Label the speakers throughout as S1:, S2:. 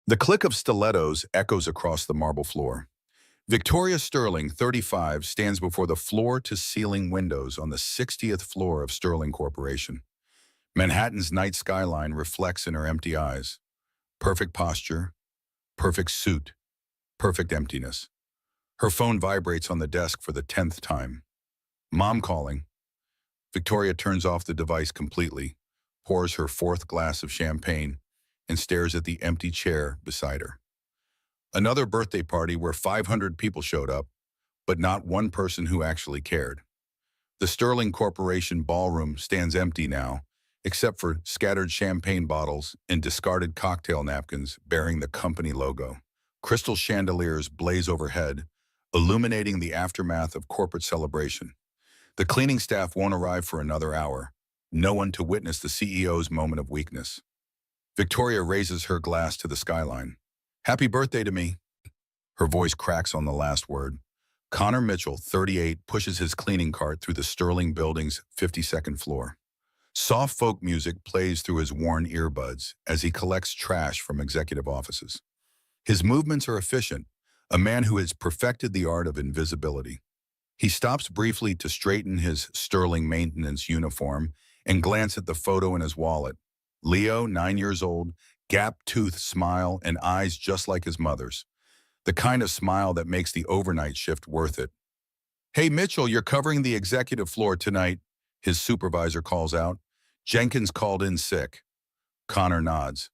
S1: The click of stilettos echoes across the marble floor. Victoria Sterling, 35, stands before the floor-to-ceiling windows on the 60th floor of Sterling Corporation. Manhattan's night skyline reflects in her empty eyes. Perfect posture, perfect suit, perfect emptiness. Her phone vibrates on the desk for the 10th time. Mom calling. Victoria turns off the device completely, pours her fourth glass of champagne, and stares at the empty chair beside her. Another birthday party where 500 people showed up, but not one person who actually cared. The Sterling Corporation ballroom stands empty now, except for scattered champagne bottles and discarded cocktail napkins bearing the company logo. Crystal chandeliers blaze overhead, illuminating the aftermath of corporate celebration. The cleaning staff won't arrive for another hour, no one to witness the CEO's moment of weakness. Victoria raises her glass to the skyline. Happy birthday to me. Her voice cracks on the last word. Connor Mitchell, 38, pushes his cleaning cart through the Sterling building's 52nd floor. Soft folk music plays through his worn earbuds as he collects trash from executive offices. His movements are efficient, a man who has perfected the art of invisibility. He stops briefly to straighten his Sterling maintenance uniform and glance at the photo in his wallet. Leo, 9 years old, gap-toothed smile and eyes just like his mother's. The kind of smile that makes the overnight shift worth it. Hey, Mitchell, you're covering the executive floor tonight, his supervisor calls out. Jenkins called in sick. Connor nods.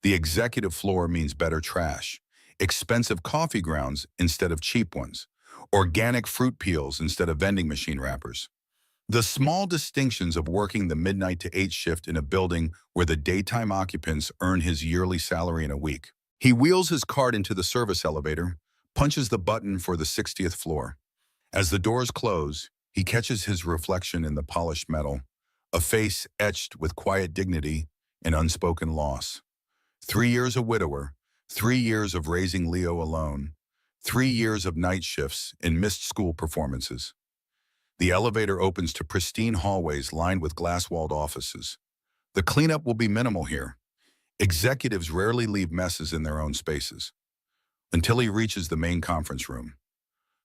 S1: The executive floor means better trash, expensive coffee grounds instead of cheap ones, organic fruit peels instead of vending machine wrappers. The small distinctions of working the midnight to 8 shift in a building where the daytime occupants earn his yearly salary in a week. He wheels his cart into the service elevator, punches the button for the 60th floor. As the doors close, he catches his reflection in the polished metal, a face etched with quiet dignity and unspoken loss. 3 years a widower, 3 years of raising Leo alone, 3 years of night shifts and missed school performances. The elevator opens to pristine hallways lined with glass-walled offices. The cleanup will be minimal here. Executives rarely leave messes in their own spaces. Until he reaches the main conference room.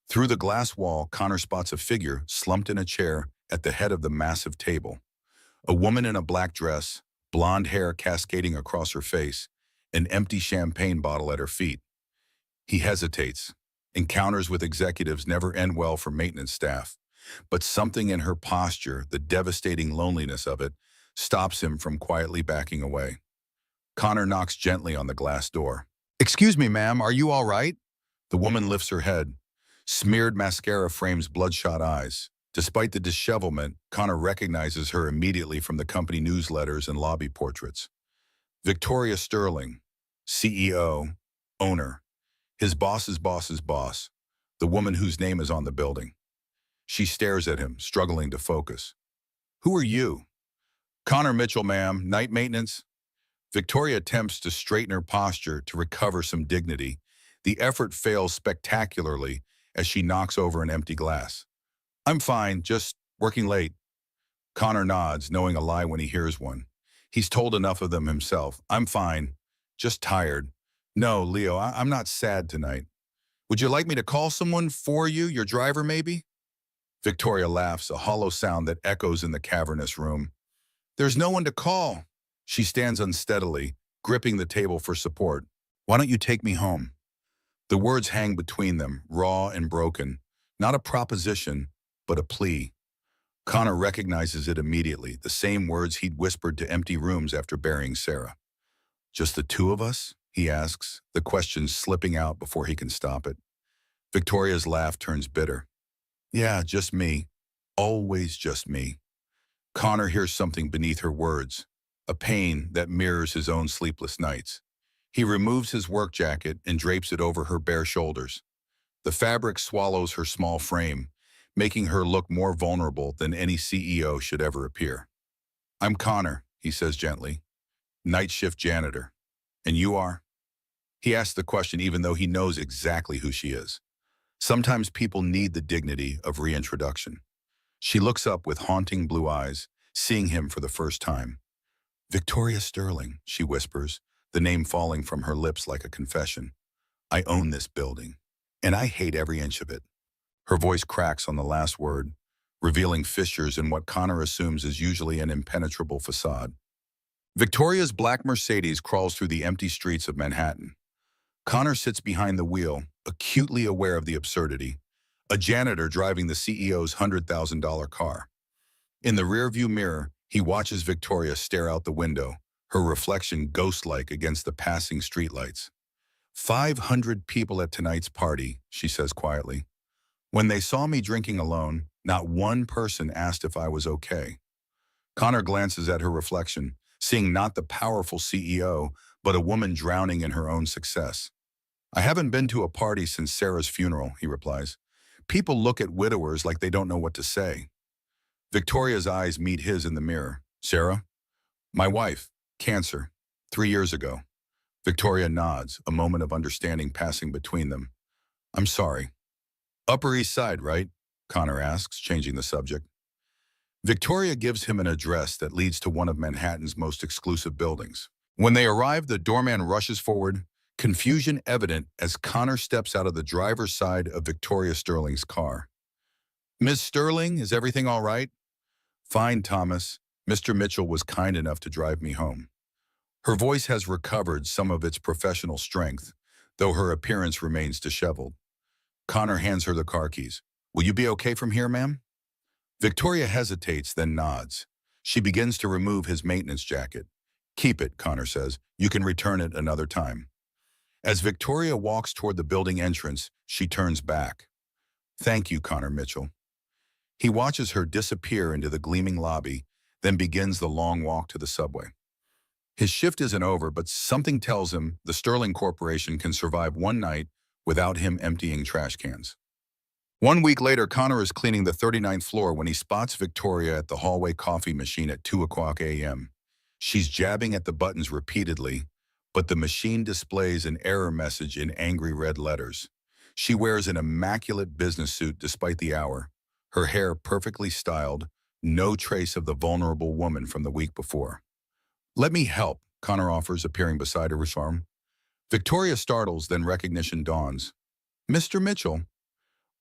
S1: Through the glass wall, Connor spots a figure slumped in a chair at the head of the massive table. A woman in a black dress, blonde hair cascading across her face, an empty champagne bottle at her feet. He hesitates. Encounters with executives never end well for maintenance staff. But something in her posture, the devastating loneliness of it, stops him from quietly backing away. Connor knocks gently on the glass door. Excuse me, ma'am, are you all right? The woman lifts her head. Smeared mascara frames bloodshot eyes. Despite the dishevelment, Connor recognizes her immediately from the company newsletters and lobby portraits. Victoria Sterling, CEO, owner, his boss's boss's boss, the woman whose name is on the building. She stares at him, struggling to focus. Who are you? Connor Mitchell, ma'am, night maintenance. Victoria attempts to straighten her posture to recover some dignity. The effort fails spectacularly as she knocks over an empty glass. I'm fine, just working late. Connor nods, knowing a lie when he hears one. He's told enough of them himself. I'm fine, just tired. No, Leo, I'm not sad tonight. Would you like me to call someone for you, your driver maybe? Victoria laughs, a hollow sound that echoes in the cavernous room. There's no one to call. She stands unsteadily, gripping the table for support. Why don't you take me home? The words hang between them, raw and broken. Not a proposition, but a plea. Connor recognizes it immediately, the same words he'd whispered to empty rooms after burying Sarah. Just the two of us? He asks, the question slipping out before he can stop it. Victoria's laugh turns bitter. Yeah, just me. Always just me. Connor hears something beneath her words, a pain that mirrors his own sleepless nights. He removes his work jacket and drapes it over her bare shoulders. The fabric swallows her small frame, making her look more vulnerable than any CEO should ever appear. I'm Connor, he says gently, night shift janitor. And you are? He asks the question even though he knows exactly who she is. Sometimes people need the dignity of reintroduction. She looks up with haunting blue eyes, seeing him for the first time. Victoria Sterling, she whispers, the name falling from her lips like a confession. I own this building, and I hate every inch of it. Her voice cracks on the last word, revealing fissures in what Connor assumes is usually an impenetrable facade. Victoria's black Mercedes crawls through the empty streets of Manhattan. Connor sits behind the wheel, acutely aware of the absurdity, a janitor driving the CEO's $100,000 car. In the rearview mirror, he watches Victoria stare out the window, her reflection ghost-like against the passing streetlights. 500 people at tonight's party, she says quietly. When they saw me drinking alone, not one person asked if I was okay. Connor glances at her reflection, seeing not the powerful CEO, but a woman drowning in her own success. I haven't been to a party since Sarah's funeral, he replies. People look at widowers like they don't know what to say. Victoria's eyes meet his in the mirror. Sarah? My wife. Cancer. 3 years ago. Victoria nods, a moment of understanding passing between them. I'm sorry. Upper East Side, right? Connor asks, changing the subject. Victoria gives him an address that leads to one of Manhattan's most exclusive buildings. When they arrive, the doorman rushes forward, confusion evident as Connor steps out of the driver's side of Victoria Sterling's car. Ms. Sterling, is everything all right? Fine, Thomas. Mr. Mitchell was kind enough to drive me home. Her voice has recovered some of its professional strength, though her appearance remains disheveled. Connor hands her the car keys. Will you be okay from here, ma'am? Victoria hesitates, then nods. She begins to remove his maintenance jacket. Keep it, Connor says. You can return it another time. As Victoria walks toward the building entrance, she turns back. Thank you, Connor Mitchell. He watches her disappear into the gleaming lobby, then begins the long walk to the subway. His shift isn't over, but something tells him the Sterling Corporation can survive one night without him emptying trash cans. 1 week later, Connor is cleaning the 39th floor when he spots Victoria at the hallway coffee machine at 2:00 a.m. She's jabbing at the buttons repeatedly, but the machine displays an error message in angry red letters. She wears an immaculate business suit despite the hour, her hair perfectly styled, no trace of the vulnerable woman from the week before. Let me help, Connor offers, appearing beside her with arm. Victoria startles, then recognition dawns. Mr. Mitchell.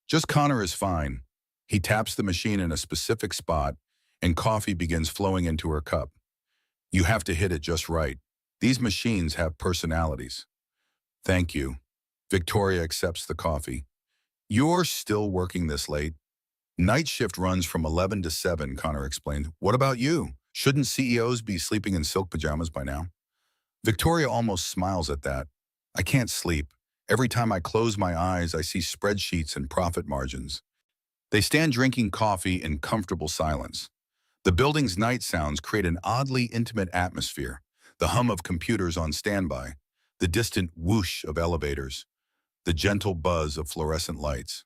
S1: Just Connor is fine. He taps the machine in a specific spot, and coffee begins flowing into her cup. You have to hit it just right. These machines have personalities. Thank you. Victoria accepts the coffee. You're still working this late? Night shift runs from 11 to 7, Connor explained. What about you? Shouldn't CEOs be sleeping in silk pajamas by now? Victoria almost smiles at that. I can't sleep. Every time I close my eyes, I see spreadsheets and profit margins. They stand drinking coffee in comfortable silence. The building's night sounds create an oddly intimate atmosphere, the hum of computers on standby, the distant whoosh of elevators, the gentle buzz of fluorescent lights.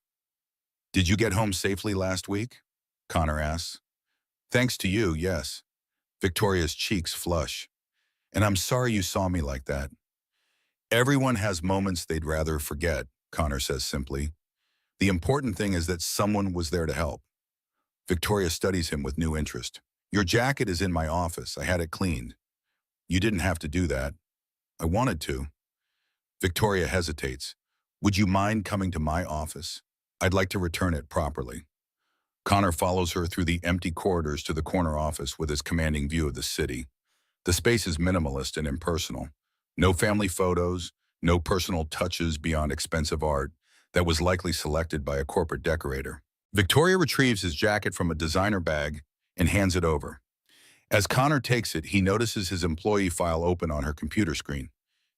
S1: Did you get home safely last week? Connor asks. Thanks to you, yes. Victoria's cheeks flush. And I'm sorry you saw me like that. Everyone has moments they'd rather forget, Connor says simply. The important thing is that someone was there to help. Victoria studies him with new interest. Your jacket is in my office. I had it cleaned. You didn't have to do that. I wanted to. Victoria hesitates. Would you mind coming to my office? I'd like to return it properly. Connor follows her through the empty corridors to the corner office with its commanding view of the city. The space is minimalist and impersonal. No family photos, no personal touches beyond expensive art that was likely selected by a corporate decorator. Victoria retrieves his jacket from a designer bag and hands it over. As Connor takes it, he notices his employee file open on her computer screen.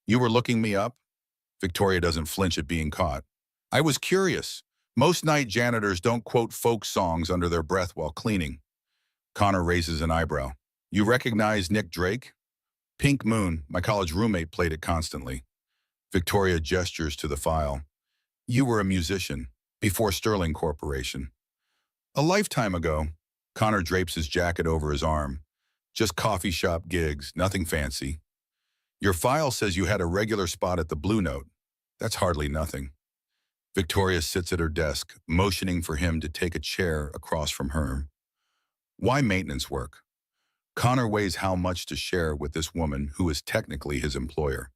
S1: You were looking me up? Victoria doesn't flinch at being caught. I was curious. Most night janitors don't quote folk songs under their breath while cleaning. Connor raises an eyebrow. You recognize Nick Drake? Pink Moon, my college roommate, played it constantly. Victoria gestures to the file. You were a musician, before Sterling Corporation. A lifetime ago. Connor drapes his jacket over his arm. Just coffee shop gigs, nothing fancy. Your file says you had a regular spot at the Blue Note. That's hardly nothing. Victoria sits at her desk, motioning for him to take a chair across from her. Why maintenance work? Connor weighs how much to share with this woman who is technically his employer.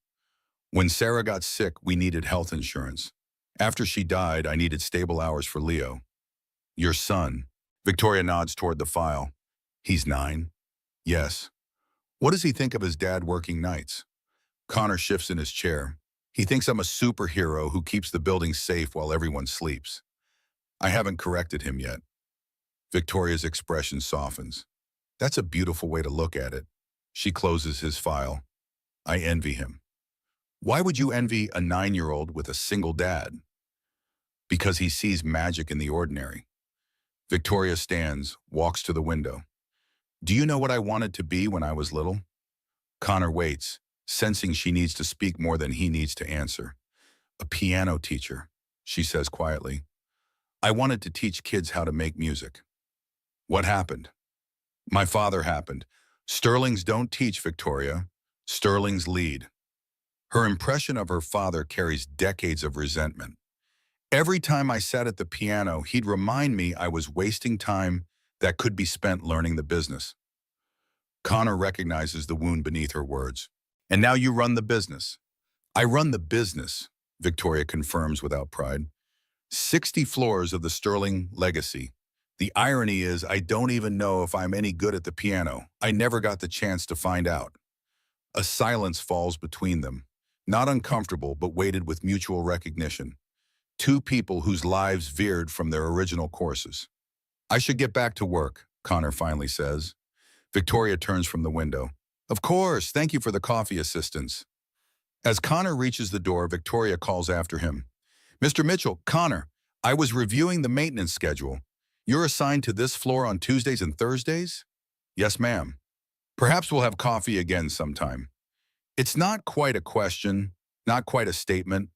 S1: When Sarah got sick, we needed health insurance. After she died, I needed stable hours for Leo. Your son. Victoria nods toward the file. He's 9. Yes. What does he think of his dad working nights? Connor shifts in his chair. He thinks I'm a superhero who keeps the building safe while everyone sleeps. I haven't corrected him yet. Victoria's expression softens. That's a beautiful way to look at it. She closes his file. I envy him. Why would you envy a 9-year-old with a single dad? Because he sees magic in the ordinary. Victoria stands, walks to the window. Do you know what I wanted to be when I was little? Connor waits, sensing she needs to speak more than he needs to answer. A piano teacher, she says quietly. I wanted to teach kids how to make music. What happened? My father happened. Sterlings don't teach, Victoria. Sterlings lead. Her impression of her father carries decades of resentment. Every time I sat at the piano, he'd remind me I was wasting time that could be spent learning the business. Connor recognizes the wound beneath her words. And now you run the business. I run the business, Victoria confirms without pride. 60 floors of the Sterling legacy. The irony is I don't even know if I'm any good at the piano. I never got the chance to find out. A silence falls between them. Not uncomfortable, but weighted with mutual recognition. Two people whose lives veered from their original courses. I should get back to work, Connor finally says. Victoria turns from the window. Of course, thank you for the coffee assistance. As Connor reaches the door, Victoria calls after him. Mr. Mitchell, Connor, I was reviewing the maintenance schedule. You're assigned to this floor on Tuesdays and Thursdays? Yes, ma'am. Perhaps we'll have coffee again sometime. It's not quite a question, not quite a statement.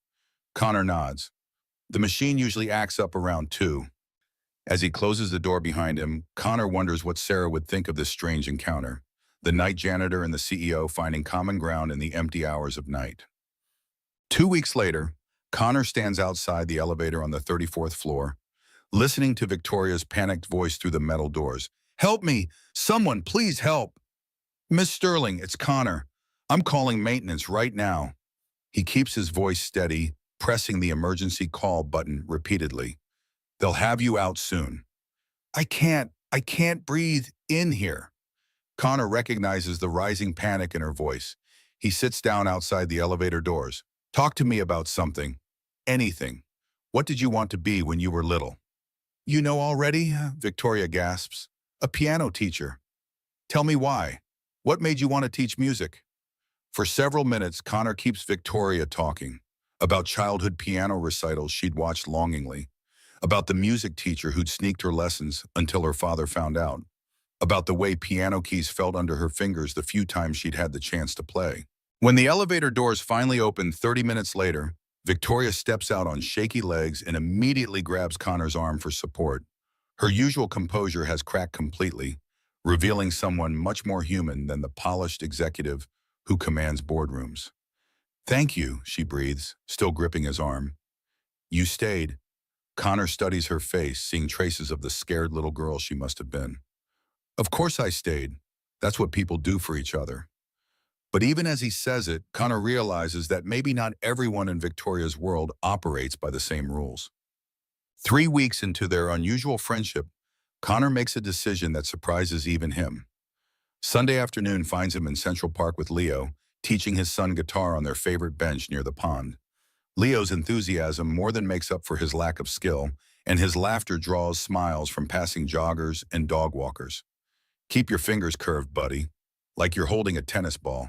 S1: Connor nods. The machine usually acts up around 2. As he closes the door behind him, Connor wonders what Sarah would think of this strange encounter. The night janitor and the CEO finding common ground in the empty hours of night. 2 weeks later, Connor stands outside the elevator on the 34th floor, listening to Victoria's panicked voice through the metal doors. Help me! Someone, please help! Miss Sterling, it's Connor. I'm calling maintenance right now. He keeps his voice steady, pressing the emergency call button repeatedly. They'll have you out soon. I can't breathe in here. Connor recognizes the rising panic in her voice. He sits down outside the elevator doors. Talk to me about something. Anything. What did you want to be when you were little? You know already? Victoria gasps. A piano teacher. Tell me why. What made you want to teach music? For several minutes, Connor keeps Victoria talking. About childhood piano recitals she'd watched longingly. About the music teacher who'd sneaked her lessons until her father found out. About the way piano keys felt under her fingers the few times she'd had the chance to play. When the elevator doors finally opened 30 minutes later, Victoria steps out on shaky legs and immediately grabs Connor's arm for support. Her usual composure has cracked completely, revealing someone much more human than the polished executive who commands boardrooms. Thank you, she breathes, still gripping his arm. You stayed. Connor studies her face, seeing traces of the scared little girl she must have been. Of course I stayed. That's what people do for each other. But even as he says it, Connor realizes that maybe not everyone in Victoria's world operates by the same rules. 3 weeks into their unusual friendship, Connor makes a decision that surprises even him. Sunday afternoon finds him in Central Park with Leo, teaching his son guitar on their favorite bench near the pond. Leo's enthusiasm more than makes up for his lack of skill, and his laughter draws smiles from passing joggers and dog walkers. Keep your fingers curved, buddy, like you're holding a tennis ball.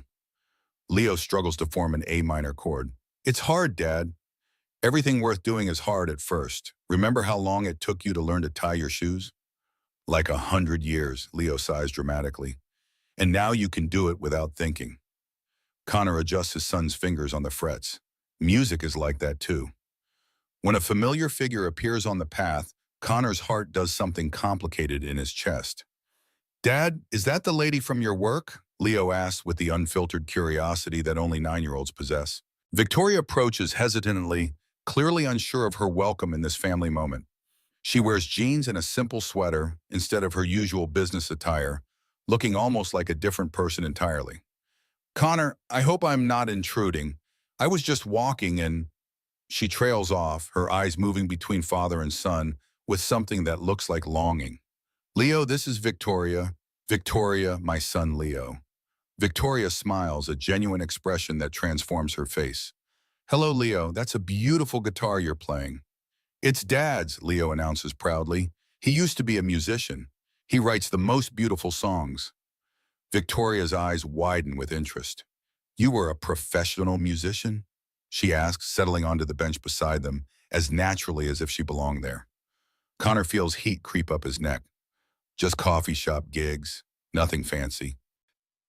S1: Leo struggles to form an A minor chord. It's hard, Dad. Everything worth doing is hard at first. Remember how long it took you to learn to tie your shoes? Like 100 years, Leo sighs dramatically. And now you can do it without thinking. Connor adjusts his son's fingers on the frets. Music is like that too. When a familiar figure appears on the path, Connor's heart does something complicated in his chest. Dad, is that the lady from your work? Leo asks with the unfiltered curiosity that only 9-year-olds possess. Victoria approaches hesitantly, clearly unsure of her welcome in this family moment. She wears jeans and a simple sweater instead of her usual business attire, looking almost like a different person entirely. Connor, I hope I'm not intruding. I was just walking and she trails off, her eyes moving between father and son with something that looks like longing. Leo, this is Victoria. Victoria, my son Leo. Victoria smiles, a genuine expression that transforms her face. Hello, Leo. That's a beautiful guitar you're playing. It's Dad's, Leo announces proudly. He used to be a musician. He writes the most beautiful songs. Victoria's eyes widen with interest. You were a professional musician? She asks, settling onto the bench beside them, as naturally as if she belonged there. Connor feels heat creep up his neck. Just coffee shop gigs, nothing fancy.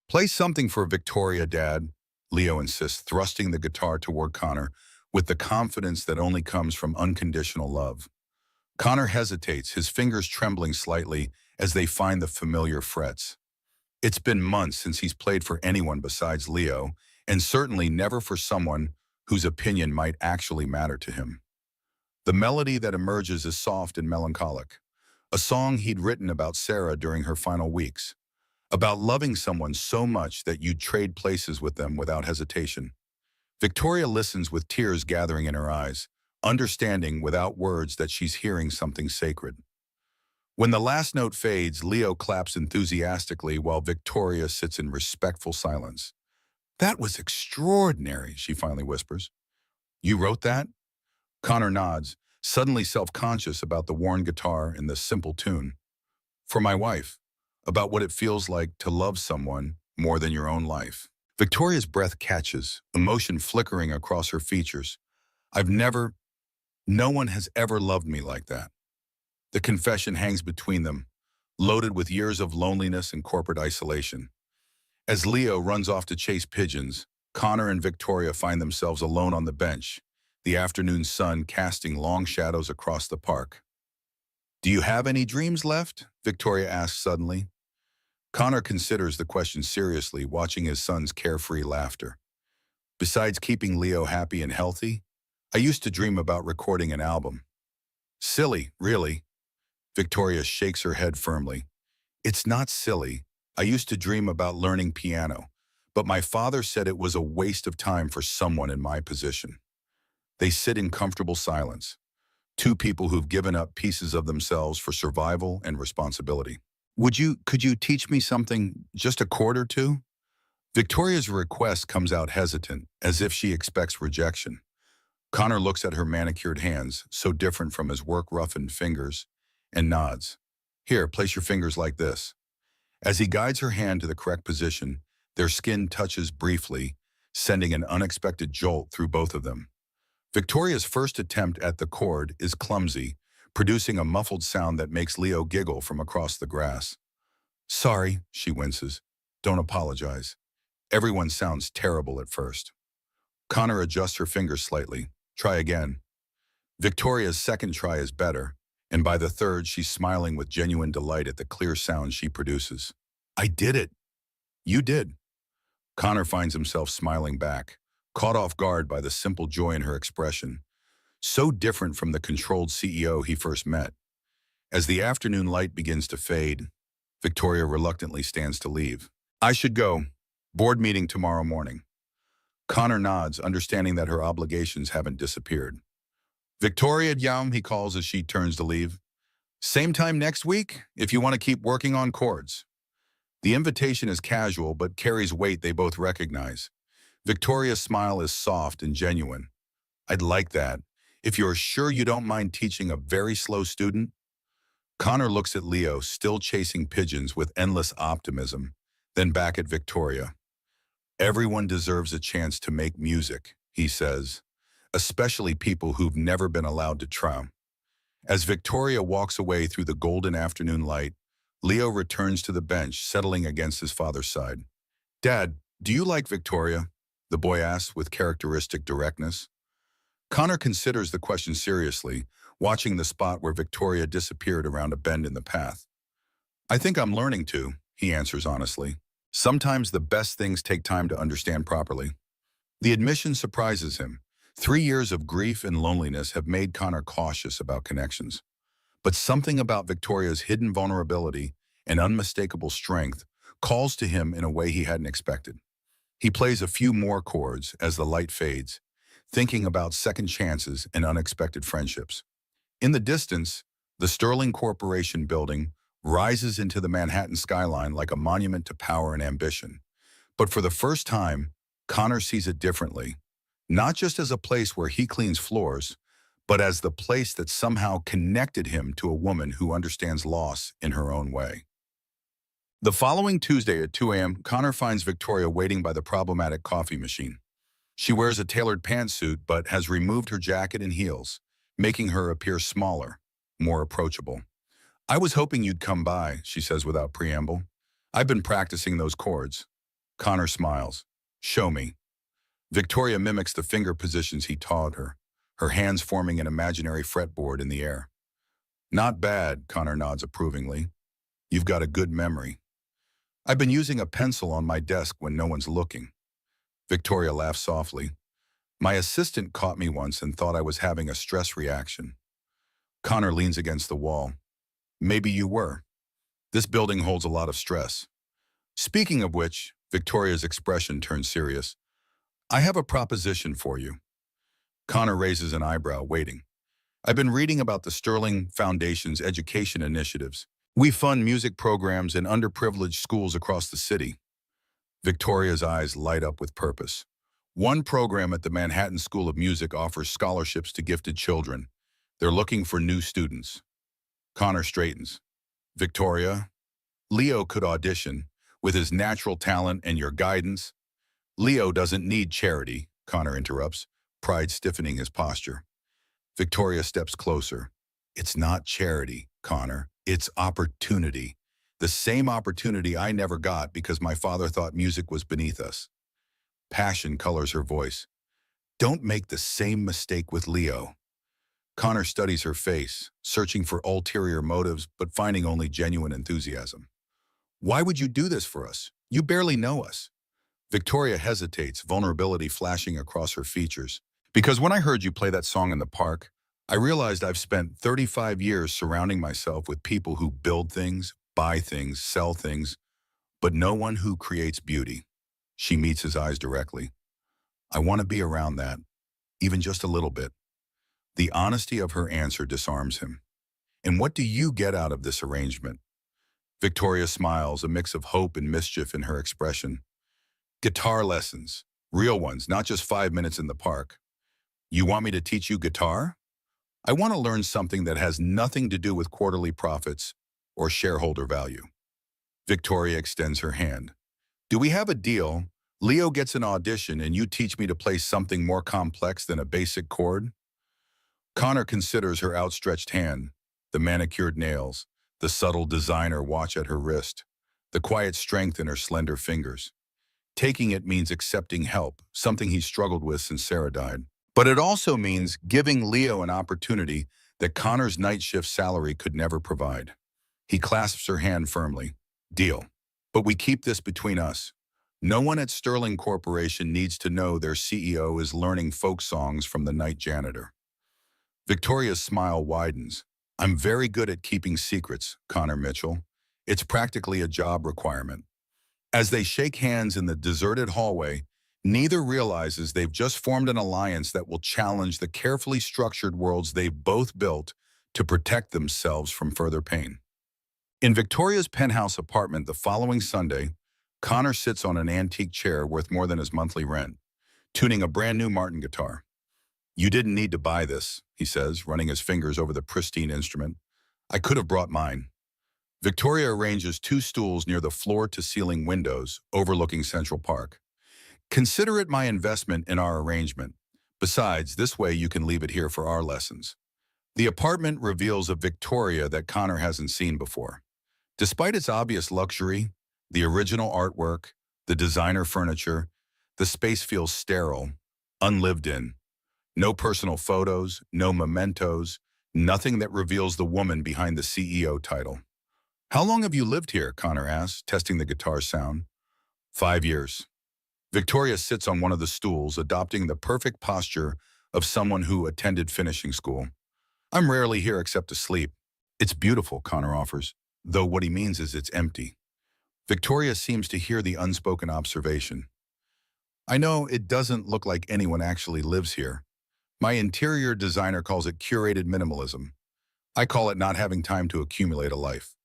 S1: Play something for Victoria, Dad, Leo insists, thrusting the guitar toward Connor with the confidence that only comes from unconditional love. Connor hesitates, his fingers trembling slightly as they find the familiar frets. It's been months since he's played for anyone besides Leo, and certainly never for someone whose opinion might actually matter to him. The melody that emerges is soft and melancholic, a song he'd written about Sarah during her final weeks, about loving someone so much that you'd trade places with them without hesitation. Victoria listens with tears gathering in her eyes, understanding without words that she's hearing something sacred. When the last note fades, Leo claps enthusiastically while Victoria sits in respectful silence. That was extraordinary, she finally whispers. You wrote that? Connor nods, suddenly self-conscious about the worn guitar and the simple tune. For my wife, about what it feels like to love someone more than your own life. Victoria's breath catches, emotion flickering across her features. No one has ever loved me like that. The confession hangs between them, loaded with years of loneliness and corporate isolation. As Leo runs off to chase pigeons, Connor and Victoria find themselves alone on the bench, the afternoon sun casting long shadows across the park. Do you have any dreams left? Victoria asks suddenly. Connor considers the question seriously, watching his son's carefree laughter. Besides keeping Leo happy and healthy, I used to dream about recording an album. Silly, really. Victoria shakes her head firmly. It's not silly. I used to dream about learning piano, but my father said it was a waste of time for someone in my position. They sit in comfortable silence, two people who've given up pieces of themselves for survival and responsibility. Could you teach me something, just a chord or two? Victoria's request comes out hesitant, as if she expects rejection. Connor looks at her manicured hands, so different from his work-roughened fingers, and nods. Here, place your fingers like this. As he guides her hand to the correct position, their skin touches briefly, sending an unexpected jolt through both of them. Victoria's first attempt at the chord is clumsy, producing a muffled sound that makes Leo giggle from across the grass. Sorry, she winces. Don't apologize. Everyone sounds terrible at first. Connor adjusts her fingers slightly. Try again. Victoria's second try is better, and by the third, she's smiling with genuine delight at the clear sound she produces. I did it. You did. Connor finds himself smiling back, caught off guard by the simple joy in her expression, so different from the controlled CEO he first met. As the afternoon light begins to fade, Victoria reluctantly stands to leave. I should go. Board meeting tomorrow morning. Connor nods, understanding that her obligations haven't disappeared. Victoria Yum, he calls as she turns to leave. Same time next week, if you want to keep working on chords. The invitation is casual, but carries weight they both recognize. Victoria's smile is soft and genuine. I'd like that, if you're sure you don't mind teaching a very slow student. Connor looks at Leo, still chasing pigeons with endless optimism, then back at Victoria. Everyone deserves a chance to make music, he says, especially people who've never been allowed to try. As Victoria walks away through the golden afternoon light, Leo returns to the bench, settling against his father's side. Dad, do you like Victoria? The boy asks with characteristic directness. Connor considers the question seriously, watching the spot where Victoria disappeared around a bend in the path. I think I'm learning to, he answers honestly. Sometimes the best things take time to understand properly. The admission surprises him. 3 years of grief and loneliness have made Connor cautious about connections. But something about Victoria's hidden vulnerability and unmistakable strength calls to him in a way he hadn't expected. He plays a few more chords as the light fades, thinking about second chances and unexpected friendships. In the distance, the Sterling Corporation building rises into the Manhattan skyline like a monument to power and ambition. But for the first time, Connor sees it differently, not just as a place where he cleans floors, but as the place that somehow connected him to a woman who understands loss in her own way. The following Tuesday at 2 a.m., Connor finds Victoria waiting by the problematic coffee machine. She wears a tailored pantsuit but has removed her jacket and heels, making her appear smaller, more approachable. "I was hoping you'd come by," she says without preamble. "I've been practicing those chords." Connor smiles. "Show me." Victoria mimics the finger positions he taught her hands forming an imaginary fretboard in the air. "Not bad," Connor nods approvingly. "You've got a good memory." "I've been using a pencil on my desk when no one's looking." Victoria laughs softly. "My assistant caught me once and thought I was having a stress reaction." Connor leans against the wall. "Maybe you were. This building holds a lot of stress." "Speaking of which," Victoria's expression turns serious, "I have a proposition for you." Connor raises an eyebrow, waiting. "I've been reading about the Sterling Foundation's education initiatives. We fund music programs in underprivileged schools across the city." Victoria's eyes light up with purpose. "One program at the Manhattan School of Music offers scholarships to gifted children. They're looking for new students." Connor straightens. "Victoria, Leo could audition. With his natural talent and your guidance." "Leo doesn't need charity," Connor interrupts, pride stiffening his posture. Victoria steps closer. "It's not charity, Connor. It's opportunity. The same opportunity I never got because my father thought music was beneath us." Passion colors her voice. "Don't make the same mistake with Leo." Connor studies her face, searching for ulterior motives but finding only genuine enthusiasm. "Why would you do this for us? You barely know us." Victoria hesitates, vulnerability flashing across her features. "Because when I heard you play that song in the park, I realized I've spent 35 years surrounding myself with people who build things, buy things, sell things, but no one who creates beauty." She meets his eyes directly. "I want to be around that, even just a little bit." The honesty of her answer disarms him. "And what do you get out of this arrangement?" Victoria smiles, a mix of hope and mischief in her expression. "Guitar lessons. Real ones, not just 5 minutes in the park." "You want me to teach you guitar?" "I want to learn something that has nothing to do with quarterly profits or shareholder value." Victoria extends her hand. "Do we have a deal? Leo gets an audition and you teach me to play something more complex than a basic chord?" Connor considers her outstretched hand, the manicured nails, the subtle designer watch at her wrist, the quiet strength in her slender fingers. Taking it means accepting help, something he struggled with since Sarah died. But it also means giving Leo an opportunity that Connor's night shift salary could never provide. He clasps her hand firmly. "Deal. But we keep this between us. No one at Sterling Corporation needs to know their CEO is learning folk songs from the night janitor." Victoria's smile widens. "I'm very good at keeping secrets, Connor Mitchell. It's practically a job requirement." As they shake hands in the deserted hallway, neither realizes they've just formed an alliance that will challenge the carefully structured worlds they've both built to protect themselves from further pain. In Victoria's penthouse apartment the following Sunday, Connor sits on an antique chair worth more than his monthly rent, tuning a brand new Martin guitar. "You didn't need to buy this," he says, running his fingers over the pristine instrument. "I could have brought mine." Victoria arranges 2 stools near the floor-to-ceiling windows overlooking Central Park. "Consider it my investment in our arrangement. Besides, this way you can leave it here for our lessons." The apartment reveals a Victoria that Connor hasn't seen before. Despite its obvious luxury, the original artwork, the designer furniture, the space feels sterile, unlived in. No personal photos, no mementos, nothing that reveals the woman behind the CEO title. "How long have you lived here?" Connor asks, testing the guitar's sound. 5 years. Victoria sits on one of the stools, adopting the perfect posture of someone who attended finishing school. "I'm rarely here except to sleep." "It's beautiful," Connor offers, though what he means is it's empty. Victoria seems to hear the unspoken observation. I know it doesn't look like anyone actually lives here. My interior designer calls it curated minimalism. I call it not having time to accumulate a life.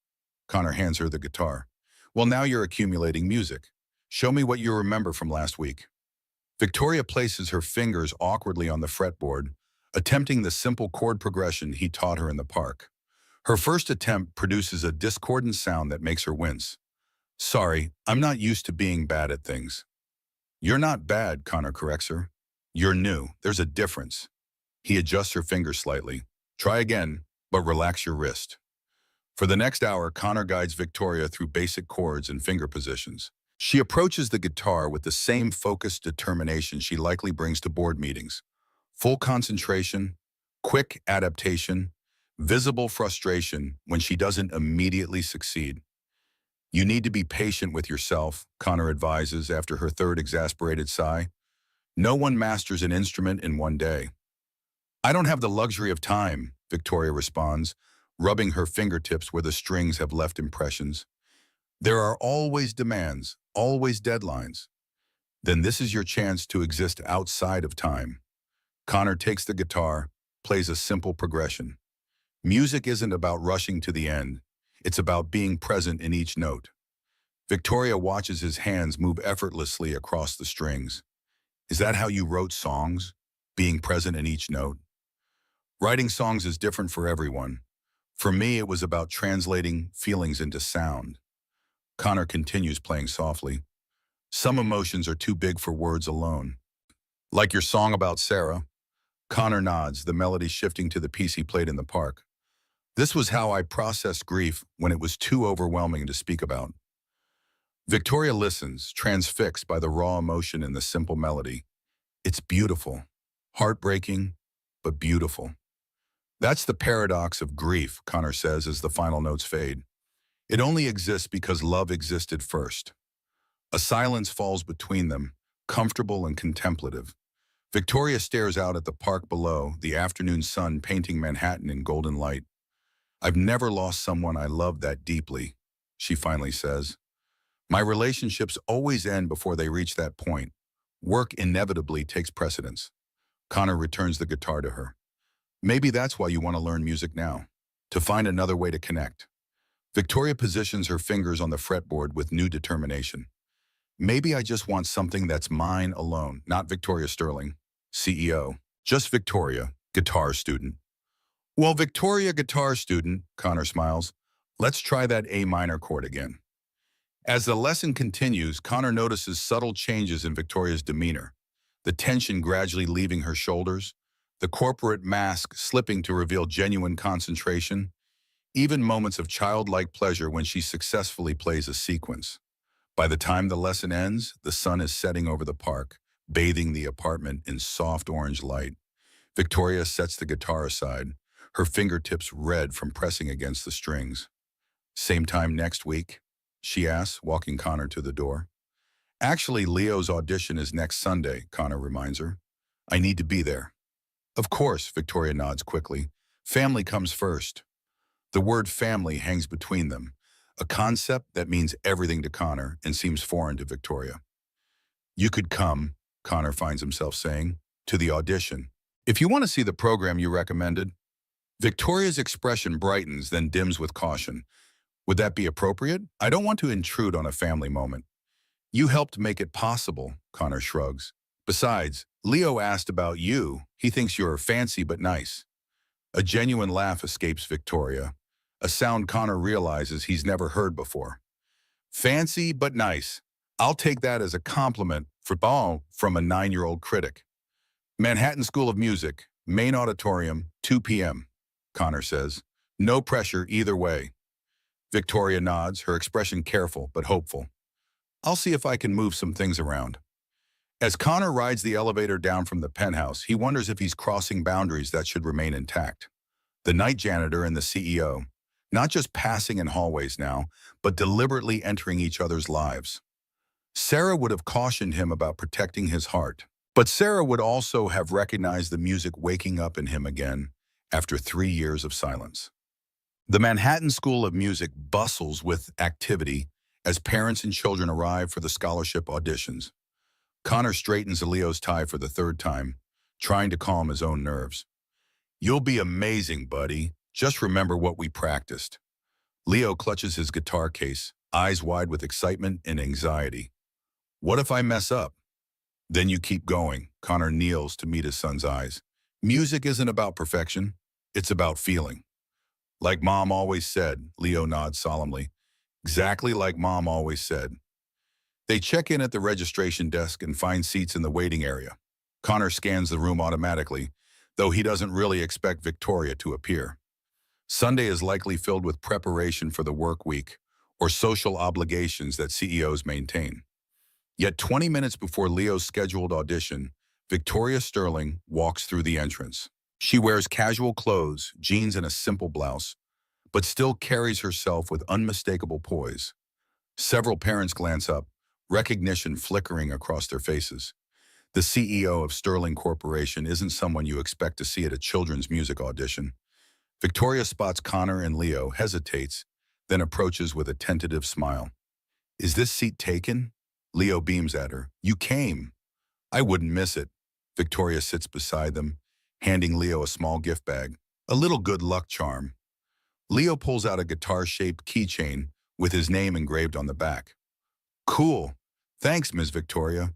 S1: Connor hands her the guitar. Well, now you're accumulating music. Show me what you remember from last week. Victoria places her fingers awkwardly on the fretboard, attempting the simple chord progression he taught her in the park. Her first attempt produces a discordant sound that makes her wince. Sorry, I'm not used to being bad at things. You're not bad, Connor corrects her. You're new. There's a difference. He adjusts her fingers slightly. Try again, but relax your wrist. For the next hour, Connor guides Victoria through basic chords and finger positions. She approaches the guitar with the same focused determination she likely brings to board meetings. Full concentration, quick adaptation, visible frustration when she doesn't immediately succeed. You need to be patient with yourself, Connor advises after her third exasperated sigh. No one masters an instrument in one day. I don't have the luxury of time, Victoria responds, rubbing her fingertips where the strings have left impressions. There are always demands, always deadlines. Then this is your chance to exist outside of time. Connor takes the guitar, plays a simple progression. Music isn't about rushing to the end. It's about being present in each note. Victoria watches his hands move effortlessly across the strings. Is that how you wrote songs? Being present in each note? Writing songs is different for everyone. For me, it was about translating feelings into sound. Connor continues playing softly. Some emotions are too big for words alone. Like your song about Sarah. Connor nods, the melody shifting to the piece he played in the park. This was how I processed grief when it was too overwhelming to speak about. Victoria listens, transfixed by the raw emotion in the simple melody. It's beautiful, heartbreaking, but beautiful. That's the paradox of grief, Connor says as the final notes fade. It only exists because love existed first. A silence falls between them, comfortable and contemplative. Victoria stares out at the park below, the afternoon sun painting Manhattan in golden light. I've never lost someone I loved that deeply, she finally says. My relationships always end before they reach that point. Work inevitably takes precedence. Connor returns the guitar to her. Maybe that's why you want to learn music now, to find another way to connect. Victoria positions her fingers on the fretboard with new determination. Maybe I just want something that's mine alone, not Victoria Sterling, CEO. Just Victoria, guitar student. Well, Victoria, guitar student, Connor smiles. Let's try that A minor chord again. As the lesson continues, Connor notices subtle changes in Victoria's demeanor, the tension gradually leaving her shoulders, the corporate mask slipping to reveal genuine concentration, even moments of childlike pleasure when she successfully plays a sequence. By the time the lesson ends, the sun is setting over the park, bathing the apartment in soft orange light. Victoria sets the guitar aside, her fingertips red from pressing against the strings. Same time next week? She asks, walking Connor to the door. Actually, Leo's audition is next Sunday, Connor reminds her. I need to be there. Of course, Victoria nods quickly. Family comes first. The word family hangs between them, a concept that means everything to Connor and seems foreign to Victoria. You could come, Connor finds himself saying, to the audition. If you want to see the program you recommended. Victoria's expression brightens, then dims with caution. Would that be appropriate? I don't want to intrude on a family moment. You helped make it possible, Connor shrugs. Besides, Leo asked about you. He thinks you're fancy but nice. A genuine laugh escapes Victoria, a sound Connor realizes he's never heard before. Fancy but nice. I'll take that as a compliment from a 9-year-old critic. Manhattan School of Music, main auditorium, 2 p.m., Connor says. No pressure either way. Victoria nods, her expression careful but hopeful. I'll see if I can move some things around. As Connor rides the elevator down from the penthouse, he wonders if he's crossing boundaries that should remain intact. The night janitor and the CEO, not just passing in hallways now, but deliberately entering each other's lives. Sarah would have cautioned him about protecting his heart, but Sarah would also have recognized the music waking up in him again after 3 years of silence. The Manhattan School of Music bustles with activity, As parents and children arrive for the scholarship auditions, Connor straightens Leo's tie for the third time, trying to calm his own nerves. You'll be amazing, buddy. Just remember what we practiced. Leo clutches his guitar case, eyes wide with excitement and anxiety. What if I mess up? Then you keep going. Connor kneels to meet his son's eyes. Music isn't about perfection. It's about feeling. Like Mom always said, Leo nods solemnly. Exactly like Mom always said. They check in at the registration desk and find seats in the waiting area. Connor scans the room automatically, though he doesn't really expect Victoria to appear. Sunday is likely filled with preparation for the work week or social obligations that CEOs maintain. Yet 20 minutes before Leo's scheduled audition, Victoria Sterling walks through the entrance. She wears casual clothes, jeans and a simple blouse, but still carries herself with unmistakable poise. Several parents glance up, recognition flickering across their faces. The CEO of Sterling Corporation isn't someone you expect to see at a children's music audition. Victoria spots Connor and Leo, hesitates, then approaches with a tentative smile. Is this seat taken? Leo beams at her. You came. I wouldn't miss it. Victoria sits beside them, handing Leo a small gift bag, a little good luck charm. Leo pulls out a guitar-shaped keychain with his name engraved on the back. Cool. Thanks, Ms. Victoria.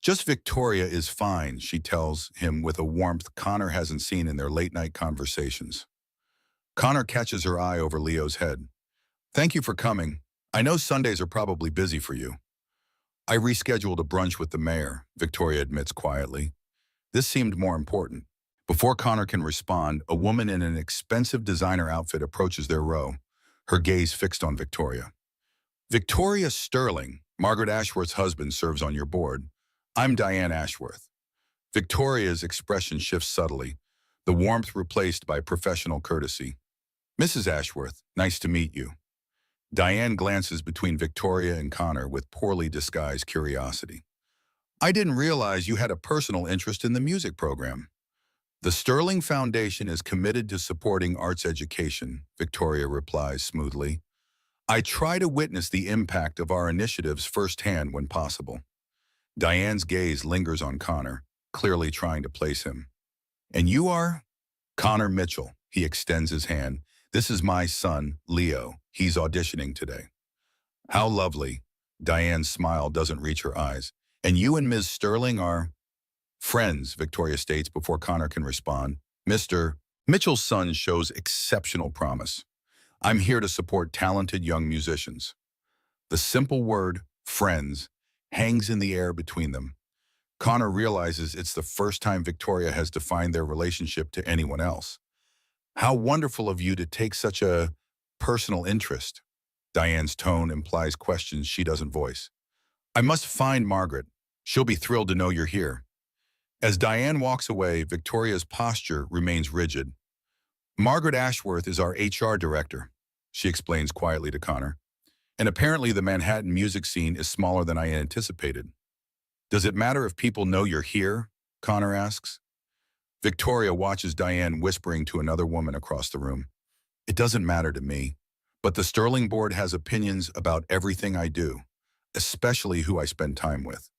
S1: Just Victoria is fine, she tells him with a warmth Connor hasn't seen in their late-night conversations. Connor catches her eye over Leo's head. Thank you for coming. I know Sundays are probably busy for you. I rescheduled a brunch with the mayor, Victoria admits quietly. This seemed more important. Before Connor can respond, a woman in an expensive designer outfit approaches their row, her gaze fixed on Victoria. Victoria Sterling, Margaret Ashworth's husband, serves on your board. I'm Diane Ashworth. Victoria's expression shifts subtly, the warmth replaced by professional courtesy. Mrs. Ashworth, nice to meet you. Diane glances between Victoria and Connor with poorly disguised curiosity. I didn't realize you had a personal interest in the music program. The Sterling Foundation is committed to supporting arts education, Victoria replies smoothly. I try to witness the impact of our initiatives firsthand when possible. Diane's gaze lingers on Connor, clearly trying to place him. And you are? Connor Mitchell. He extends his hand. This is my son, Leo. He's auditioning today. How lovely. Diane's smile doesn't reach her eyes. And you and Ms. Sterling are friends, Victoria states before Connor can respond. Mr. Mitchell's son shows exceptional promise. I'm here to support talented young musicians. The simple word, friends, hangs in the air between them. Connor realizes it's the first time Victoria has defined their relationship to anyone else. How wonderful of you to take such a personal interest. Diane's tone implies questions she doesn't voice. I must find Margaret. She'll be thrilled to know you're here. As Diane walks away, Victoria's posture remains rigid. Margaret Ashworth is our HR director, she explains quietly to Connor. And apparently the Manhattan music scene is smaller than I anticipated. Does it matter if people know you're here? Connor asks. Victoria watches Diane whispering to another woman across the room. It doesn't matter to me, but the Sterling board has opinions about everything I do, especially who I spend time with.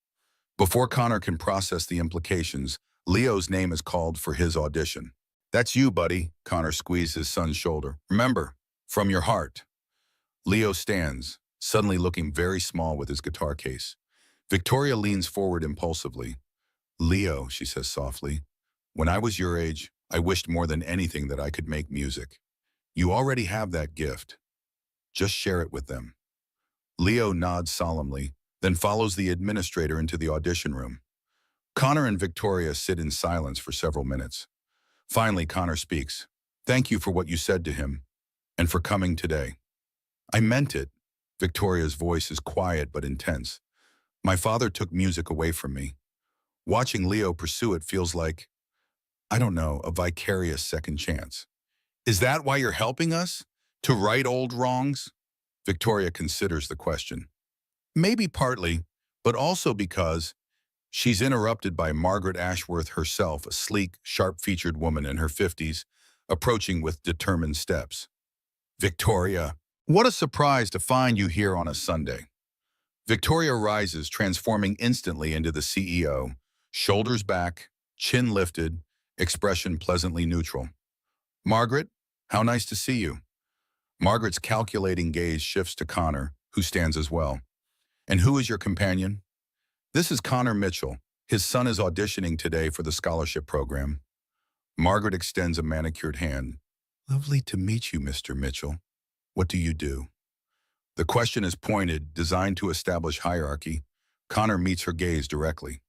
S1: Before Connor can process the implications, Leo's name is called for his audition. That's you, buddy, Connor squeezed his son's shoulder. Remember, from your heart. Leo stands, suddenly looking very small with his guitar case. Victoria leans forward impulsively. Leo, she says softly, when I was your age, I wished more than anything that I could make music. You already have that gift. Just share it with them. Leo nods solemnly, then follows the administrator into the audition room. Connor and Victoria sit in silence for several minutes. Finally, Connor speaks. Thank you for what you said to him, and for coming today. I meant it. Victoria's voice is quiet but intense. My father took music away from me. Watching Leo pursue it feels like, I don't know, a vicarious second chance. Is that why you're helping us? To right old wrongs? Victoria considers the question. Maybe partly, but also because she's interrupted by Margaret Ashworth herself, a sleek, sharp-featured woman in her 50s, approaching with determined steps. Victoria, What a surprise to find you here on a Sunday. Victoria rises, transforming instantly into the CEO, shoulders back, chin lifted, expression pleasantly neutral. Margaret, how nice to see you. Margaret's calculating gaze shifts to Connor, who stands as well. And who is your companion? This is Connor Mitchell. His son is auditioning today for the scholarship program. Margaret extends a manicured hand. Lovely to meet you, Mr. Mitchell. What do you do? The question is pointed, designed to establish hierarchy. Connor meets her gaze directly.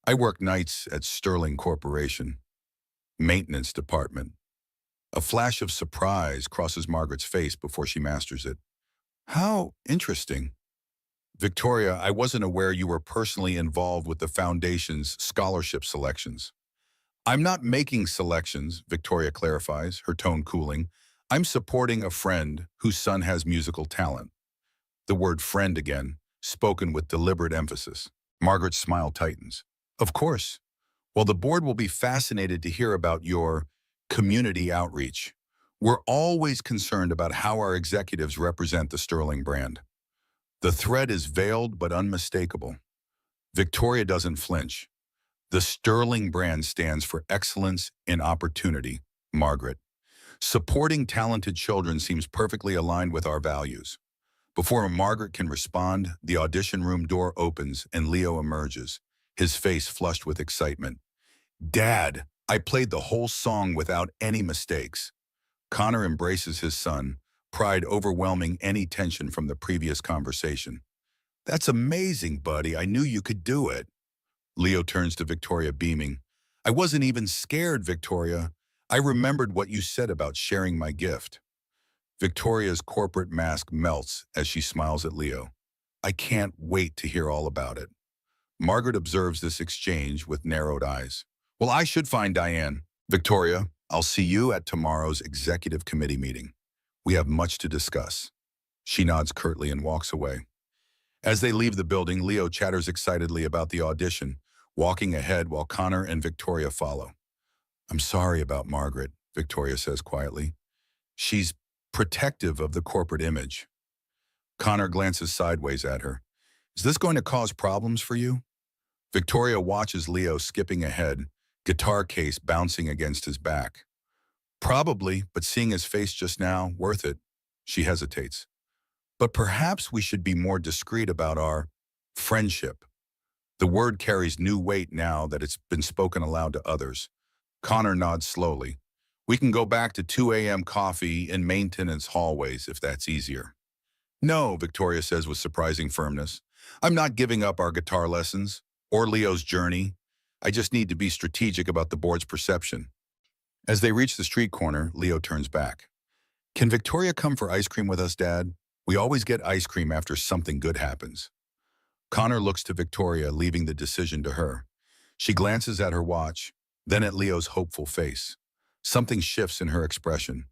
S1: I work nights at Sterling Corporation. Maintenance department. A flash of surprise crosses Margaret's face before she masters it. How interesting. Victoria, I wasn't aware you were personally involved with the Foundation's scholarship selections. I'm not making selections, Victoria clarifies, her tone cooling. I'm supporting a friend whose son has musical talent. The word friend again, spoken with deliberate emphasis. Margaret's smile tightens. Of course. Well, the board will be fascinated to hear about your community outreach. We're always concerned about how our executives represent the Sterling brand. The thread is veiled but unmistakable. Victoria doesn't flinch. The Sterling brand stands for excellence in opportunity, Margaret. Supporting talented children seems perfectly aligned with our values. Before Margaret can respond, the audition room door opens and Leo emerges, his face flushed with excitement. Dad, I played the whole song without any mistakes. Connor embraces his son, pride overwhelming any tension from the previous conversation. That's amazing, buddy. I knew you could do it. Leo turns to Victoria, beaming. I wasn't even scared, Victoria. I remembered what you said about sharing my gift. Victoria's corporate mask melts as she smiles at Leo. I can't wait to hear all about it. Margaret observes this exchange with narrowed eyes. Well, I should find Diane. Victoria, I'll see you at tomorrow's executive committee meeting. We have much to discuss. She nods curtly and walks away. As they leave the building, Leo chatters excitedly about the audition, walking ahead while Connor and Victoria follow. I'm sorry about Margaret, Victoria says quietly. She's protective of the corporate image. Connor glances sideways at her. Is this going to cause problems for you? Victoria watches Leo skipping ahead, guitar case bouncing against his back. Probably, but seeing his face just now, worth it. She hesitates. But perhaps we should be more discreet about our friendship. The word carries new weight now that it's been spoken aloud to others. Connor nods slowly. We can go back to 2 a.m. coffee in maintenance hallways if that's easier. No, Victoria says with surprising firmness. I'm not giving up our guitar lessons or Leo's journey. I just need to be strategic about the board's perception. As they reach the street corner, Leo turns back. Can Victoria come for ice cream with us, Dad? We always get ice cream after something good happens. Connor looks to Victoria, leaving the decision to her. She glances at her watch, then at Leo's hopeful face. Something shifts in her expression,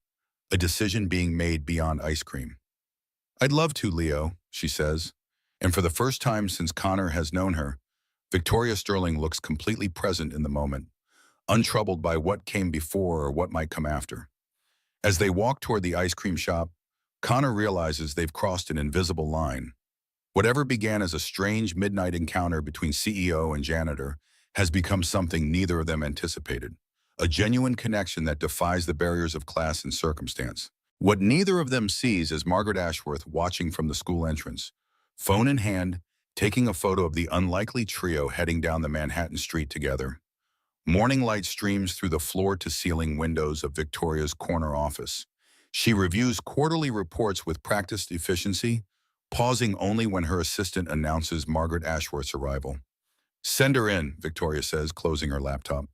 S1: a decision being made beyond ice cream. I'd love to, Leo, she says. And for the first time since Connor has known her, Victoria Sterling looks completely present in the moment, untroubled by what came before or what might come after. As they walk toward the ice cream shop, Connor realizes they've crossed an invisible line. Whatever began as a strange midnight encounter between CEO and janitor has become something neither of them anticipated, a genuine connection that defies the barriers of class and circumstance. What neither of them sees is Margaret Ashworth watching from the school entrance, phone in hand, taking a photo of the unlikely trio heading down the Manhattan street together. Morning light streams through the floor-to-ceiling windows of Victoria's corner office. She reviews quarterly reports with practiced efficiency, pausing only when her assistant announces Margaret Ashworth's arrival. Send her in, Victoria says, closing her laptop.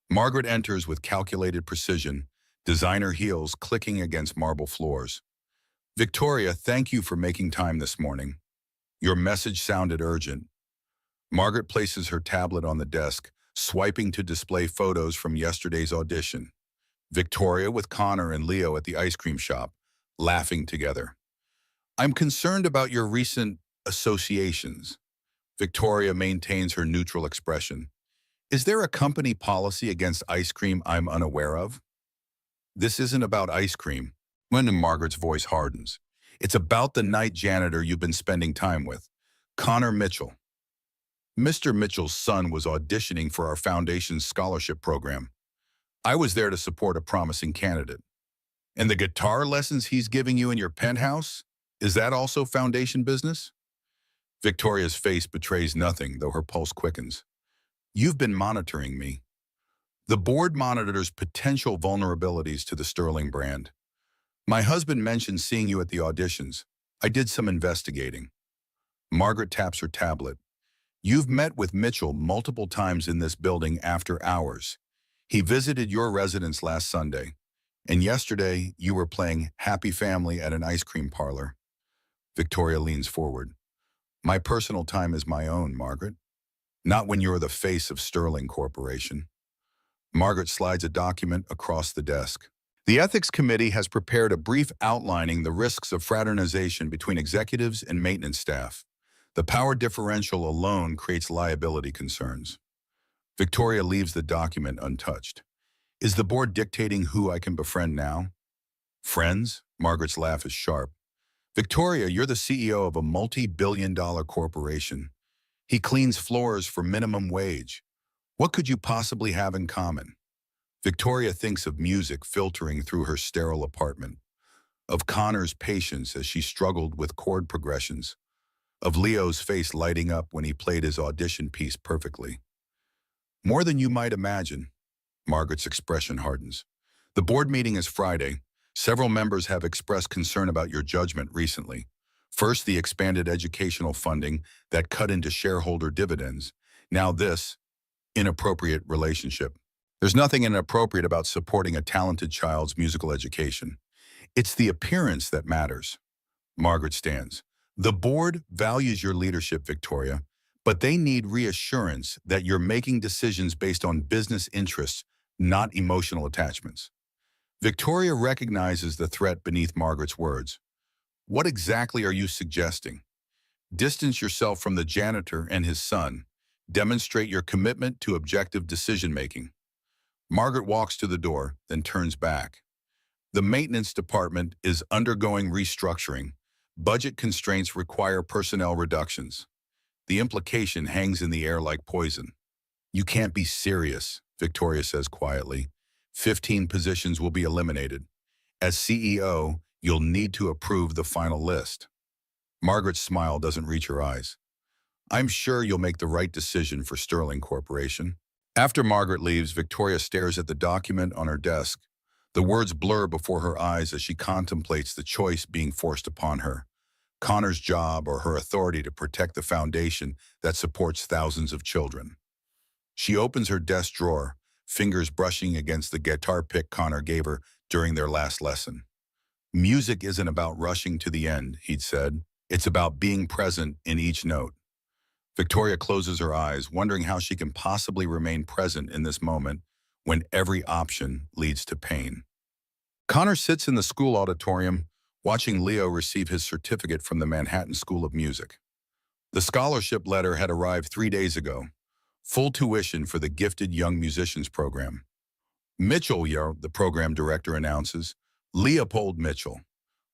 S1: Margaret enters with calculated precision, designer heels clicking against marble floors. Victoria, thank you for making time this morning. Your message sounded urgent. Margaret places her tablet on the desk, swiping to display photos from yesterday's audition. Victoria with Connor and Leo at the ice cream shop, laughing together. I'm concerned about your recent associations. Victoria maintains her neutral expression. Is there a company policy against ice cream I'm unaware of? This isn't about ice cream. Margaret's voice hardens. It's about the night janitor you've been spending time with, Connor Mitchell. Mr. Mitchell's son was auditioning for our foundation's scholarship program. I was there to support a promising candidate. And the guitar lessons he's giving you in your penthouse? Is that also foundation business? Victoria's face betrays nothing, though her pulse quickens. You've been monitoring me. The board monitors potential vulnerabilities to the Sterling brand. My husband mentioned seeing you at the auditions. I did some investigating. Margaret taps her tablet. You've met with Mitchell multiple times in this building after hours. He visited your residence last Sunday. And yesterday, you were playing Happy Family at an ice cream parlor. Victoria leans forward. My personal time is my own, Margaret. Not when you're the face of Sterling Corporation. Margaret slides a document across the desk. The Ethics Committee has prepared a brief outlining the risks of fraternization between executives and maintenance staff. The power differential alone creates liability concerns. Victoria leaves the document untouched. Is the board dictating who I can befriend now? Friends? Margaret's laugh is sharp. Victoria, you're the CEO of a multi-billion-dollar corporation. He cleans floors for minimum wage. What could you possibly have in common? Victoria thinks of music filtering through her sterile apartment, of Connor's patience as she struggled with chord progressions, of Leo's face lighting up when he played his audition piece perfectly. More than you might imagine. Margaret's expression hardens. The board meeting is Friday. Several members have expressed concern about your judgment recently. First, the expanded educational funding that cut into shareholder dividends. Now this inappropriate relationship. There's nothing inappropriate about supporting a talented child's musical education. It's the appearance that matters. Margaret stands. The board values your leadership, Victoria, but they need reassurance that you're making decisions based on business interests, not emotional attachments. Victoria recognizes the threat beneath Margaret's words. What exactly are you suggesting? Distance yourself from the janitor and his son. Demonstrate your commitment to objective decision-making. Margaret walks to the door, then turns back. The maintenance department is undergoing restructuring. Budget constraints require personnel reductions. The implication hangs in the air like poison. You can't be serious, Victoria says quietly. 15 positions will be eliminated. As CEO, you'll need to approve the final list. Margaret's smile doesn't reach her eyes. I'm sure you'll make the right decision for Sterling Corporation. After Margaret leaves, Victoria stares at the document on her desk. The words blur before her eyes as she contemplates the choice being forced upon her. Connor's job or her authority to protect the foundation that supports thousands of children. She opens her desk drawer, fingers brushing against the guitar pick Connor gave her during their last lesson. Music isn't about rushing to the end, he'd said. It's about being present in each note. Victoria closes her eyes, wondering how she can possibly remain present in this moment when every option leads to pain. Connor sits in the school auditorium, watching Leo receive his certificate from the Manhattan School of Music. The scholarship letter had arrived 3 days ago, full tuition for the Gifted Young Musicians program. Mitchell, the program director announces, Leopold Mitchell.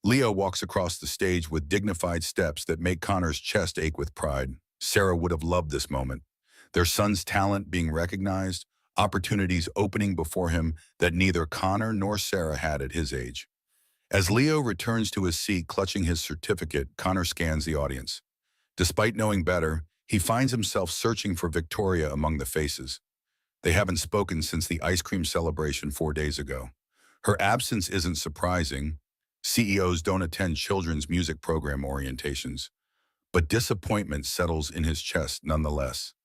S1: Leo walks across the stage with dignified steps that make Connor's chest ache with pride. Sarah would have loved this moment. Their son's talent being recognized, opportunities opening before him that neither Connor nor Sarah had at his age. As Leo returns to his seat clutching his certificate, Connor scans the audience. Despite knowing better, he finds himself searching for Victoria among the faces. They haven't spoken since the ice cream celebration 4 days ago. Her absence isn't surprising. CEOs don't attend children's music program orientations. But disappointment settles in his chest nonetheless.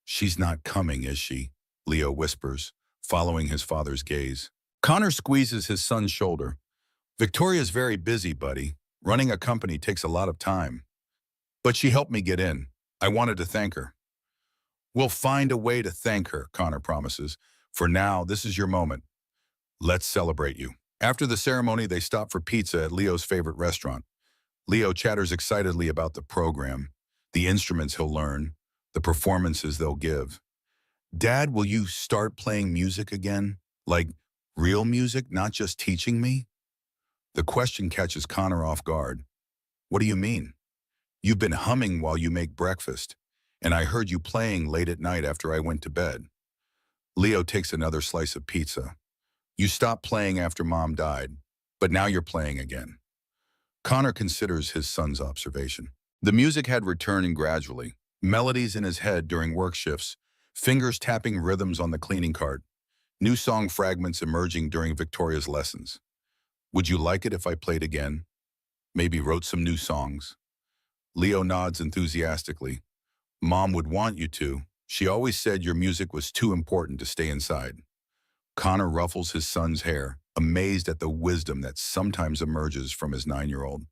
S1: She's not coming, is she? Leo whispers, following his father's gaze. Connor squeezes his son's shoulder. Victoria's very busy, buddy. Running a company takes a lot of time. But she helped me get in. I wanted to thank her. We'll find a way to thank her, Connor promises. For now, this is your moment. Let's celebrate you. After the ceremony, they stop for pizza at Leo's favorite restaurant. Leo chatters excitedly about the program, the instruments he'll learn, the performances they'll give. Dad, will you start playing music again? Like real music, not just teaching me? The question catches Connor off guard. What do you mean? You've been humming while you make breakfast, and I heard you playing late at night after I went to bed. Leo takes another slice of pizza. You stopped playing after Mom died, but now you're playing again. Connor considers his son's observation. The music had returned gradually, melodies in his head during work shifts, fingers tapping rhythms on the cleaning cart, new song fragments emerging during Victoria's lessons. Would you like it if I played again? Maybe wrote some new songs? Leo nods enthusiastically. Mom would want you to. She always said your music was too important to stay inside. Connor ruffles his son's hair, amazed at the wisdom that sometimes emerges from his 9-year-old.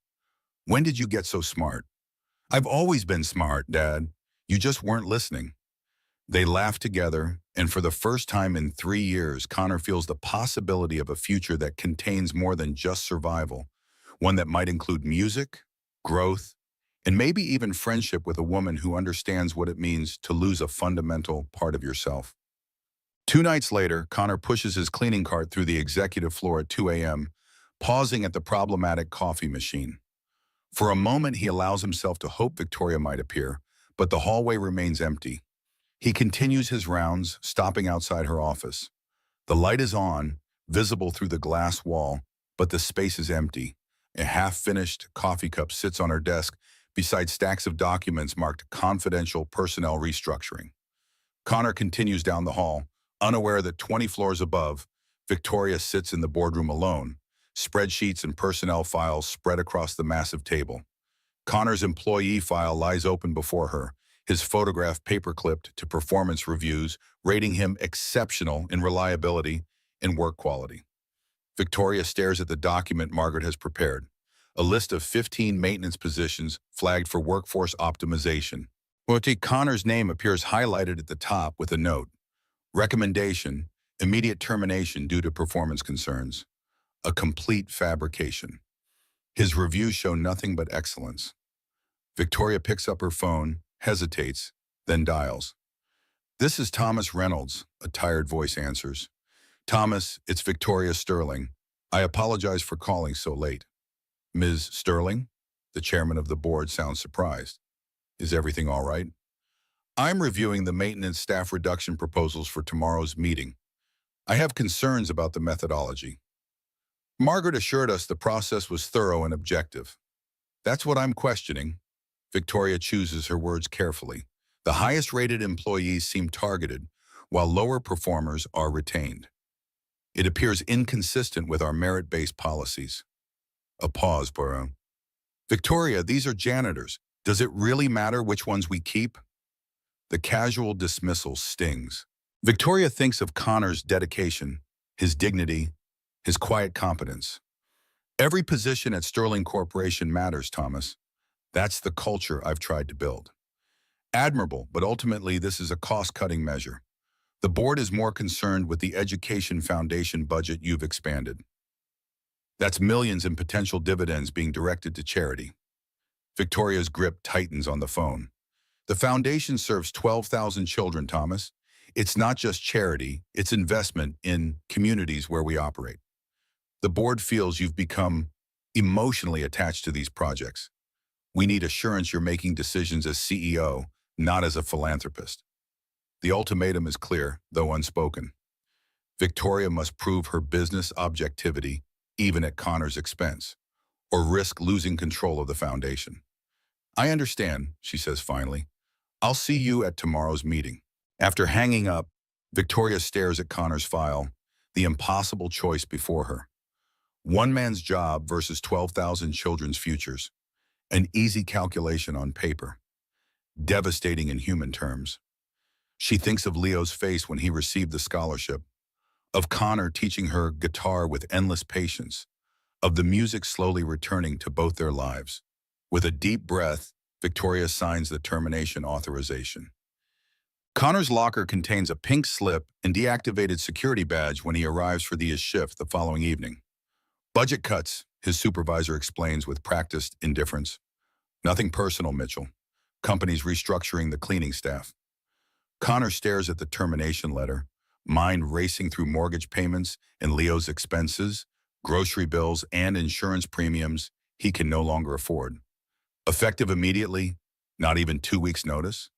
S1: When did you get so smart? I've always been smart, Dad. You just weren't listening. They laugh together, and for the first time in 3 years, Connor feels the possibility of a future that contains more than just survival, one that might include music, growth, and maybe even friendship with a woman who understands what it means to lose a fundamental part of yourself. 2 nights later, Connor pushes his cleaning cart through the executive floor at 2 a.m., pausing at the problematic coffee machine. For a moment, he allows himself to hope Victoria might appear, but the hallway remains empty. He continues his rounds, stopping outside her office. The light is on, visible through the glass wall, but the space is empty. A half-finished coffee cup sits on her desk beside stacks of documents marked confidential personnel restructuring. Connor continues down the hall, unaware that 20 floors above, Victoria sits in the boardroom alone, spreadsheets and personnel files spread across the massive table. Connor's employee file lies open before her, his photograph paper-clipped to performance reviews, rating him exceptional in reliability and work quality. Victoria stares at the document Margaret has prepared, a list of 15 maintenance positions flagged for workforce optimization. Connor's name appears highlighted at the top with a note. Recommendation, immediate termination due to performance concerns. A complete fabrication. His reviews show nothing but excellence. Victoria picks up her phone, hesitates, then dials. This is Thomas Reynolds, a tired voice answers. Thomas, it's Victoria Sterling. I apologize for calling so late. Ms. Sterling? The chairman of the board sounds surprised. Is everything all right? I'm reviewing the maintenance staff reduction proposals for tomorrow's meeting. I have concerns about the methodology. Margaret assured us the process was thorough and objective. That's what I'm questioning. Victoria chooses her words carefully. The highest-rated employees seem targeted, while lower performers are retained. It appears inconsistent with our merit-based policies. A pause, Burrow. Victoria, these are janitors. Does it really matter which ones we keep? The casual dismissal stings. Victoria thinks of Connor's dedication, his dignity, his quiet competence. Every position at Sterling Corporation matters, Thomas. That's the culture I've tried to build. Admirable, but ultimately this is a cost-cutting measure. The board is more concerned with the Education Foundation budget you've expanded. That's millions in potential dividends being directed to charity. Victoria's grip tightens on the phone. The foundation serves 12,000 children, Thomas. It's not just charity, it's investment in communities where we operate. The board feels you've become emotionally attached to these projects. We need assurance you're making decisions as CEO, not as a philanthropist. The ultimatum is clear, though unspoken. Victoria must prove her business objectivity, even at Connor's expense, or risk losing control of the foundation. I understand, she says finally. I'll see you at tomorrow's meeting. After hanging up, Victoria stares at Connor's file, the impossible choice before her. One man's job versus 12,000 children's futures. An easy calculation on paper. Devastating in human terms. She thinks of Leo's face when he received the scholarship, of Connor teaching her guitar with endless patience, of the music slowly returning to both their lives. With a deep breath, Victoria signs the termination authorization. Connor's locker contains a pink slip and deactivated security badge when he arrives for his shift the following evening. Budget cuts, his supervisor explains with practiced indifference. Nothing personal, Mitchell. Company's restructuring the cleaning staff. Connor stares at the termination letter, mind racing through mortgage payments and Leo's expenses, grocery bills, and insurance premiums he can no longer afford. Effective immediately, not even 2 weeks' notice.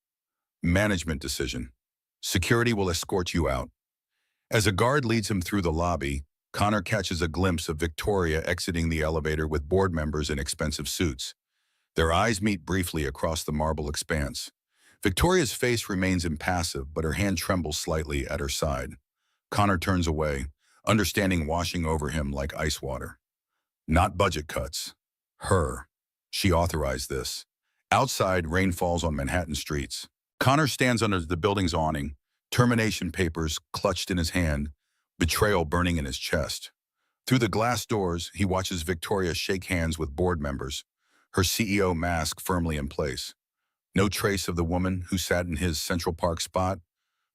S1: Management decision. Security will escort you out. As a guard leads him through the lobby, Connor catches a glimpse of Victoria exiting the elevator with board members in expensive suits. Their eyes meet briefly across the marble expanse. Victoria's face remains impassive, but her hand trembles slightly at her side. Connor turns away, understanding washing over him like ice water. Not budget cuts. Her. She authorized this. Outside, rain falls on Manhattan streets. Connor stands under the building's awning, termination papers clutched in his hand, betrayal burning in his chest. Through the glass doors, he watches Victoria shake hands with board members, her CEO mask firmly in place. No trace of the woman who sat in his Central Park spot,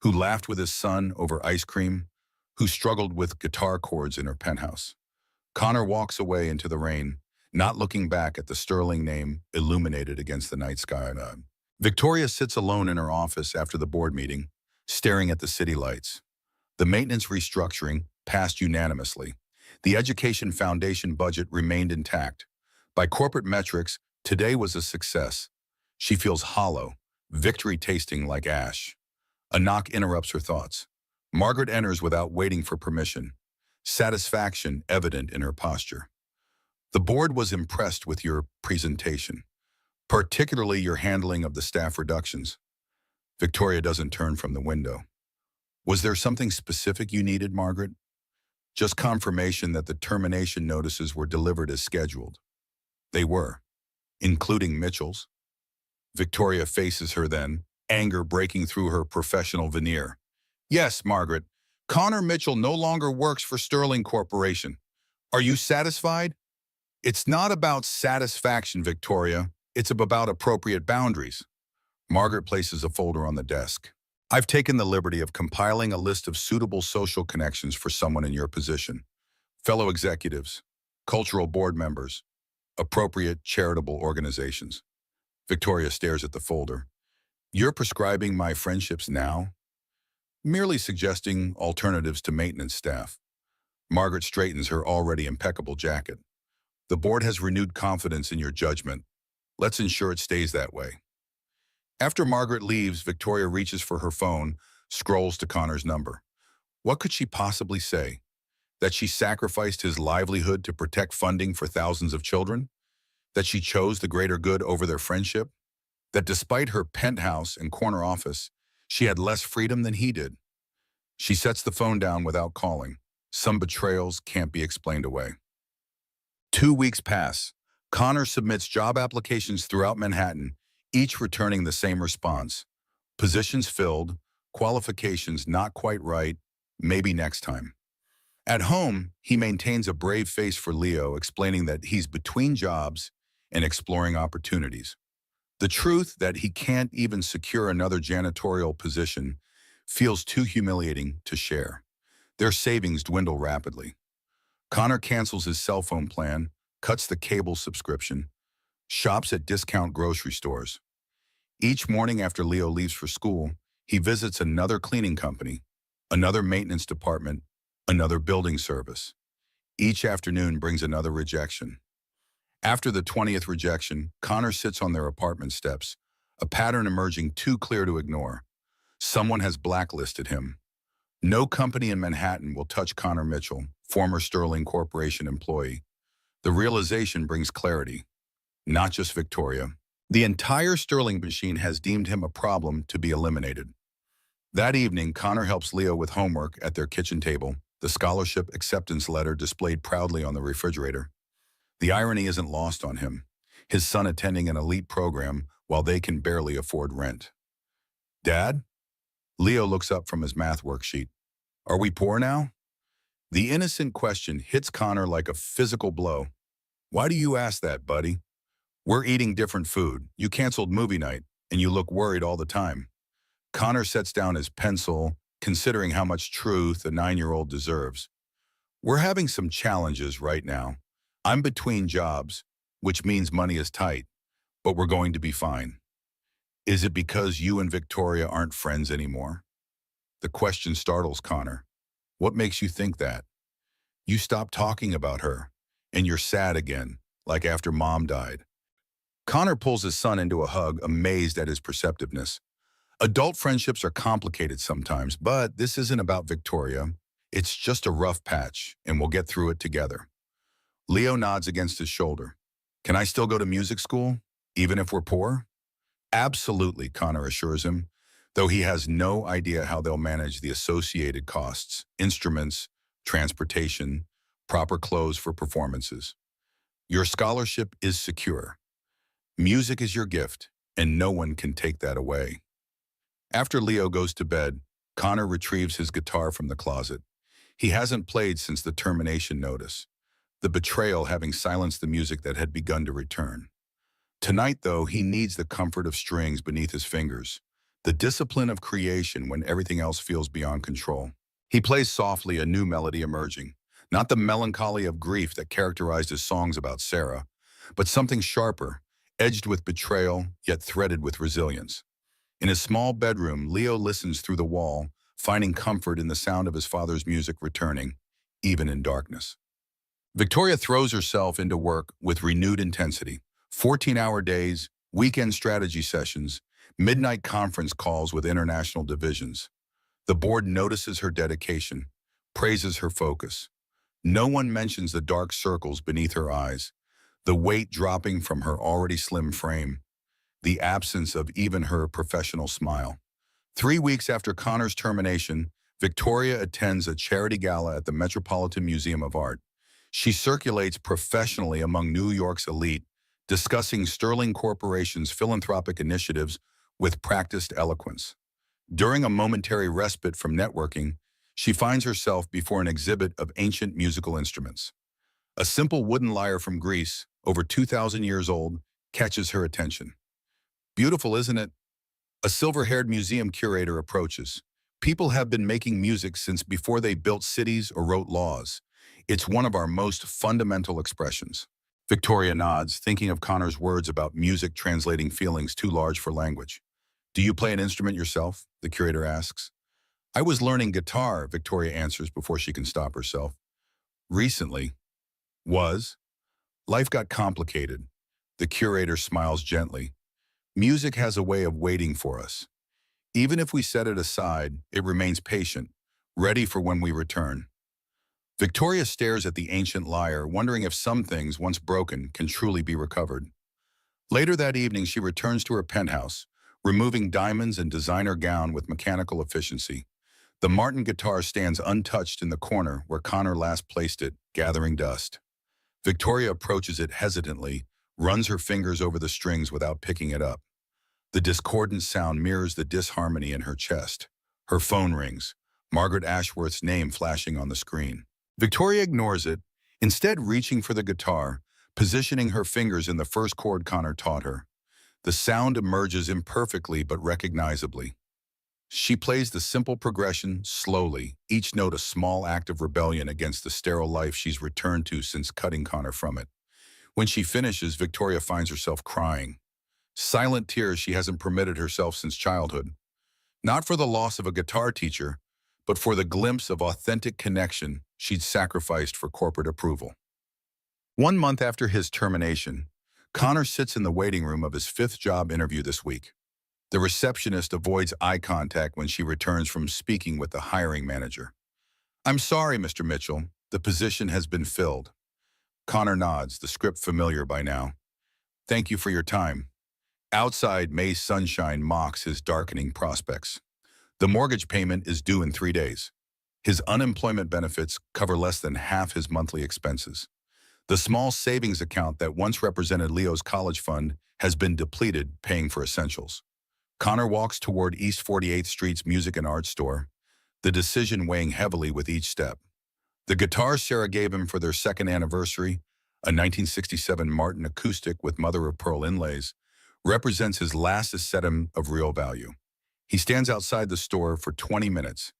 S1: who laughed with his son over ice cream, who struggled with guitar chords in her penthouse. Connor walks away into the rain, not looking back at the Sterling name illuminated against the night sky. Victoria sits alone in her office after the board meeting, staring at the city lights. The maintenance restructuring passed unanimously. The Education Foundation budget remained intact. By corporate metrics, today was a success. She feels hollow, victory tasting like ash. A knock interrupts her thoughts. Margaret enters without waiting for permission, satisfaction evident in her posture. The board was impressed with your presentation, particularly your handling of the staff reductions. Victoria doesn't turn from the window. Was there something specific you needed, Margaret? Just confirmation that the termination notices were delivered as scheduled. They were, including Mitchell's. Victoria faces her then, anger breaking through her professional veneer. Yes, Margaret, Connor Mitchell no longer works for Sterling Corporation. Are you satisfied? It's not about satisfaction, Victoria. It's about appropriate boundaries. Margaret places a folder on the desk. I've taken the liberty of compiling a list of suitable social connections for someone in your position. Fellow executives, cultural board members, appropriate charitable organizations. Victoria stares at the folder. You're prescribing my friendships now? Merely suggesting alternatives to maintenance staff. Margaret straightens her already impeccable jacket. The board has renewed confidence in your judgment. Let's ensure it stays that way. After Margaret leaves, Victoria reaches for her phone, scrolls to Connor's number. What could she possibly say? That she sacrificed his livelihood to protect funding for thousands of children? That she chose the greater good over their friendship? That despite her penthouse and corner office, she had less freedom than he did? She sets the phone down without calling. Some betrayals can't be explained away. 2 weeks pass. Connor submits job applications throughout Manhattan, each returning the same response. Positions filled, qualifications not quite right, maybe next time. At home, he maintains a brave face for Leo, explaining that he's between jobs and exploring opportunities. The truth that he can't even secure another janitorial position feels too humiliating to share. Their savings dwindle rapidly. Connor cancels his cell phone plan, cuts the cable subscription, shops at discount grocery stores. Each morning after Leo leaves for school, he visits another cleaning company, another maintenance department, another building service. Each afternoon brings another rejection. After the 20th rejection, Connor sits on their apartment steps, a pattern emerging too clear to ignore. Someone has blacklisted him. No company in Manhattan will touch Connor Mitchell, former Sterling Corporation employee. The realization brings clarity, not just Victoria. The entire Sterling machine has deemed him a problem to be eliminated. That evening, Connor helps Leo with homework at their kitchen table, the scholarship acceptance letter displayed proudly on the refrigerator. The irony isn't lost on him, his son attending an elite program while they can barely afford rent. Dad? Leo looks up from his math worksheet. Are we poor now? The innocent question hits Connor like a physical blow. Why do you ask that, buddy? We're eating different food. You canceled movie night, and you look worried all the time. Connor sets down his pencil, considering how much truth a 9-year-old deserves. We're having some challenges right now. I'm between jobs, which means money is tight, but we're going to be fine. Is it because you and Victoria aren't friends anymore? The question startles Connor. What makes you think that? You stopped talking about her, and you're sad again, like after Mom died. Connor pulls his son into a hug, amazed at his perceptiveness. Adult friendships are complicated sometimes, but this isn't about Victoria. It's just a rough patch, and we'll get through it together. Leo nods against his shoulder. Can I still go to music school, even if we're poor? Absolutely, Connor assures him, though he has no idea how they'll manage the associated costs, instruments, transportation, proper clothes for performances. Your scholarship is secure. Music is your gift, and no one can take that away. After Leo goes to bed, Connor retrieves his guitar from the closet. He hasn't played since the termination notice, the betrayal having silenced the music that had begun to return. Tonight, though, he needs the comfort of strings beneath his fingers, the discipline of creation when everything else feels beyond control. He plays softly, a new melody emerging, not the melancholy of grief that characterized his songs about Sarah, but something sharper, edged with betrayal, yet threaded with resilience. In his small bedroom, Leo listens through the wall, finding comfort in the sound of his father's music returning, even in darkness. Victoria throws herself into work with renewed intensity. 14-hour days, weekend strategy sessions, midnight conference calls with international divisions. The board notices her dedication, praises her focus. No one mentions the dark circles beneath her eyes, the weight dropping from her already slim frame, the absence of even her professional smile. 3 weeks after Connor's termination, Victoria attends a charity gala at the Metropolitan Museum of Art. She circulates professionally among New York's elite, discussing Sterling Corporation's philanthropic initiatives with practiced eloquence. During a momentary respite from networking, she finds herself before an exhibit of ancient musical instruments. A simple wooden lyre from Greece, over 2,000 years old, catches her attention. Beautiful, isn't it? A silver-haired museum curator approaches. People have been making music since before they built cities or wrote laws. It's one of our most fundamental expressions. Victoria nods, thinking of Connor's words about music translating feelings too large for language. Do you play an instrument yourself? The curator asks. I was learning guitar, Victoria answers before she can stop herself. Recently. Was? Life got complicated. The curator smiles gently. Music has a way of waiting for us. Even if we set it aside, it remains patient, ready for when we return. Victoria stares at the ancient lyre, wondering if some things, once broken, can truly be recovered. Later that evening, she returns to her penthouse, removing diamonds and designer gown with mechanical efficiency. The Martin guitar stands untouched in the corner where Connor last placed it, gathering dust. Victoria approaches it hesitantly, runs her fingers over the strings without picking it up. The discordant sound mirrors the disharmony in her chest. Her phone rings, Margaret Ashworth's name flashing on the screen. Victoria ignores it, instead reaching for the guitar, positioning her fingers in the first chord Connor taught her. The sound emerges imperfectly but recognizably. She plays the simple progression slowly, each note a small act of rebellion against the sterile life she's returned to since cutting Connor from it. When she finishes, Victoria finds herself crying. Silent tears she hasn't permitted herself since childhood. Not for the loss of a guitar teacher, but for the glimpse of authentic connection she'd sacrificed for corporate approval. 1 month after his termination, Connor sits in the waiting room of his 5th job interview this week. The receptionist avoids eye contact when she returns from speaking with the hiring manager. I'm sorry, Mr. Mitchell, the position has been filled. Connor nods, the script familiar by now. Thank you for your time. Outside, May's sunshine mocks his darkening prospects. The mortgage payment is due in 3 days. His unemployment benefits cover less than half his monthly expenses. The small savings account that once represented Leo's college fund has been depleted, paying for essentials. Connor walks toward East 48th Street's music and art store, the decision weighing heavily with each step. The guitar Sarah gave him for their 2nd anniversary, a 1967 Martin acoustic with mother-of-pearl inlays, represents his last ascetum of real value. He stands outside the store for 20 minutes,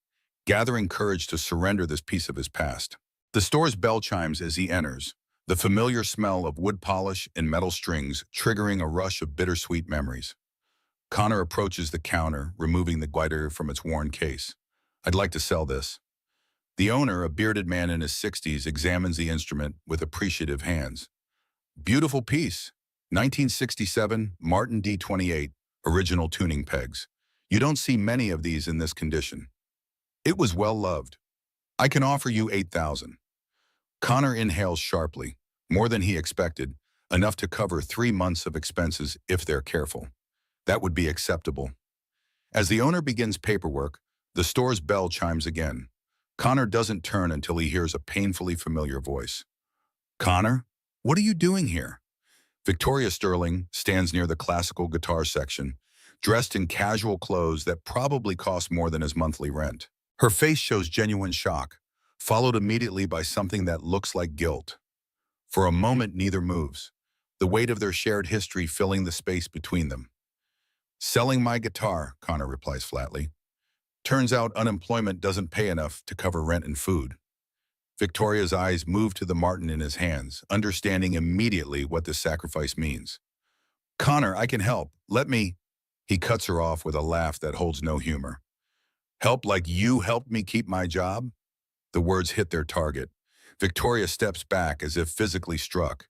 S1: gathering courage to surrender this piece of his past. The store's bell chimes as he enters, the familiar smell of wood polish and metal strings triggering a rush of bittersweet memories. Connor approaches the counter, removing the glider from its worn case. I'd like to sell this. The owner, a bearded man in his 60s, examines the instrument with appreciative hands. Beautiful piece. 1967 Martin D28, original tuning pegs. You don't see many of these in this condition. It was well loved. I can offer you 8,000. Connor inhales sharply, more than he expected, enough to cover 3 months of expenses if they're careful. That would be acceptable. As the owner begins paperwork, the store's bell chimes again. Connor doesn't turn until he hears a painfully familiar voice. Connor, what are you doing here? Victoria Sterling stands near the classical guitar section, dressed in casual clothes that probably cost more than his monthly rent. Her face shows genuine shock, followed immediately by something that looks like guilt. For a moment, neither moves, the weight of their shared history filling the space between them. Selling my guitar, Connor replies flatly. Turns out unemployment doesn't pay enough to cover rent and food. Victoria's eyes move to the Martin in his hands, understanding immediately what this sacrifice means. Connor, I can help. Let me... He cuts her off with a laugh that holds no humor. Help like you helped me keep my job? The words hit their target. Victoria steps back as if physically struck.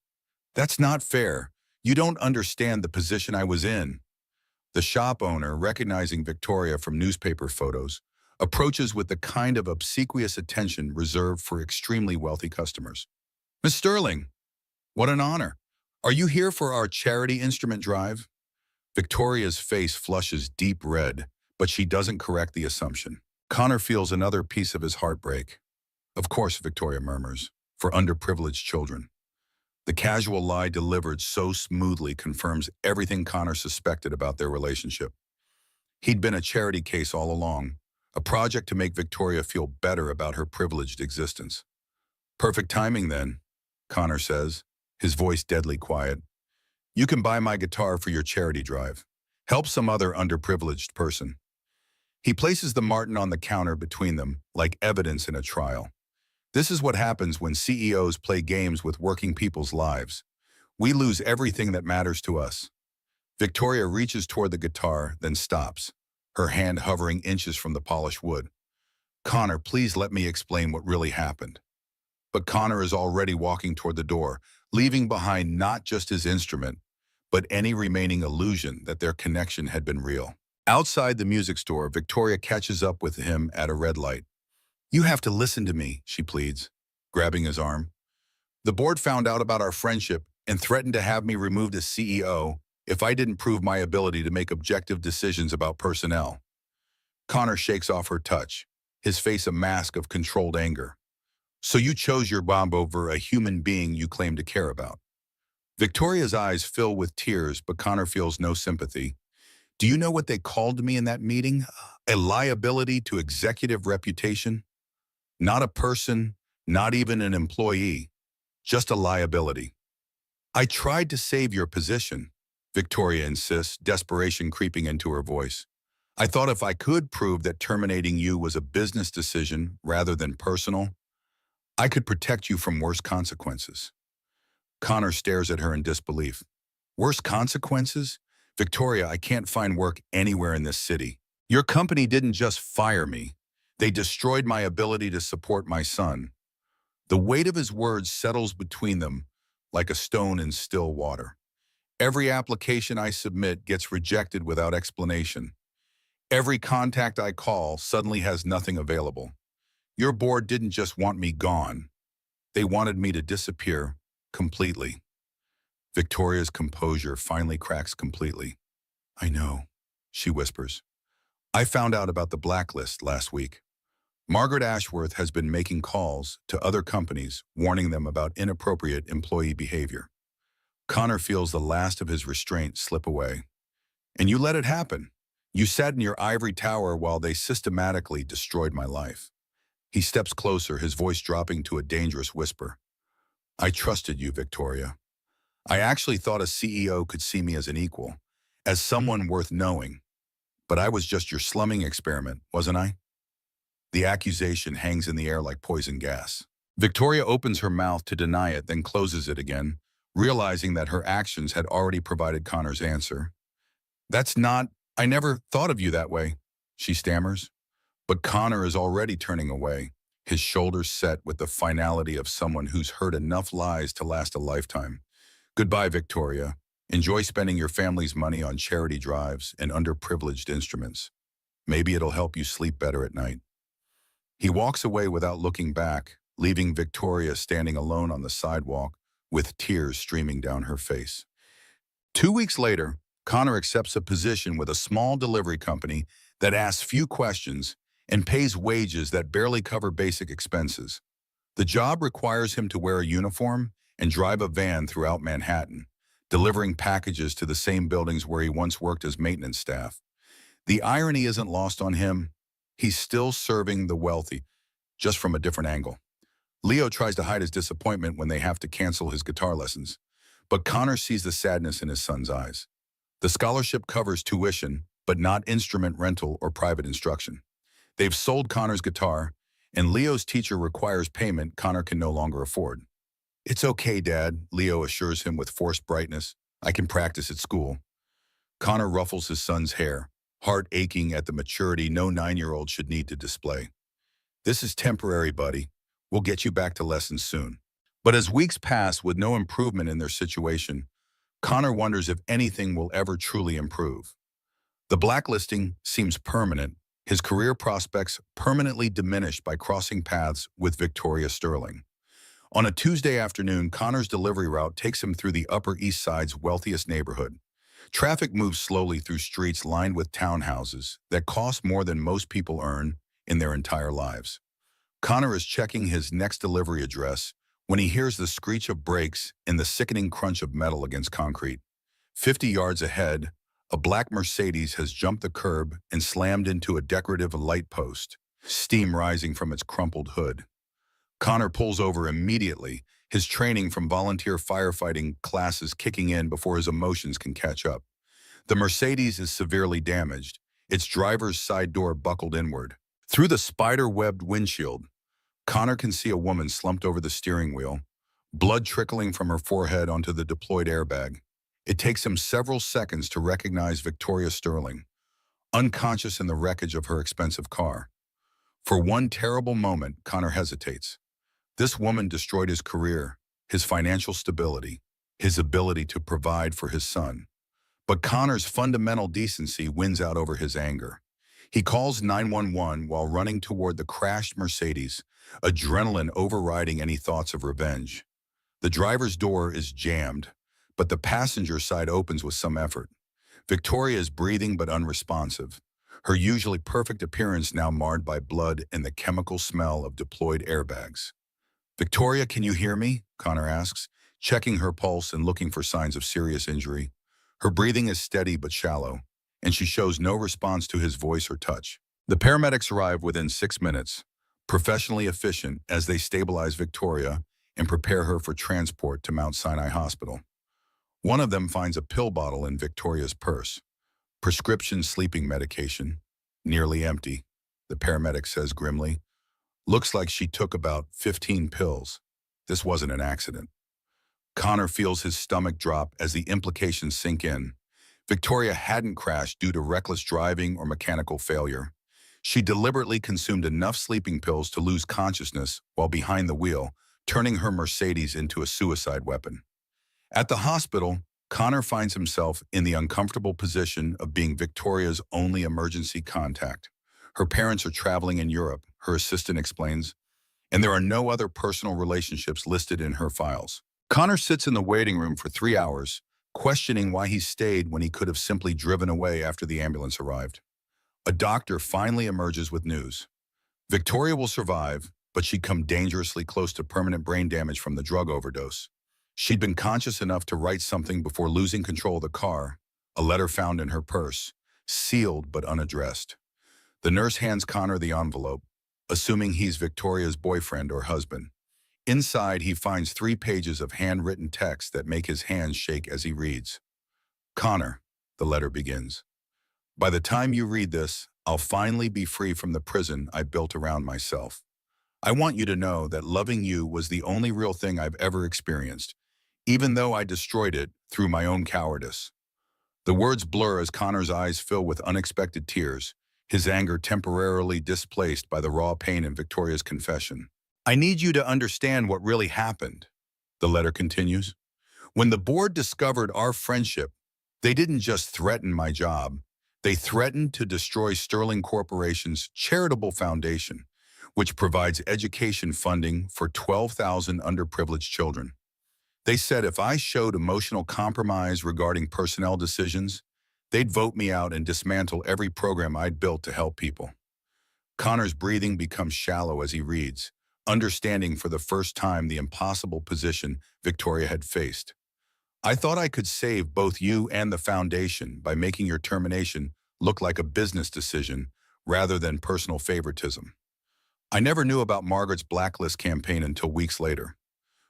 S1: That's not fair. You don't understand the position I was in. The shop owner, recognizing Victoria from newspaper photos, approaches with the kind of obsequious attention reserved for extremely wealthy customers. Miss Sterling, what an honor. Are you here for our charity instrument drive? Victoria's face flushes deep red, but she doesn't correct the assumption. Connor feels another piece of his heartbreak. Of course, Victoria murmurs, for underprivileged children. The casual lie delivered so smoothly confirms everything Connor suspected about their relationship. He'd been a charity case all along, a project to make Victoria feel better about her privileged existence. Perfect timing then, Connor says, his voice deadly quiet. You can buy my guitar for your charity drive. Help some other underprivileged person. He places the Martin on the counter between them, like evidence in a trial. This is what happens when CEOs play games with working people's lives. We lose everything that matters to us. Victoria reaches toward the guitar, then stops, her hand hovering inches from the polished wood. Connor, please let me explain what really happened. But Connor is already walking toward the door, leaving behind not just his instrument, but any remaining illusion that their connection had been real. Outside the music store, Victoria catches up with him at a red light. You have to listen to me, she pleads, grabbing his arm. The board found out about our friendship and threatened to have me removed as CEO if I didn't prove my ability to make objective decisions about personnel. Connor shakes off her touch, his face a mask of controlled anger. So you chose your bomb over a human being you claim to care about. Victoria's eyes fill with tears, but Connor feels no sympathy. Do you know what they called me in that meeting? A liability to executive reputation? Not a person, not even an employee, just a liability. I tried to save your position, Victoria insists, desperation creeping into her voice. I thought if I could prove that terminating you was a business decision rather than personal, I could protect you from worse consequences. Connor stares at her in disbelief. Worse consequences? Victoria, I can't find work anywhere in this city. Your company didn't just fire me. They destroyed my ability to support my son. The weight of his words settles between them like a stone in still water. Every application I submit gets rejected without explanation. Every contact I call suddenly has nothing available. Your board didn't just want me gone. They wanted me to disappear completely. Victoria's composure finally cracks completely. I know, she whispers. I found out about the blacklist last week. Margaret Ashworth has been making calls to other companies, warning them about inappropriate employee behavior. Connor feels the last of his restraint slip away. And you let it happen. You sat in your ivory tower while they systematically destroyed my life. He steps closer, his voice dropping to a dangerous whisper. I trusted you, Victoria. I actually thought a CEO could see me as an equal, as someone worth knowing. But I was just your slumming experiment, wasn't I? The accusation hangs in the air like poison gas. Victoria opens her mouth to deny it, then closes it again, realizing that her actions had already provided Connor's answer. I never thought of you that way, she stammers. But Connor is already turning away, his shoulders set with the finality of someone who's heard enough lies to last a lifetime. Goodbye, Victoria. Enjoy spending your family's money on charity drives and underprivileged instruments. Maybe it'll help you sleep better at night. He walks away without looking back, leaving Victoria standing alone on the sidewalk with tears streaming down her face. 2 weeks later, Connor accepts a position with a small delivery company that asks few questions and pays wages that barely cover basic expenses. The job requires him to wear a uniform and drive a van throughout Manhattan, delivering packages to the same buildings where he once worked as maintenance staff. The irony isn't lost on him. He's still serving the wealthy, just from a different angle. Leo tries to hide his disappointment when they have to cancel his guitar lessons, but Connor sees the sadness in his son's eyes. The scholarship covers tuition, but not instrument rental or private instruction. They've sold Connor's guitar, and Leo's teacher requires payment Connor can no longer afford. "It's okay, Dad," Leo assures him with forced brightness. "I can practice at school." Connor ruffles his son's hair, heart aching at the maturity no 9-year-old should need to display. "This is temporary, buddy. We'll get you back to lessons soon." But as weeks pass with no improvement in their situation, Connor wonders if anything will ever truly improve. The blacklisting seems permanent, his career prospects permanently diminished by crossing paths with Victoria Sterling. On a Tuesday afternoon, Connor's delivery route takes him through the Upper East Side's wealthiest neighborhood. Traffic moves slowly through streets lined with townhouses that cost more than most people earn in their entire lives. Connor is checking his next delivery address when he hears the screech of brakes and the sickening crunch of metal against concrete. 50 yards ahead, a black Mercedes has jumped the curb and slammed into a decorative light post, steam rising from its crumpled hood. Connor pulls over immediately, his training from volunteer firefighting classes kicking in before his emotions can catch up. The Mercedes is severely damaged, its driver's side door buckled inward. Through the spider-webbed windshield, Connor can see a woman slumped over the steering wheel, blood trickling from her forehead onto the deployed airbag. It takes him several seconds to recognize Victoria Sterling, unconscious in the wreckage of her expensive car. For one terrible moment, Connor hesitates. This woman destroyed his career, his financial stability, his ability to provide for his son. But Connor's fundamental decency wins out over his anger. He calls 911 while running toward the crashed Mercedes, adrenaline overriding any thoughts of revenge. The driver's door is jammed, but the passenger side opens with some effort. Victoria is breathing but unresponsive, her usually perfect appearance now marred by blood and the chemical smell of deployed airbags. "Victoria, can you hear me?" Connor asks, checking her pulse and looking for signs of serious injury. Her breathing is steady but shallow, and she shows no response to his voice or touch. The paramedics arrive within 6 minutes, professionally efficient as they stabilize Victoria and prepare her for transport to Mount Sinai Hospital. One of them finds a pill bottle in Victoria's purse. Prescription sleeping medication, nearly empty, the paramedic says grimly. "Looks like she took about 15 pills. This wasn't an accident." Connor feels his stomach drop as the implications sink in. Victoria hadn't crashed due to reckless driving or mechanical failure. She deliberately consumed enough sleeping pills to lose consciousness while behind the wheel, turning her Mercedes into a suicide weapon. At the hospital, Connor finds himself in the uncomfortable position of being Victoria's only emergency contact. Her parents are traveling in Europe, her assistant explains, and there are no other personal relationships listed in her files. Connor sits in the waiting room for 3 hours, questioning why he stayed when he could have simply driven away after the ambulance arrived. A doctor finally emerges with news. Victoria will survive, but she'd come dangerously close to permanent brain damage from the drug overdose. She'd been conscious enough to write something before losing control of the car, a letter found in her purse, sealed but unaddressed. The nurse hands Connor the envelope, assuming he's Victoria's boyfriend or husband. Inside, he finds 3 pages of handwritten text that make his hands shake as he reads. "Connor," the letter begins. "By the time you read this, I'll finally be free from the prison I built around myself. I want you to know that loving you was the only real thing I've ever experienced, even though I destroyed it through my own cowardice." The words blur as Connor's eyes fill with unexpected tears, his anger temporarily displaced by the raw pain in Victoria's confession. "I need you to understand what really happened," the letter continues. When the board discovered our friendship, they didn't just threaten my job, they threatened to destroy Sterling Corporation's charitable foundation, which provides education funding for 12,000 underprivileged children. They said if I showed emotional compromise regarding personnel decisions, they'd vote me out and dismantle every program I'd built to help people. Connor's breathing becomes shallow as he reads, understanding for the first time the impossible position Victoria had faced. I thought I could save both you and the foundation by making your termination look like a business decision rather than personal favoritism. I never knew about Margaret's blacklist campaign until weeks later.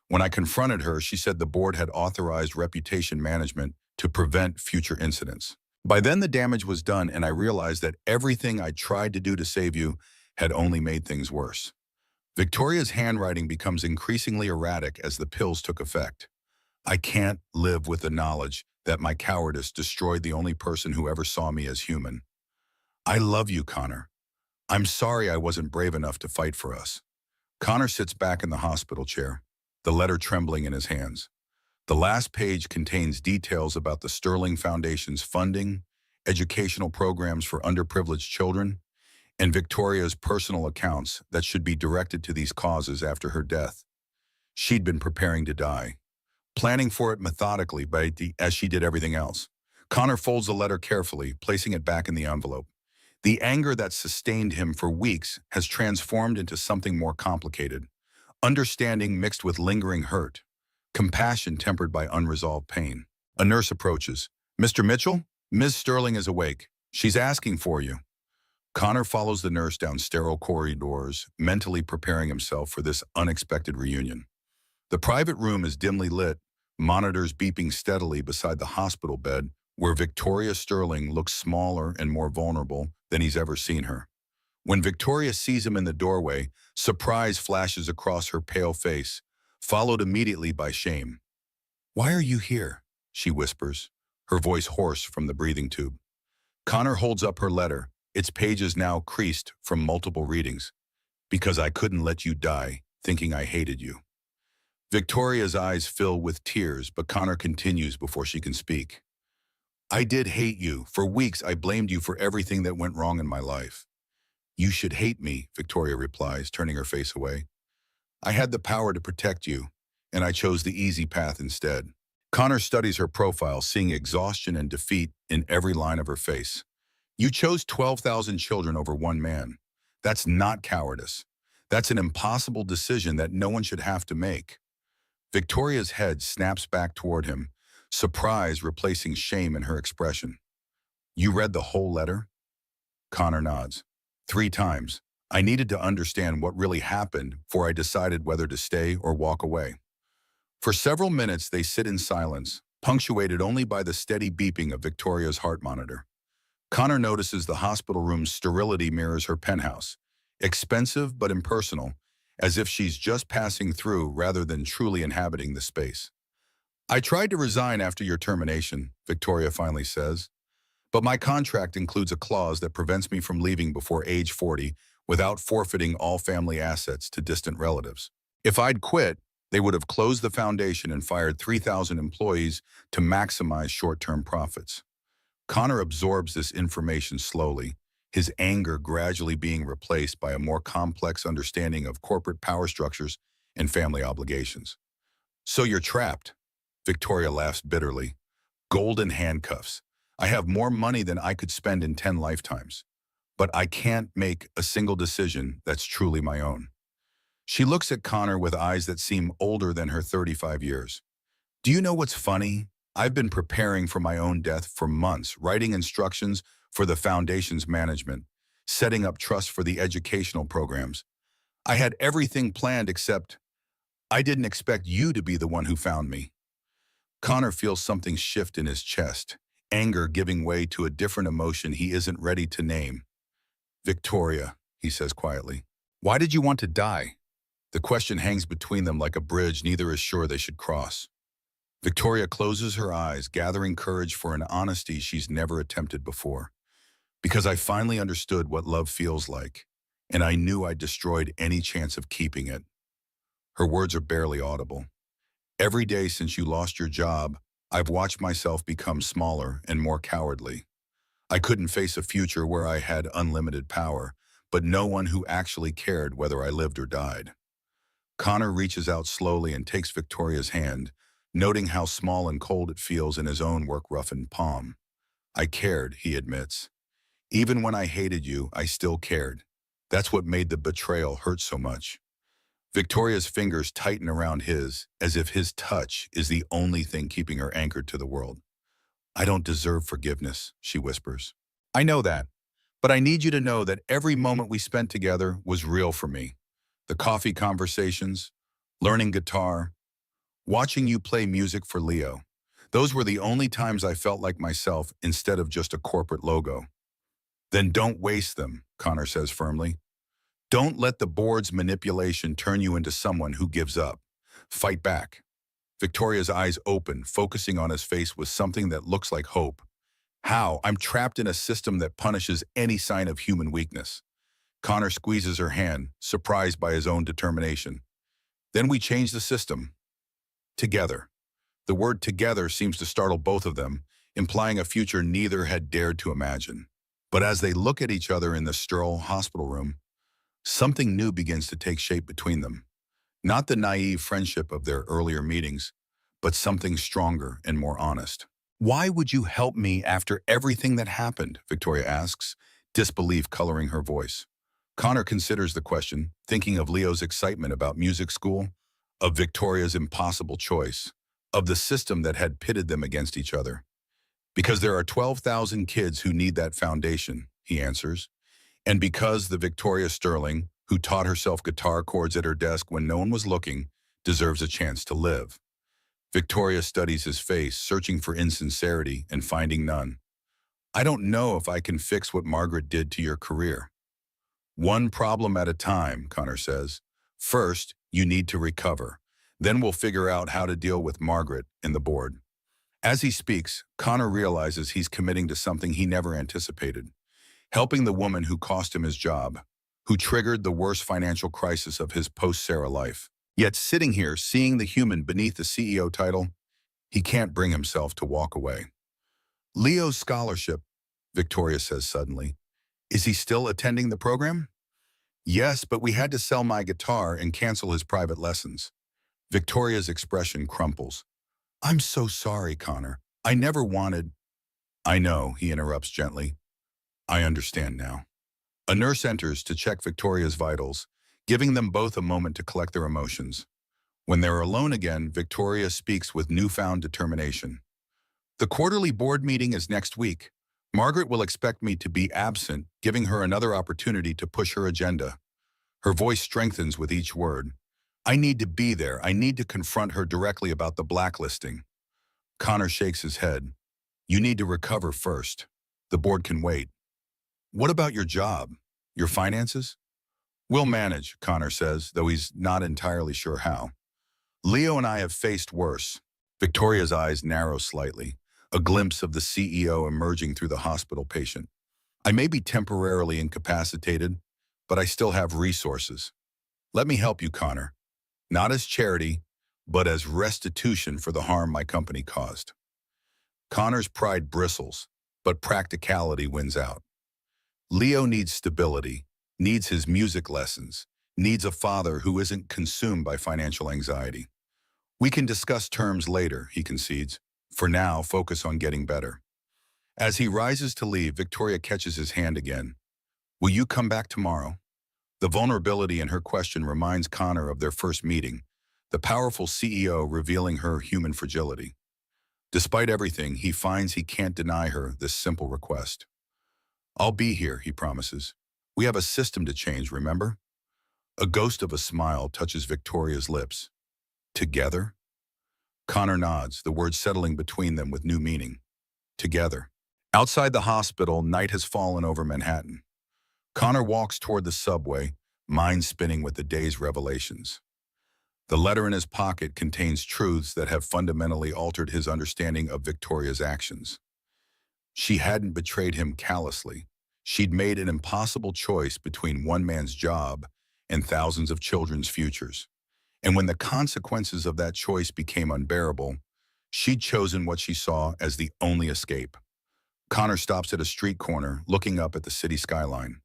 S1: When I confronted her, she said the board had authorized reputation management to prevent future incidents. By then, the damage was done, and I realized that everything I tried to do to save you had only made things worse. Victoria's handwriting becomes increasingly erratic as the pills took effect. I can't live with the knowledge that my cowardice destroyed the only person who ever saw me as human. I love you, Connor. I'm sorry I wasn't brave enough to fight for us. Connor sits back in the hospital chair, the letter trembling in his hands. The last page contains details about the Sterling Foundation's funding, educational programs for underprivileged children, and Victoria's personal accounts that should be directed to these causes after her death. She'd been preparing to die, planning for it methodically as she did everything else. Connor folds the letter carefully, placing it back in the envelope. The anger that sustained him for weeks has transformed into something more complicated. Understanding mixed with lingering hurt. Compassion tempered by unresolved pain. A nurse approaches. "Mr. Mitchell? Ms. Sterling is awake. She's asking for you." Connor follows the nurse down sterile corridors, mentally preparing himself for this unexpected reunion. The private room is dimly lit, monitors beeping steadily beside the hospital bed where Victoria Sterling looks smaller and more vulnerable than he's ever seen her. When Victoria sees him in the doorway, surprise flashes across her pale face, followed immediately by shame. "Why are you here?" she whispers, her voice hoarse from the breathing tube. Connor holds up her letter, its pages now creased from multiple readings. "Because I couldn't let you die, thinking I hated you." Victoria's eyes fill with tears, but Connor continues before she can speak. "I did hate you. For weeks, I blamed you for everything that went wrong in my life." "You should hate me," Victoria replies, turning her face away. "I had the power to protect you, and I chose the easy path instead." Connor studies her profile, seeing exhaustion and defeat in every line of her face. "You chose 12,000 children over one man. That's not cowardice. That's an impossible decision that no one should have to make." Victoria's head snaps back toward him, surprise replacing shame in her expression. "You read the whole letter?" Connor nods. 3 times. I needed to understand what really happened before I decided whether to stay or walk away. For several minutes, they sit in silence, punctuated only by the steady beeping of Victoria's heart monitor. Connor notices the hospital room's sterility mirrors her penthouse, expensive but impersonal, as if she's just passing through rather than truly inhabiting the space. "I tried to resign after your termination," Victoria finally says, "but my contract includes a clause that prevents me from leaving before age 40 without forfeiting all family assets to distant relatives. If I'd quit, they would have closed the foundation and fired 3,000 employees to maximize short-term profits." Connor absorbs this information slowly, his anger gradually being replaced by a more complex understanding of corporate power structures and family obligations. "So you're trapped." Victoria laughs bitterly. "Golden handcuffs. I have more money than I could spend in 10 lifetimes. But I can't make a single decision that's truly my own." She looks at Connor with eyes that seem older than her 35 years. "Do you know what's funny? I've been preparing for my own death for months, writing instructions for the foundation's management, setting up trusts for the educational programs. I had everything planned except I didn't expect you to be the one who found me." Connor feels something shift in his chest, anger giving way to a different emotion he isn't ready to name. "Victoria," he says quietly, "why did you want to die?" The question hangs between them like a bridge neither is sure they should cross. Victoria closes her eyes, gathering courage for an honesty she's never attempted before. "Because I finally understood what love feels like, and I knew I destroyed any chance of keeping it." Her words are barely audible. Every day since you lost your job, I've watched myself become smaller and more cowardly. I couldn't face a future where I had unlimited power, but no one who actually cared whether I lived or died. Connor reaches out slowly and takes Victoria's hand, noting how small and cold it feels in his own work-roughened palm. I cared, he admits. Even when I hated you, I still cared. That's what made the betrayal hurt so much. Victoria's fingers tighten around his, as if his touch is the only thing keeping her anchored to the world. I don't deserve forgiveness, she whispers. I know that, but I need you to know that every moment we spent together was real for me. The coffee conversations, learning guitar, watching you play music for Leo. Those were the only times I felt like myself instead of just a corporate logo. Then don't waste them, Connor says firmly. Don't let the board's manipulation turn you into someone who gives up. Fight back. Victoria's eyes open, focusing on his face with something that looks like hope. How? I'm trapped in a system that punishes any sign of human weakness. Connor squeezes her hand, surprised by his own determination. Then we change the system. Together. The word together seems to startle both of them, implying a future neither had dared to imagine. But as they look at each other in the sterile hospital room, something new begins to take shape between them. Not the naive friendship of their earlier meetings, but something stronger and more honest. Why would you help me after everything that happened? Victoria asks, disbelief coloring her voice. Connor considers the question, thinking of Leo's excitement about music school, of Victoria's impossible choice, of the system that had pitted them against each other. Because there are 12,000 kids who need that foundation, he answers. And because the Victoria Sterling, who taught herself guitar chords at her desk when no one was looking, deserves a chance to live. Victoria studies his face, searching for insincerity and finding none. I don't know if I can fix what Margaret did to your career. One problem at a time, Connor says. First, you need to recover. Then we'll figure out how to deal with Margaret and the board. As he speaks, Connor realizes he's committing to something he never anticipated. Helping the woman who cost him his job, who triggered the worst financial crisis of his post-Sarah life. Yet sitting here, seeing the human beneath the CEO title, he can't bring himself to walk away. Leo's scholarship, Victoria says suddenly. Is he still attending the program? Yes, but we had to sell my guitar and cancel his private lessons. Victoria's expression crumples. I'm so sorry, Connor. I never wanted... I know, he interrupts gently. I understand now. A nurse enters to check Victoria's vitals, giving them both a moment to collect their emotions. When they're alone again, Victoria speaks with newfound determination. The quarterly board meeting is next week. Margaret will expect me to be absent, giving her another opportunity to push her agenda. Her voice strengthens with each word. I need to be there. I need to confront her directly about the blacklisting. Connor shakes his head. You need to recover first. The board can wait. What about your job? Your finances? We'll manage, Connor says, though he's not entirely sure how. Leo and I have faced worse. Victoria's eyes narrow slightly, a glimpse of the CEO emerging through the hospital patient. I may be temporarily incapacitated, but I still have resources. Let me help you, Connor. Not as charity, but as restitution for the harm my company caused. Connor's pride bristles, but practicality wins out. Leo needs stability, needs his music lessons, needs a father who isn't consumed by financial anxiety. We can discuss terms later, he concedes. For now, focus on getting better. As he rises to leave, Victoria catches his hand again. Will you come back tomorrow? The vulnerability in her question reminds Connor of their first meeting, the powerful CEO revealing her human fragility. Despite everything, he finds he can't deny her this simple request. I'll be here, he promises. We have a system to change, remember? A ghost of a smile touches Victoria's lips. Together? Connor nods, the words settling between them with new meaning. Together. Outside the hospital, night has fallen over Manhattan. Connor walks toward the subway, mind spinning with the day's revelations. The letter in his pocket contains truths that have fundamentally altered his understanding of Victoria's actions. She hadn't betrayed him callously. She'd made an impossible choice between one man's job and thousands of children's futures. And when the consequences of that choice became unbearable, she'd chosen what she saw as the only escape. Connor stops at a street corner, looking up at the city skyline.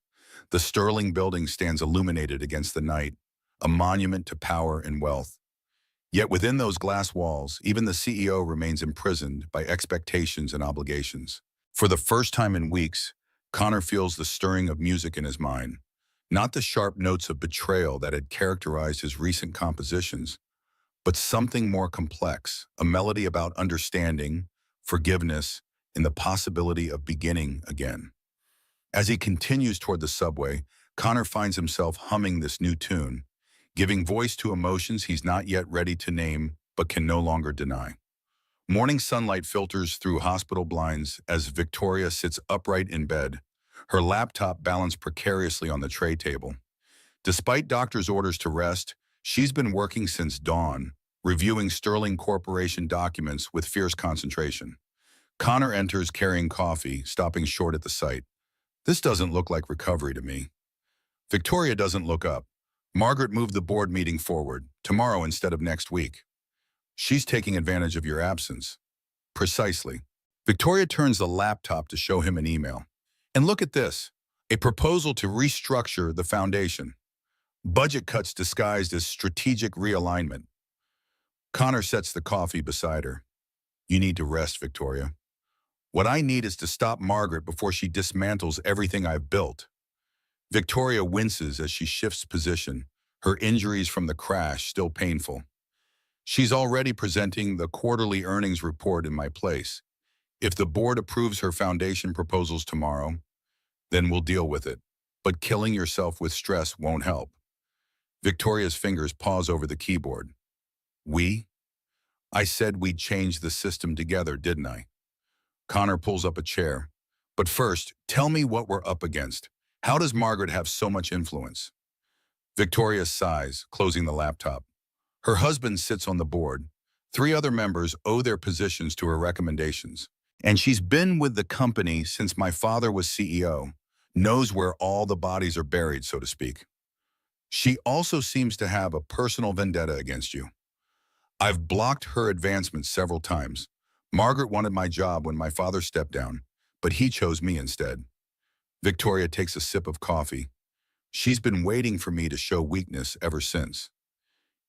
S1: The Sterling building stands illuminated against the night, a monument to power and wealth. Yet within those glass walls, even the CEO remains imprisoned by expectations and obligations. For the first time in weeks, Connor feels the stirring of music in his mind, not the sharp notes of betrayal that had characterized his recent compositions, but something more complex, a melody about understanding, forgiveness, and the possibility of beginning again. As he continues toward the subway, Connor finds himself humming this new tune, giving voice to emotions he's not yet ready to name but can no longer deny. Morning sunlight filters through hospital blinds as Victoria sits upright in bed, her laptop balanced precariously on the tray table. Despite doctors' orders to rest, she's been working since dawn, reviewing Sterling Corporation documents with fierce concentration. Connor enters carrying coffee, stopping short at the sight. This doesn't look like recovery to me. Victoria doesn't look up. Margaret moved the board meeting forward, tomorrow instead of next week. She's taking advantage of your absence. Precisely. Victoria turns the laptop to show him an email. And look at this, a proposal to restructure the foundation. Budget cuts disguised as strategic realignment. Connor sets the coffee beside her. You need to rest, Victoria. What I need is to stop Margaret before she dismantles everything I've built. Victoria winces as she shifts position, her injuries from the crash still painful. She's already presenting the quarterly earnings report in my place. If the board approves her foundation proposals tomorrow, then we'll deal with it. But killing yourself with stress won't help. Victoria's fingers pause over the keyboard. We? I said we'd change the system together, didn't I? Connor pulls up a chair. But first, tell me what we're up against. How does Margaret have so much influence? Victoria sighs, closing the laptop. Her husband sits on the board. 3 other members owe their positions to her recommendations. And she's been with the company since my father was CEO, knows where all the bodies are buried, so to speak. She also seems to have a personal vendetta against you. I've blocked her advancement several times. Margaret wanted my job when my father stepped down, but he chose me instead. Victoria takes a sip of coffee. She's been waiting for me to show weakness ever since.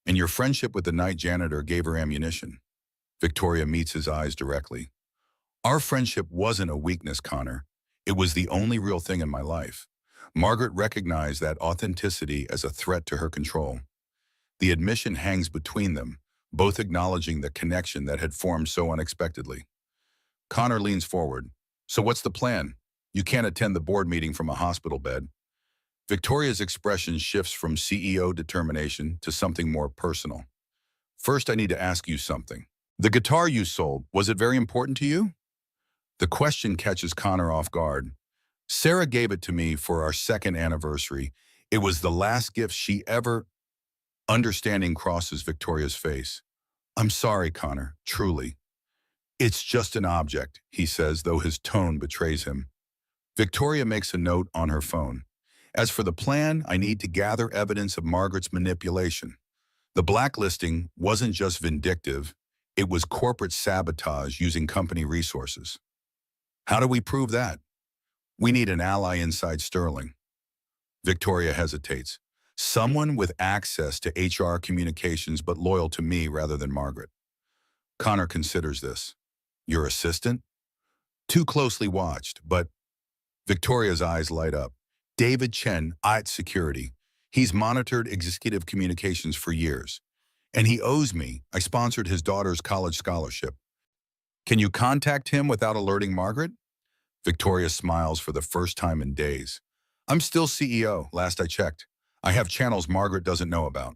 S1: And your friendship with the night janitor gave her ammunition. Victoria meets his eyes directly. Our friendship wasn't a weakness, Connor. It was the only real thing in my life. Margaret recognized that authenticity as a threat to her control. The admission hangs between them, both acknowledging the connection that had formed so unexpectedly. Connor leans forward. So what's the plan? You can't attend the board meeting from a hospital bed. Victoria's expression shifts from CEO determination to something more personal. First, I need to ask you something. The guitar you sold, was it very important to you? The question catches Connor off guard. Sarah gave it to me for our 2nd anniversary. It was the last gift she ever... Understanding crosses Victoria's face. I'm sorry, Connor, truly. It's just an object, he says, though his tone betrays him. Victoria makes a note on her phone. As for the plan, I need to gather evidence of Margaret's manipulation. The blacklisting wasn't just vindictive, it was corporate sabotage using company resources. How do we prove that? We need an ally inside Sterling. Victoria hesitates. Someone with access to HR communications but loyal to me rather than Margaret. Connor considers this. Your assistant? Too closely watched, but... Victoria's eyes light up. David Chen, IT Security. He's monitored executive communications for years. And he owes me. I sponsored his daughter's college scholarship. Can you contact him without alerting Margaret? Victoria smiles for the first time in days. I'm still CEO, last I checked. I have channels Margaret doesn't know about.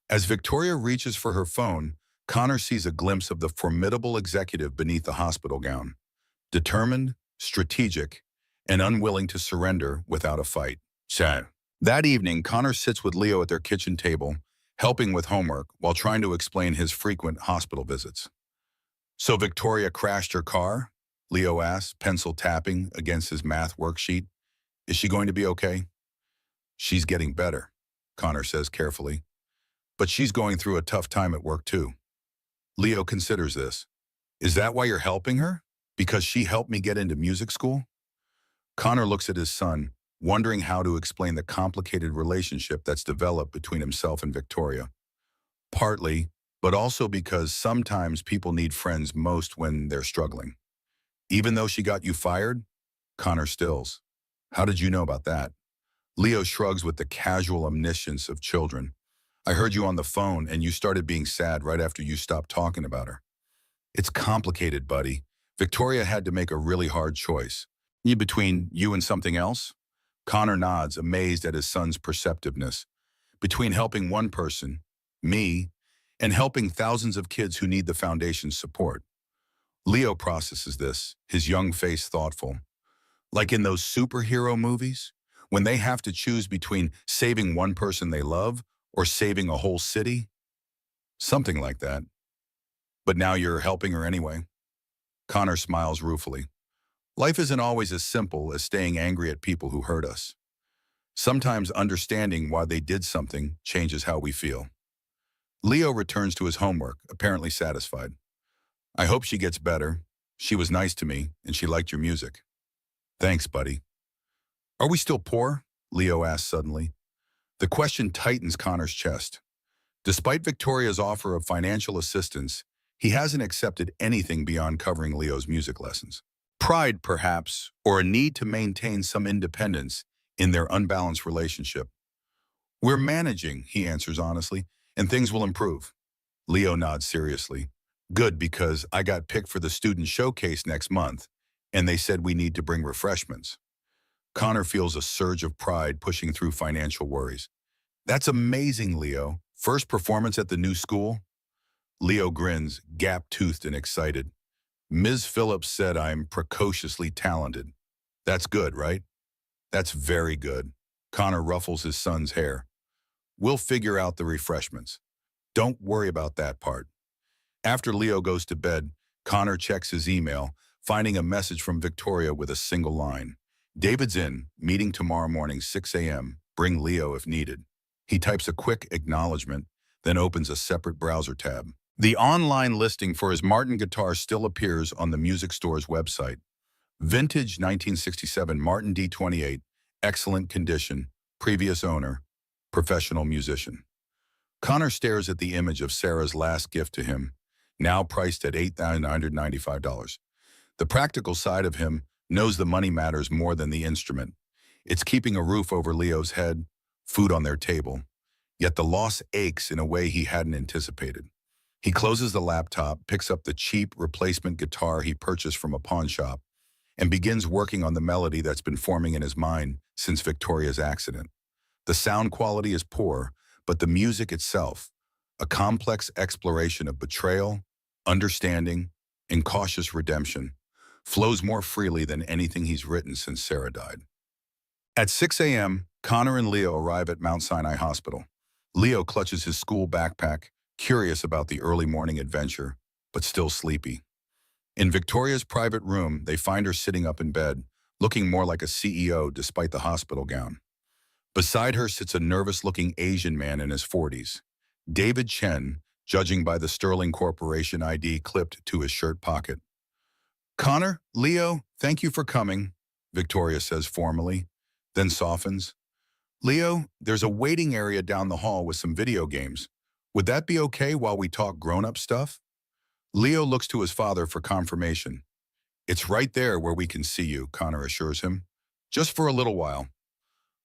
S1: As Victoria reaches for her phone, Connor sees a glimpse of the formidable executive beneath the hospital gown. Determined, strategic, and unwilling to surrender without a fight. So, that evening, Connor sits with Leo at their kitchen table, helping with homework while trying to explain his frequent hospital visits. So Victoria crashed her car? Leo asks, pencil tapping against his math worksheet. Is she going to be okay? She's getting better, Connor says carefully. but she's going through a tough time at work too. Leo considers this. Is that why you're helping her? Because she helped me get into music school? Connor looks at his son, wondering how to explain the complicated relationship that's developed between himself and Victoria. Partly, but also because sometimes people need friends most when they're struggling. Even though she got you fired? Connor stills. How did you know about that? Leo shrugs with the casual omniscience of children. I heard you on the phone and you started being sad right after you stopped talking about her. It's complicated, buddy. Victoria had to make a really hard choice. Between you and something else? Connor nods, amazed at his son's perceptiveness. Between helping one person, me, and helping thousands of kids who need the foundation's support. Leo processes this, his young face thoughtful. Like in those superhero movies, when they have to choose between saving one person they love or saving a whole city? Something like that. But now you're helping her anyway. Connor smiles ruefully. Life isn't always as simple as staying angry at people who hurt us. Sometimes understanding why they did something changes how we feel. Leo returns to his homework, apparently satisfied. I hope she gets better. She was nice to me, and she liked your music. Thanks, buddy. Are we still poor? Leo asks suddenly. The question tightens Connor's chest. Despite Victoria's offer of financial assistance, he hasn't accepted anything beyond covering Leo's music lessons. Pride, perhaps, or a need to maintain some independence in their unbalanced relationship. We're managing, he answers honestly, and things will improve. Leo nods seriously. Good, because I got picked for the student showcase next month, and they said we need to bring refreshments. Connor feels a surge of pride pushing through financial worries. That's amazing, Leo. First performance at the new school? Leo grins, gap-toothed and excited. Ms. Phillips said I'm precociously talented. That's good, right? That's very good. Connor ruffles his son's hair. We'll figure out the refreshments. Don't worry about that part. After Leo goes to bed, Connor checks his email, finding a message from Victoria with a single line. David's in, meeting tomorrow morning 6 a.m. Bring Leo if needed. He types a quick acknowledgement, then opens a separate browser tab. The online listing for his Martin guitar still appears on the music store's website. Vintage 1967 Martin D28, excellent condition, previous owner, professional musician. Connor stares at the image of Sarah's last gift to him, now priced at $8,995. The practical side of him knows the money matters more than the instrument. It's keeping a roof over Leo's head, food on their table. Yet the loss aches in a way he hadn't anticipated. He closes the laptop, picks up the cheap replacement guitar he purchased from a pawn shop, and begins working on the melody that's been forming in his mind since Victoria's accident. The sound quality is poor, but the music itself, a complex exploration of betrayal, understanding, and cautious redemption, flows more freely than anything he's written since Sarah died. At 6 a.m., Connor and Leo arrive at Mount Sinai Hospital. Leo clutches his school backpack, curious about the early morning adventure, but still sleepy. In Victoria's private room, they find her sitting up in bed, looking more like a CEO despite the hospital gown. Beside her sits a nervous-looking Asian man in his 40s. David Chen, judging by the Sterling Corporation ID clipped to his shirt pocket. Connor, Leo, thank you for coming, Victoria says formally, then softens. Leo, there's a waiting area down the hall with some video games. Would that be okay while we talk grown-up stuff? Leo looks to his father for confirmation. It's right there where we can see you, Connor assures him. Just for a little while.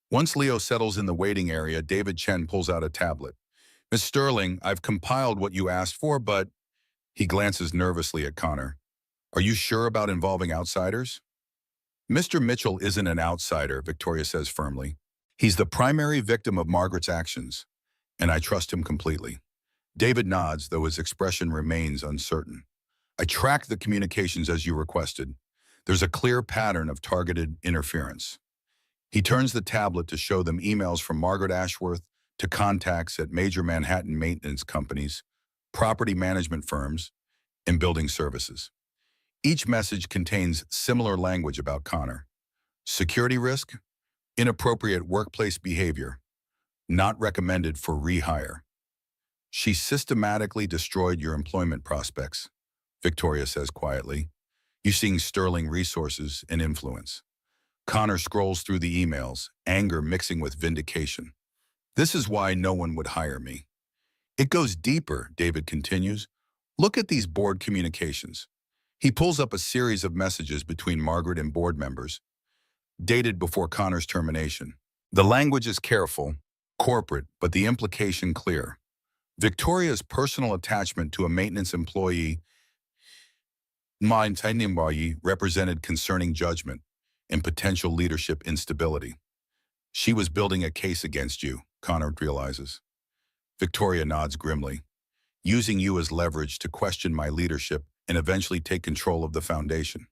S1: Once Leo settles in the waiting area, David Chen pulls out a tablet. Miss Sterling, I've compiled what you asked for, but... He glances nervously at Connor. Are you sure about involving outsiders? Mr. Mitchell isn't an outsider, Victoria says firmly. He's the primary victim of Margaret's actions, and I trust him completely. David nods, though his expression remains uncertain. I tracked the communications as you requested. There's a clear pattern of targeted interference. He turns the tablet to show them emails from Margaret Ashworth to contacts at major Manhattan maintenance companies, property management firms, and building services. Each message contains similar language about Connor. Security risk, inappropriate workplace behavior, not recommended for rehire. She systematically destroyed your employment prospects, Victoria says quietly, using Sterling resources and influence. Connor scrolls through the emails, anger mixing with vindication. This is why no one would hire me. It goes deeper, David continues. Look at these board communications. He pulls up a series of messages between Margaret and board members, dated before Connor's termination. The language is careful, corporate, but the implication clear. Victoria's personal attachment to a maintenance employee represented concerning judgment and potential leadership instability. She was building a case against you, Connor realizes. Victoria nods grimly, using you as leverage to question my leadership and eventually take control of the foundation.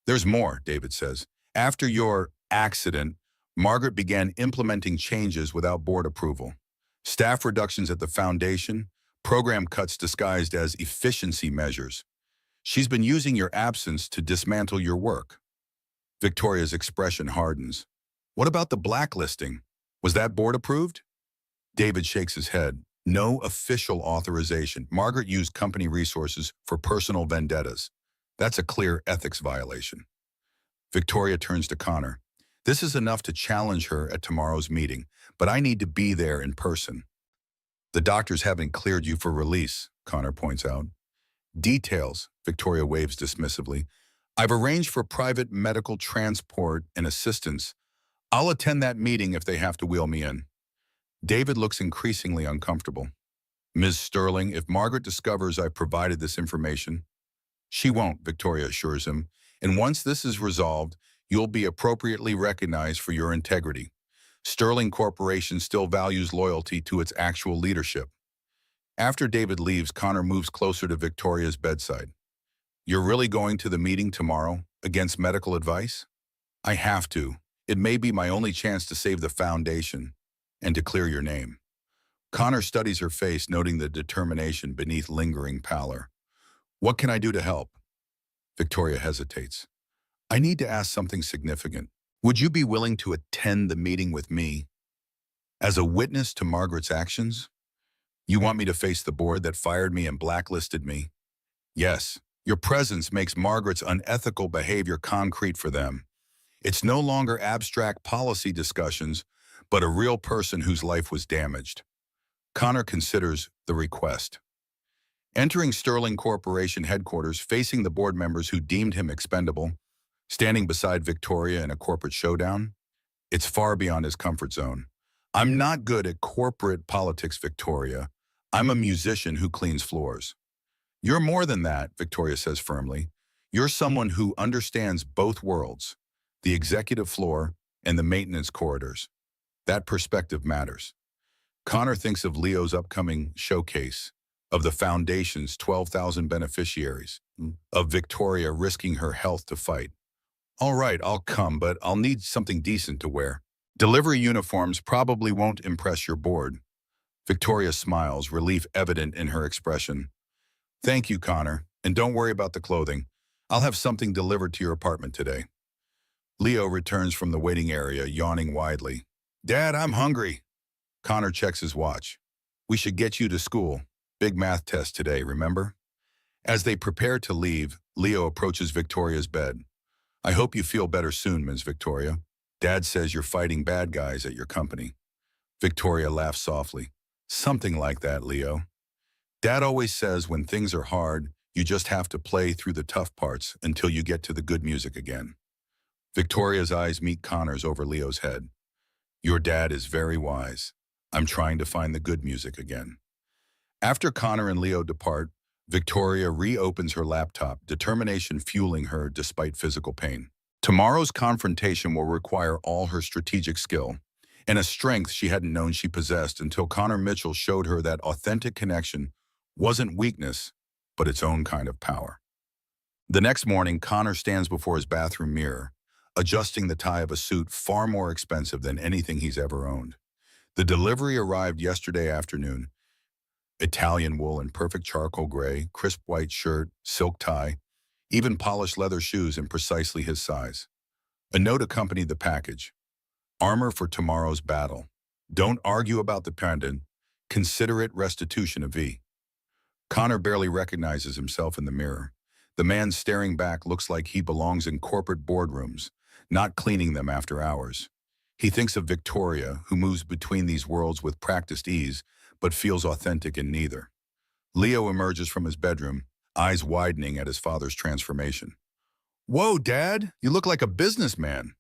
S1: There's more, David says. After your accident, Margaret began implementing changes without board approval. Staff reductions at the foundation, program cuts disguised as efficiency measures. She's been using your absence to dismantle your work. Victoria's expression hardens. What about the blacklisting? Was that board approved? David shakes his head. No official authorization. Margaret used company resources for personal vendettas. That's a clear ethics violation. Victoria turns to Connor. This is enough to challenge her at tomorrow's meeting, but I need to be there in person. The doctors haven't cleared you for release, Connor points out. Details, Victoria waves dismissively. I've arranged for private medical transport and assistance. I'll attend that meeting if they have to wheel me in. David looks increasingly uncomfortable. Ms. Sterling, if Margaret discovers I've provided this information, she won't, Victoria assures him. And once this is resolved, you'll be appropriately recognized for your integrity. Sterling Corporation still values loyalty to its actual leadership. After David leaves, Connor moves closer to Victoria's bedside. You're really going to the meeting tomorrow, against medical advice? I have to. It may be my only chance to save the foundation and to clear your name. Connor studies her face, noting the determination beneath lingering pallor. What can I do to help? Victoria hesitates. I need to ask something significant. Would you be willing to attend the meeting with me as a witness to Margaret's actions? You want me to face the board that fired me and blacklisted me? Yes. Your presence makes Margaret's unethical behavior concrete for them. It's no longer abstract policy discussions, but a real person whose life was damaged. Connor considers the request. Entering Sterling Corporation headquarters, facing the board members who deemed him expendable, standing beside Victoria in a corporate showdown, it's far beyond his comfort zone. I'm not good at corporate politics, Victoria. I'm a musician who cleans floors. You're more than that, Victoria says firmly. You're someone who understands both worlds, the executive floor and the maintenance corridors. That perspective matters. Connor thinks of Leo's upcoming showcase, of the foundation's 12,000 beneficiaries, of Victoria risking her health to fight. All right, I'll come, but I'll need something decent to wear. Delivery uniforms probably won't impress your board. Victoria smiles, relief evident in her expression. Thank you, Connor, and don't worry about the clothing. I'll have something delivered to your apartment today. Leo returns from the waiting area, yawning widely. Dad, I'm hungry. Connor checks his watch. We should get you to school. Big math test today, remember? As they prepare to leave, Leo approaches Victoria's bed. I hope you feel better soon, Ms. Victoria. Dad says you're fighting bad guys at your company. Victoria laughs softly. Something like that, Leo. Dad always says when things are hard, you just have to play through the tough parts until you get to the good music again. Victoria's eyes meet Connor's over Leo's head. Your dad is very wise. I'm trying to find the good music again. After Connor and Leo depart, Victoria reopens her laptop, determination fueling her despite physical pain. Tomorrow's confrontation will require all her strategic skill and a strength she hadn't known she possessed until Connor Mitchell showed her that authentic connection wasn't weakness, but its own kind of power. The next morning, Connor stands before his bathroom mirror, adjusting the tie of a suit far more expensive than anything he's ever owned. The delivery arrived yesterday afternoon. Italian wool in perfect charcoal gray, crisp white shirt, silk tie, even polished leather shoes in precisely his size. A note accompanied the package. Armor for tomorrow's battle. Don't argue about the pendant. considerate restitution of V. Connor barely recognizes himself in the mirror. The man staring back looks like he belongs in corporate boardrooms, not cleaning them after hours. He thinks of Victoria, who moves between these worlds with practiced ease, but feels authentic in neither. Leo emerges from his bedroom, eyes widening at his father's transformation. "Whoa, Dad, you look like a businessman."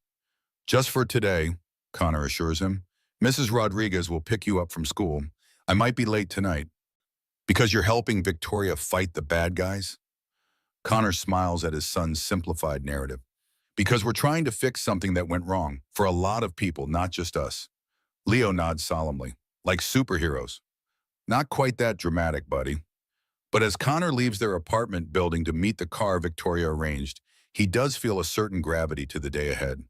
S1: "Just for today," Connor assures him. "Mrs. Rodriguez will pick you up from school. I might be late tonight." "Because you're helping Victoria fight the bad guys?" Connor smiles at his son's simplified narrative. "Because we're trying to fix something that went wrong, for a lot of people, not just us." Leo nods solemnly. "Like superheroes." "Not quite that dramatic, buddy." But as Connor leaves their apartment building to meet the car Victoria arranged, he does feel a certain gravity to the day ahead.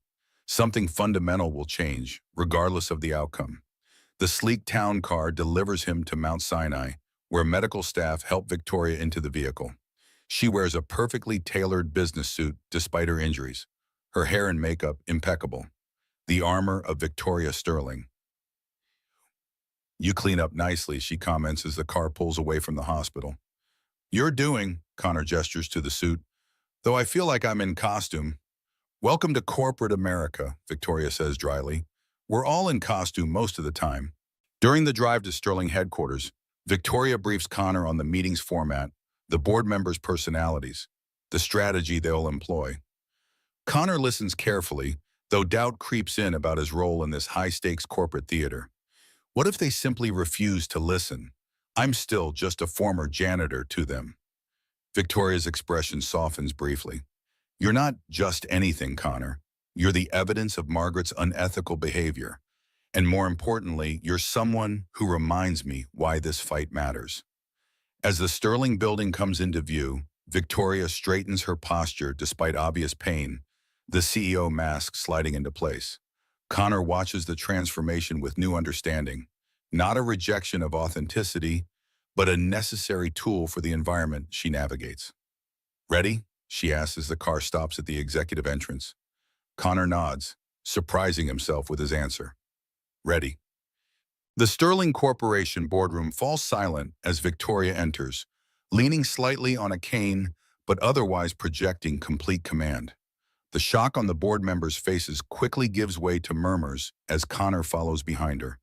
S1: Something fundamental will change, regardless of the outcome. The sleek town car delivers him to Mount Sinai, where medical staff help Victoria into the vehicle. She wears a perfectly tailored business suit despite her injuries, her hair and makeup impeccable. The armor of Victoria Sterling. "You clean up nicely," she comments as the car pulls away from the hospital. "You're doing," Connor gestures to the suit, "though I feel like I'm in costume." "Welcome to corporate America," Victoria says dryly. "We're all in costume most of the time." During the drive to Sterling headquarters, Victoria briefs Connor on the meeting's format, the board members' personalities, the strategy they'll employ. Connor listens carefully, though doubt creeps in about his role in this high-stakes corporate theater. What if they simply refuse to listen? I'm still just a former janitor to them. Victoria's expression softens briefly. "You're not just anything, Connor. You're the evidence of Margaret's unethical behavior. And more importantly, you're someone who reminds me why this fight matters." As the Sterling building comes into view, Victoria straightens her posture despite obvious pain, the CEO mask sliding into place. Connor watches the transformation with new understanding, not a rejection of authenticity, but a necessary tool for the environment she navigates. "Ready?" she asks as the car stops at the executive entrance. Connor nods, surprising himself with his answer. "Ready." The Sterling Corporation boardroom falls silent as Victoria enters, leaning slightly on a cane, but otherwise projecting complete command. The shock on the board members' faces quickly gives way to murmurs as Connor follows behind her.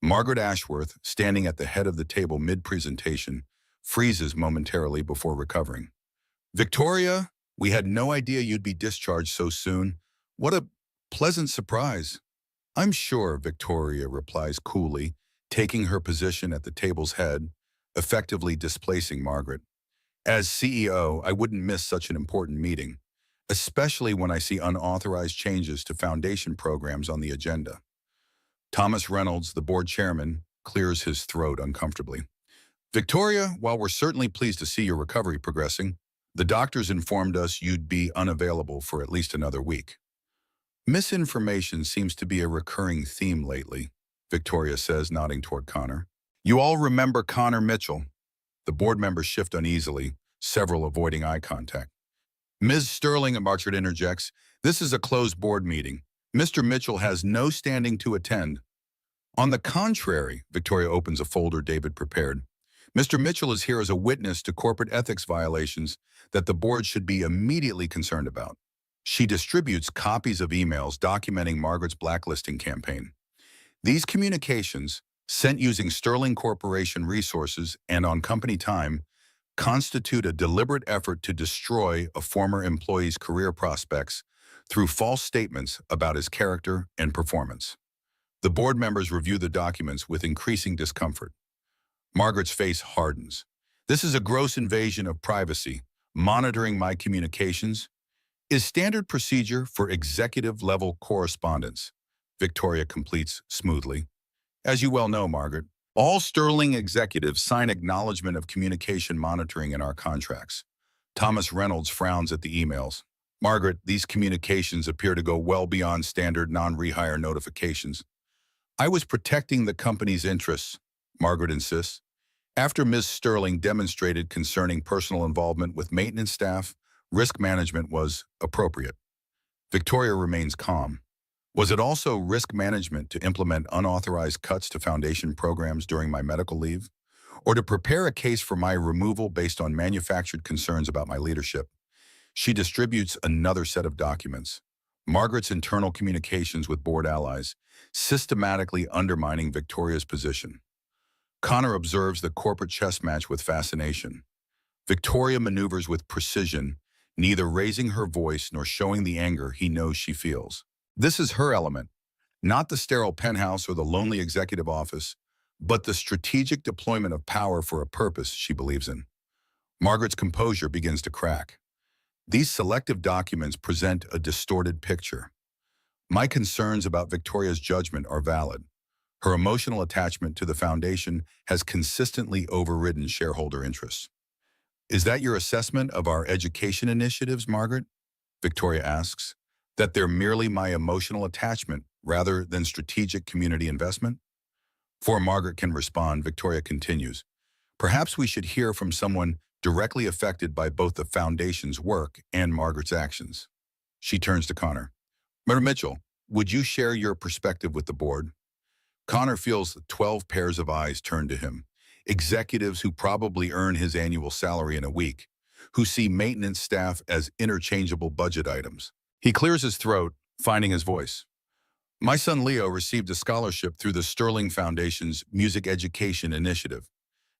S1: Margaret Ashworth, standing at the head of the table mid-presentation, freezes momentarily before recovering. "Victoria, we had no idea you'd be discharged so soon. What a pleasant surprise." "I'm sure," Victoria replies coolly, taking her position at the table's head, effectively displacing Margaret. "As CEO, I wouldn't miss such an important meeting, especially when I see unauthorized changes to foundation programs on the agenda." Thomas Reynolds, the board chairman, clears his throat uncomfortably. "Victoria, while we're certainly pleased to see your recovery progressing, the doctors informed us you'd be unavailable for at least another week." "Misinformation seems to be a recurring theme lately," Victoria says, nodding toward Connor. "You all remember Connor Mitchell." The board members shift uneasily, several avoiding eye contact. "Ms. Sterling," Margaret interjects, "this is a closed board meeting. Mr. Mitchell has no standing to attend." "On the contrary," Victoria opens a folder David prepared. "Mr. Mitchell is here as a witness to corporate ethics violations that the board should be immediately concerned about." She distributes copies of emails documenting Margaret's blacklisting campaign. These communications, sent using Sterling Corporation resources and on company time, constitute a deliberate effort to destroy a former employee's career prospects through false statements about his character and performance. The board members review the documents with increasing discomfort. Margaret's face hardens. "This is a gross invasion of privacy. Monitoring my communications is standard procedure for executive-level correspondence," Victoria completes smoothly. "As you well know, Margaret, all Sterling executives sign acknowledgement of communication monitoring in our contracts." Thomas Reynolds frowns at the emails. "Margaret, these communications appear to go well beyond standard non-rehire notifications." "I was protecting the company's interests," Margaret insists. "After Ms. Sterling demonstrated concerning personal involvement with maintenance staff, risk management was appropriate." Victoria remains calm. Was it also risk management to implement unauthorized cuts to foundation programs during my medical leave? Or to prepare a case for my removal based on manufactured concerns about my leadership? She distributes another set of documents. Margaret's internal communications with board allies, systematically undermining Victoria's position. Connor observes the corporate chess match with fascination. Victoria maneuvers with precision, neither raising her voice nor showing the anger he knows she feels. This is her element, not the sterile penthouse or the lonely executive office, but the strategic deployment of power for a purpose she believes in. Margaret's composure begins to crack. These selective documents present a distorted picture. My concerns about Victoria's judgment are valid. Her emotional attachment to the foundation has consistently overridden shareholder interests. Is that your assessment of our education initiatives, Margaret? Victoria asks. That they're merely my emotional attachment rather than strategic community investment? Before Margaret can respond, Victoria continues. Perhaps we should hear from someone directly affected by both the foundation's work and Margaret's actions. She turns to Connor. Mr. Mitchell, would you share your perspective with the board? Connor feels 12 pairs of eyes turn to him. Executives who probably earn his annual salary in a week, who see maintenance staff as interchangeable budget items. He clears his throat, finding his voice. My son Leo received a scholarship through the Sterling Foundation's Music Education Initiative.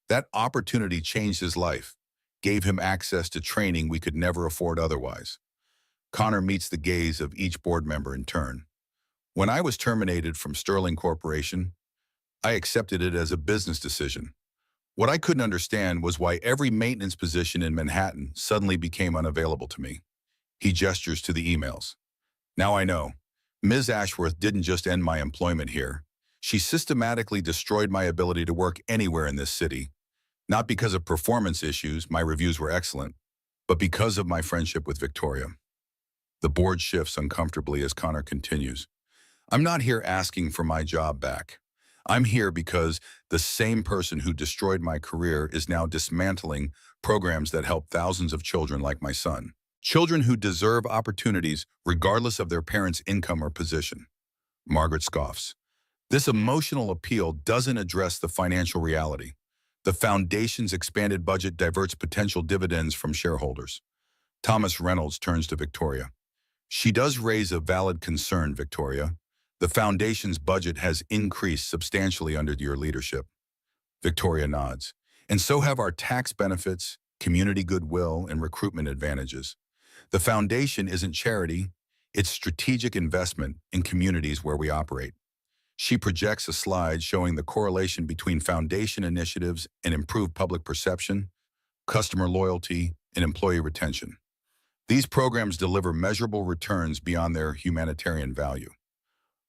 S1: That opportunity changed his life, gave him access to training we could never afford otherwise. Connor meets the gaze of each board member in turn. When I was terminated from Sterling Corporation, I accepted it as a business decision. What I couldn't understand was why every maintenance position in Manhattan suddenly became unavailable to me. He gestures to the emails. Now I know. Ms. Ashworth didn't just end my employment here. She systematically destroyed my ability to work anywhere in this city. Not because of performance issues, my reviews were excellent, but because of my friendship with Victoria. The board shifts uncomfortably as Connor continues. I'm not here asking for my job back. I'm here because the same person who destroyed my career is now dismantling programs that help thousands of children like my son. Children who deserve opportunities regardless of their parents' income or position. Margaret scoffs. This emotional appeal doesn't address the financial reality. The foundation's expanded budget diverts potential dividends from shareholders. Thomas Reynolds turns to Victoria. She does raise a valid concern, Victoria. The foundation's budget has increased substantially under your leadership. Victoria nods. And so have our tax benefits, community goodwill, and recruitment advantages. The foundation isn't charity, it's strategic investment in communities where we operate. She projects a slide showing the correlation between foundation initiatives and improved public perception, customer loyalty, and employee retention. These programs deliver measurable returns beyond their humanitarian value.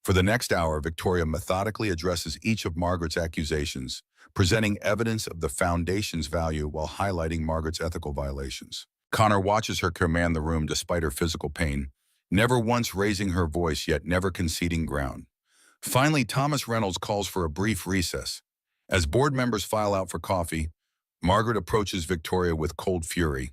S1: For the next hour, Victoria methodically addresses each of Margaret's accusations, presenting evidence of the foundation's value while highlighting Margaret's ethical violations. Connor watches her command the room despite her physical pain, never once raising her voice yet never conceding ground. Finally, Thomas Reynolds calls for a brief recess. As board members file out for coffee, Margaret approaches Victoria with cold fury.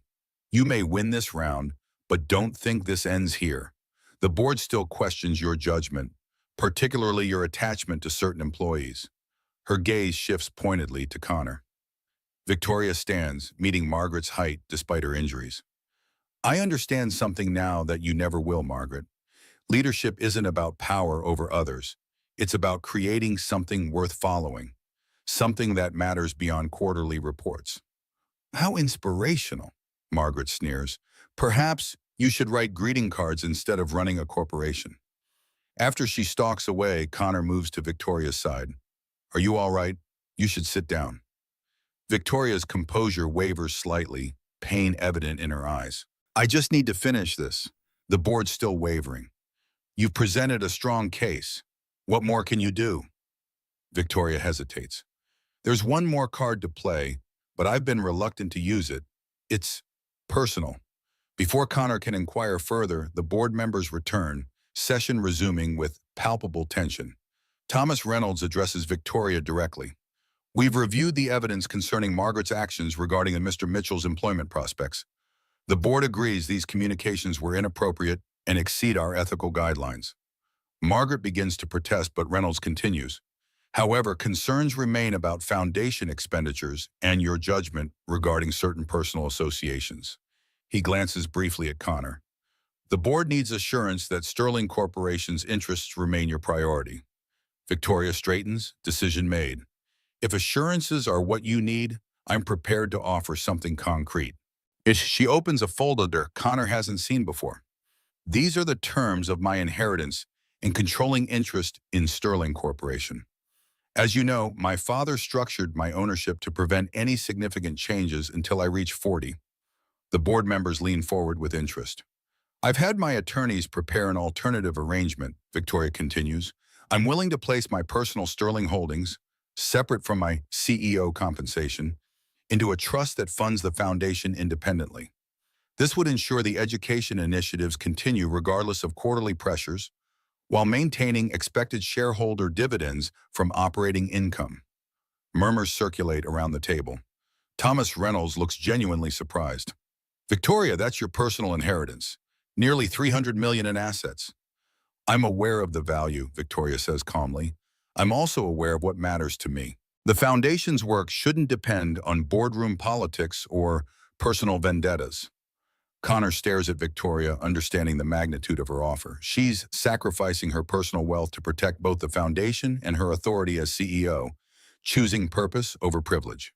S1: You may win this round, but don't think this ends here. The board still questions your judgment, particularly your attachment to certain employees. Her gaze shifts pointedly to Connor. Victoria stands, meeting Margaret's height despite her injuries. I understand something now that you never will, Margaret. Leadership isn't about power over others. It's about creating something worth following, something that matters beyond quarterly reports. How inspirational, Margaret sneers. Perhaps you should write greeting cards instead of running a corporation. After she stalks away, Connor moves to Victoria's side. Are you all right? You should sit down. Victoria's composure wavers slightly, pain evident in her eyes. I just need to finish this. The board's still wavering. You've presented a strong case. What more can you do? Victoria hesitates. There's one more card to play, but I've been reluctant to use it. It's personal. Before Connor can inquire further, the board members return, session resuming with palpable tension. Thomas Reynolds addresses Victoria directly. We've reviewed the evidence concerning Margaret's actions regarding Mr. Mitchell's employment prospects. The board agrees these communications were inappropriate and exceed our ethical guidelines. Margaret begins to protest, but Reynolds continues. However, concerns remain about foundation expenditures and your judgment regarding certain personal associations. He glances briefly at Connor. The board needs assurance that Sterling Corporation's interests remain your priority. Victoria straightens, decision made. If assurances are what you need, I'm prepared to offer something concrete. She opens a folder Connor hasn't seen before. These are the terms of my inheritance and controlling interest in Sterling Corporation. As you know, my father structured my ownership to prevent any significant changes until I reach 40. The board members lean forward with interest. I've had my attorneys prepare an alternative arrangement, Victoria continues. I'm willing to place my personal Sterling holdings, separate from my CEO compensation, into a trust that funds the foundation independently. This would ensure the education initiatives continue regardless of quarterly pressures, while maintaining expected shareholder dividends from operating income. Murmurs circulate around the table. Thomas Reynolds looks genuinely surprised. Victoria, that's your personal inheritance. Nearly $300 million in assets. I'm aware of the value, Victoria says calmly. I'm also aware of what matters to me. The foundation's work shouldn't depend on boardroom politics or personal vendettas. Connor stares at Victoria, understanding the magnitude of her offer. She's sacrificing her personal wealth to protect both the foundation and her authority as CEO, choosing purpose over privilege.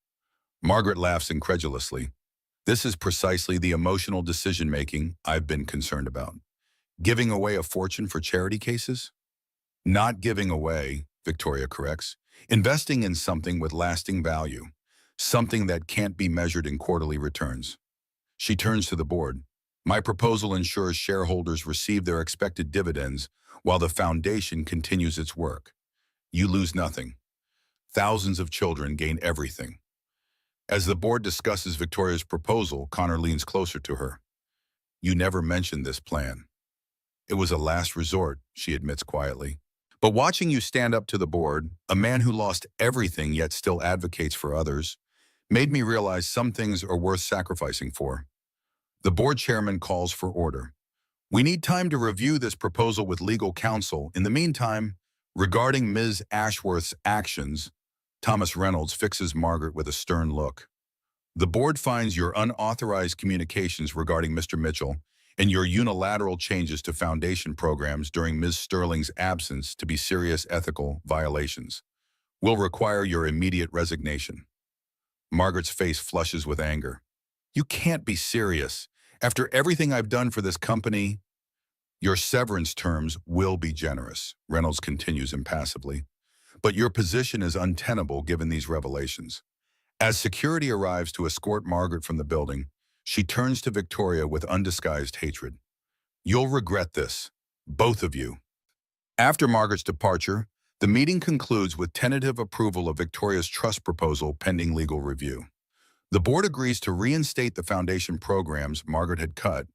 S1: Margaret laughs incredulously. This is precisely the emotional decision-making I've been concerned about. Giving away a fortune for charity cases? Not giving away, Victoria corrects. Investing in something with lasting value, something that can't be measured in quarterly returns. She turns to the board. My proposal ensures shareholders receive their expected dividends while the foundation continues its work. You lose nothing. Thousands of children gain everything. As the board discusses Victoria's proposal, Connor leans closer to her. You never mentioned this plan. It was a last resort, she admits quietly. But watching you stand up to the board, a man who lost everything yet still advocates for others, made me realize some things are worth sacrificing for. The board chairman calls for order. We need time to review this proposal with legal counsel. In the meantime, regarding Ms. Ashworth's actions, Thomas Reynolds fixes Margaret with a stern look. The board finds your unauthorized communications regarding Mr. Mitchell and your unilateral changes to foundation programs during Ms. Sterling's absence to be serious ethical violations. Will require your immediate resignation. Margaret's face flushes with anger. You can't be serious. After everything I've done for this company, your severance terms will be generous, Reynolds continues impassively. But your position is untenable given these revelations. As security arrives to escort Margaret from the building, she turns to Victoria with undisguised hatred. You'll regret this, both of you. After Margaret's departure, the meeting concludes with tentative approval of Victoria's trust proposal pending legal review. The board agrees to reinstate the foundation programs Margaret had cut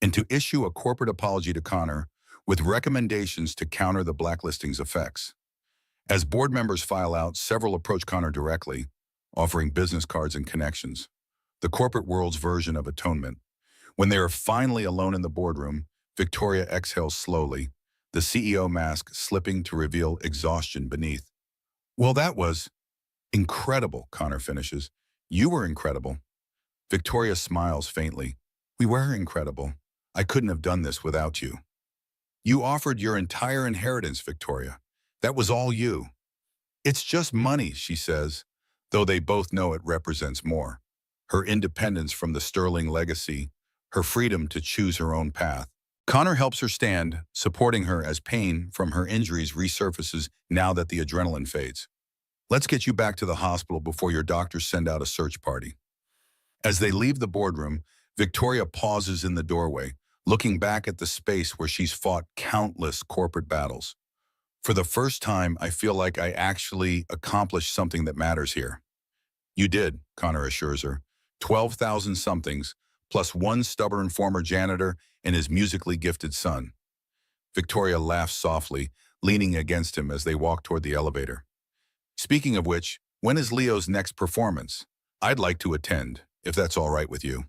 S1: and to issue a corporate apology to Connor with recommendations to counter the blacklisting's effects. As board members file out, several approach Connor directly, offering business cards and connections. The corporate world's version of atonement. When they are finally alone in the boardroom, Victoria exhales slowly, the CEO mask slipping to reveal exhaustion beneath. Well, that was incredible, Connor finishes. You were incredible. Victoria smiles faintly. We were incredible. I couldn't have done this without you. You offered your entire inheritance, Victoria. That was all you. It's just money, she says, though they both know it represents more. Her independence from the Sterling legacy, her freedom to choose her own path. Connor helps her stand, supporting her as pain from her injuries resurfaces now that the adrenaline fades. Let's get you back to the hospital before your doctors send out a search party. As they leave the boardroom, Victoria pauses in the doorway, looking back at the space where she's fought countless corporate battles. For the first time, I feel like I actually accomplished something that matters here. You did, Connor assures her. 12,000 somethings, plus one stubborn former janitor and his musically gifted son. Victoria laughs softly, leaning against him as they walk toward the elevator. Speaking of which, when is Leo's next performance? I'd like to attend, if that's all right with you.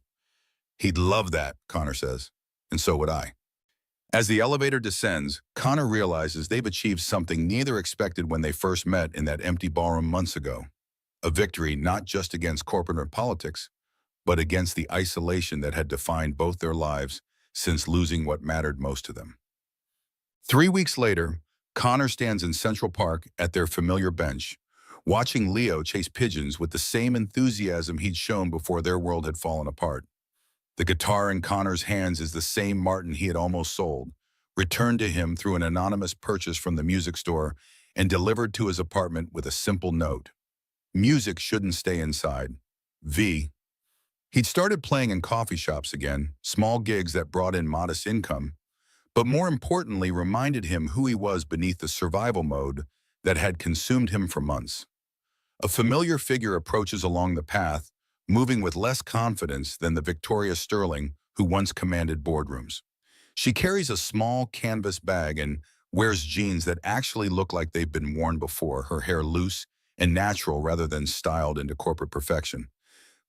S1: He'd love that, Connor says, and so would I. As the elevator descends, Connor realizes they've achieved something neither expected when they first met in that empty ballroom months ago. A victory not just against corporate politics, but against the isolation that had defined both their lives since losing what mattered most to them. 3 weeks later, Connor stands in Central Park at their familiar bench, watching Leo chase pigeons with the same enthusiasm he'd shown before their world had fallen apart. The guitar in Connor's hands is the same Martin he had almost sold, returned to him through an anonymous purchase from the music store and delivered to his apartment with a simple note. Music shouldn't stay inside. V. He'd started playing in coffee shops again, small gigs that brought in modest income, but more importantly reminded him who he was beneath the survival mode that had consumed him for months. A familiar figure approaches along the path, moving with less confidence than the Victoria Sterling who once commanded boardrooms. She carries a small canvas bag and wears jeans that actually look like they've been worn before, her hair loose and natural rather than styled into corporate perfection.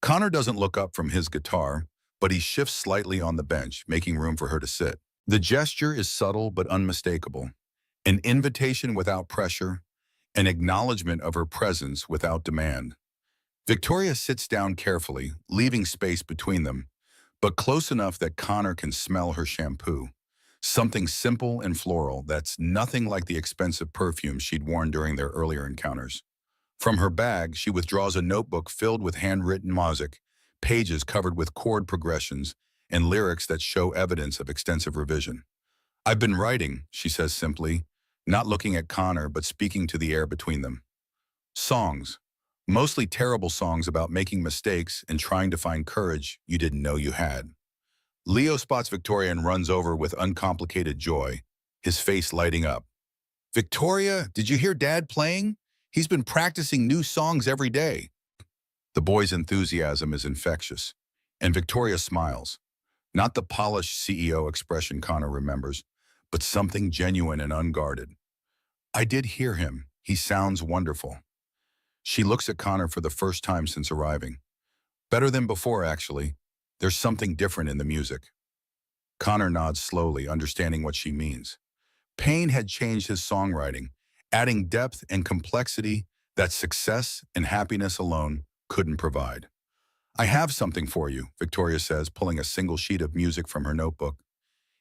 S1: Connor doesn't look up from his guitar, but he shifts slightly on the bench, making room for her to sit. The gesture is subtle but unmistakable, an invitation without pressure, an acknowledgement of her presence without demand. Victoria sits down carefully, leaving space between them, but close enough that Connor can smell her shampoo. Something simple and floral that's nothing like the expensive perfume she'd worn during their earlier encounters. From her bag, she withdraws a notebook filled with handwritten music, pages covered with chord progressions, and lyrics that show evidence of extensive revision. "I've been writing," she says simply, not looking at Connor but speaking to the air between them. "Songs. Mostly terrible songs about making mistakes and trying to find courage you didn't know you had." Leo spots Victoria and runs over with uncomplicated joy, his face lighting up. "Victoria, did you hear Dad playing? He's been practicing new songs every day." The boy's enthusiasm is infectious, and Victoria smiles. Not the polished CEO expression Connor remembers, but something genuine and unguarded. "I did hear him. He sounds wonderful." She looks at Connor for the first time since arriving. "Better than before, actually. There's something different in the music." Connor nods slowly, understanding what she means. Pain had changed his songwriting, adding depth and complexity that success and happiness alone couldn't provide. "I have something for you," Victoria says, pulling a single sheet of music from her notebook.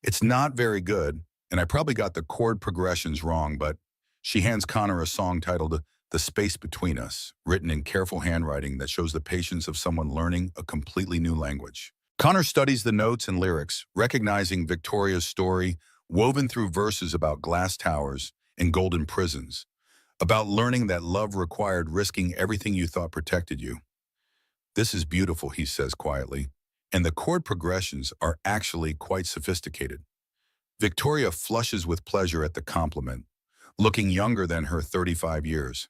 S1: "It's not very good, and I probably got the chord progressions wrong, but..." She hands Connor a song titled "The Space Between Us," written in careful handwriting that shows the patience of someone learning a completely new language. Connor studies the notes and lyrics, recognizing Victoria's story woven through verses about glass towers and golden prisons, about learning that love required risking everything you thought protected you. "This is beautiful," he says quietly, and the chord progressions are actually quite sophisticated. Victoria flushes with pleasure at the compliment, looking younger than her 35 years.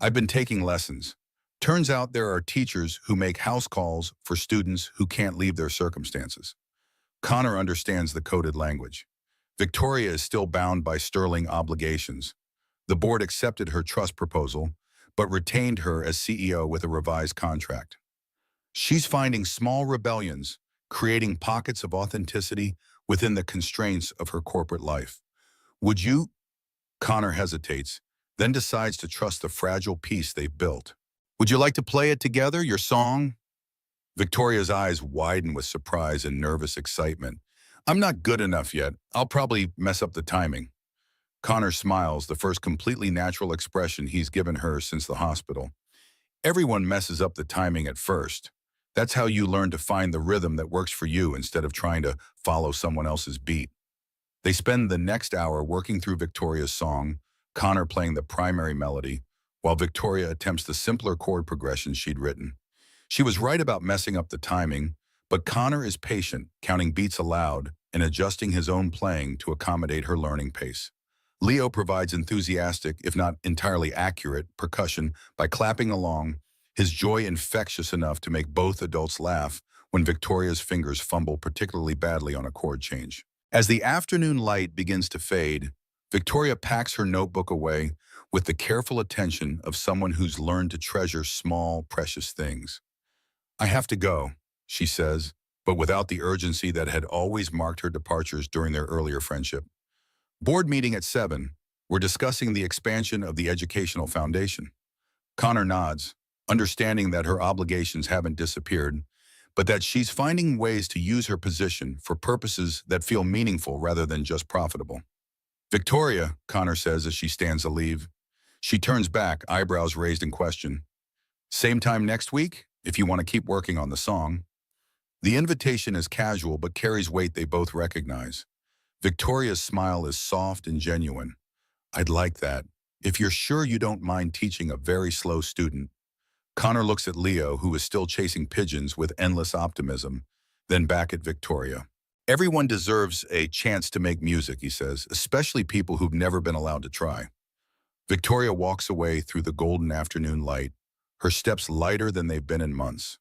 S1: "I've been taking lessons. Turns out there are teachers who make house calls for students who can't leave their circumstances." Connor understands the coded language. Victoria is still bound by sterling obligations. The board accepted her trust proposal, but retained her as CEO with a revised contract. She's finding small rebellions, creating pockets of authenticity within the constraints of her corporate life. "Would you..." Connor hesitates, then decides to trust the fragile piece they've built. "Would you like to play it together, your song?" Victoria's eyes widen with surprise and nervous excitement. "I'm not good enough yet. I'll probably mess up the timing." Connor smiles, the first completely natural expression he's given her since the hospital. "Everyone messes up the timing at first. That's how you learn to find the rhythm that works for you instead of trying to follow someone else's beat." They spend the next hour working through Victoria's song, Connor playing the primary melody, while Victoria attempts the simpler chord progressions she'd written. She was right about messing up the timing, but Connor is patient, counting beats aloud and adjusting his own playing to accommodate her learning pace. Leo provides enthusiastic, if not entirely accurate, percussion by clapping along, his joy infectious enough to make both adults laugh when Victoria's fingers fumble particularly badly on a chord change. As the afternoon light begins to fade, Victoria packs her notebook away with the careful attention of someone who's learned to treasure small, precious things. "I have to go," she says, but without the urgency that had always marked her departures during their earlier friendship. Board meeting at 7. We're discussing the expansion of the educational foundation. Connor nods, understanding that her obligations haven't disappeared, but that she's finding ways to use her position for purposes that feel meaningful rather than just profitable. Victoria, Connor says as she stands to leave. She turns back, eyebrows raised in question. Same time next week, if you want to keep working on the song. The invitation is casual but carries weight they both recognize. Victoria's smile is soft and genuine. I'd like that, if you're sure you don't mind teaching a very slow student. Connor looks at Leo, who is still chasing pigeons with endless optimism, then back at Victoria. Everyone deserves a chance to make music, he says, especially people who've never been allowed to try. Victoria walks away through the golden afternoon light, her steps lighter than they've been in months.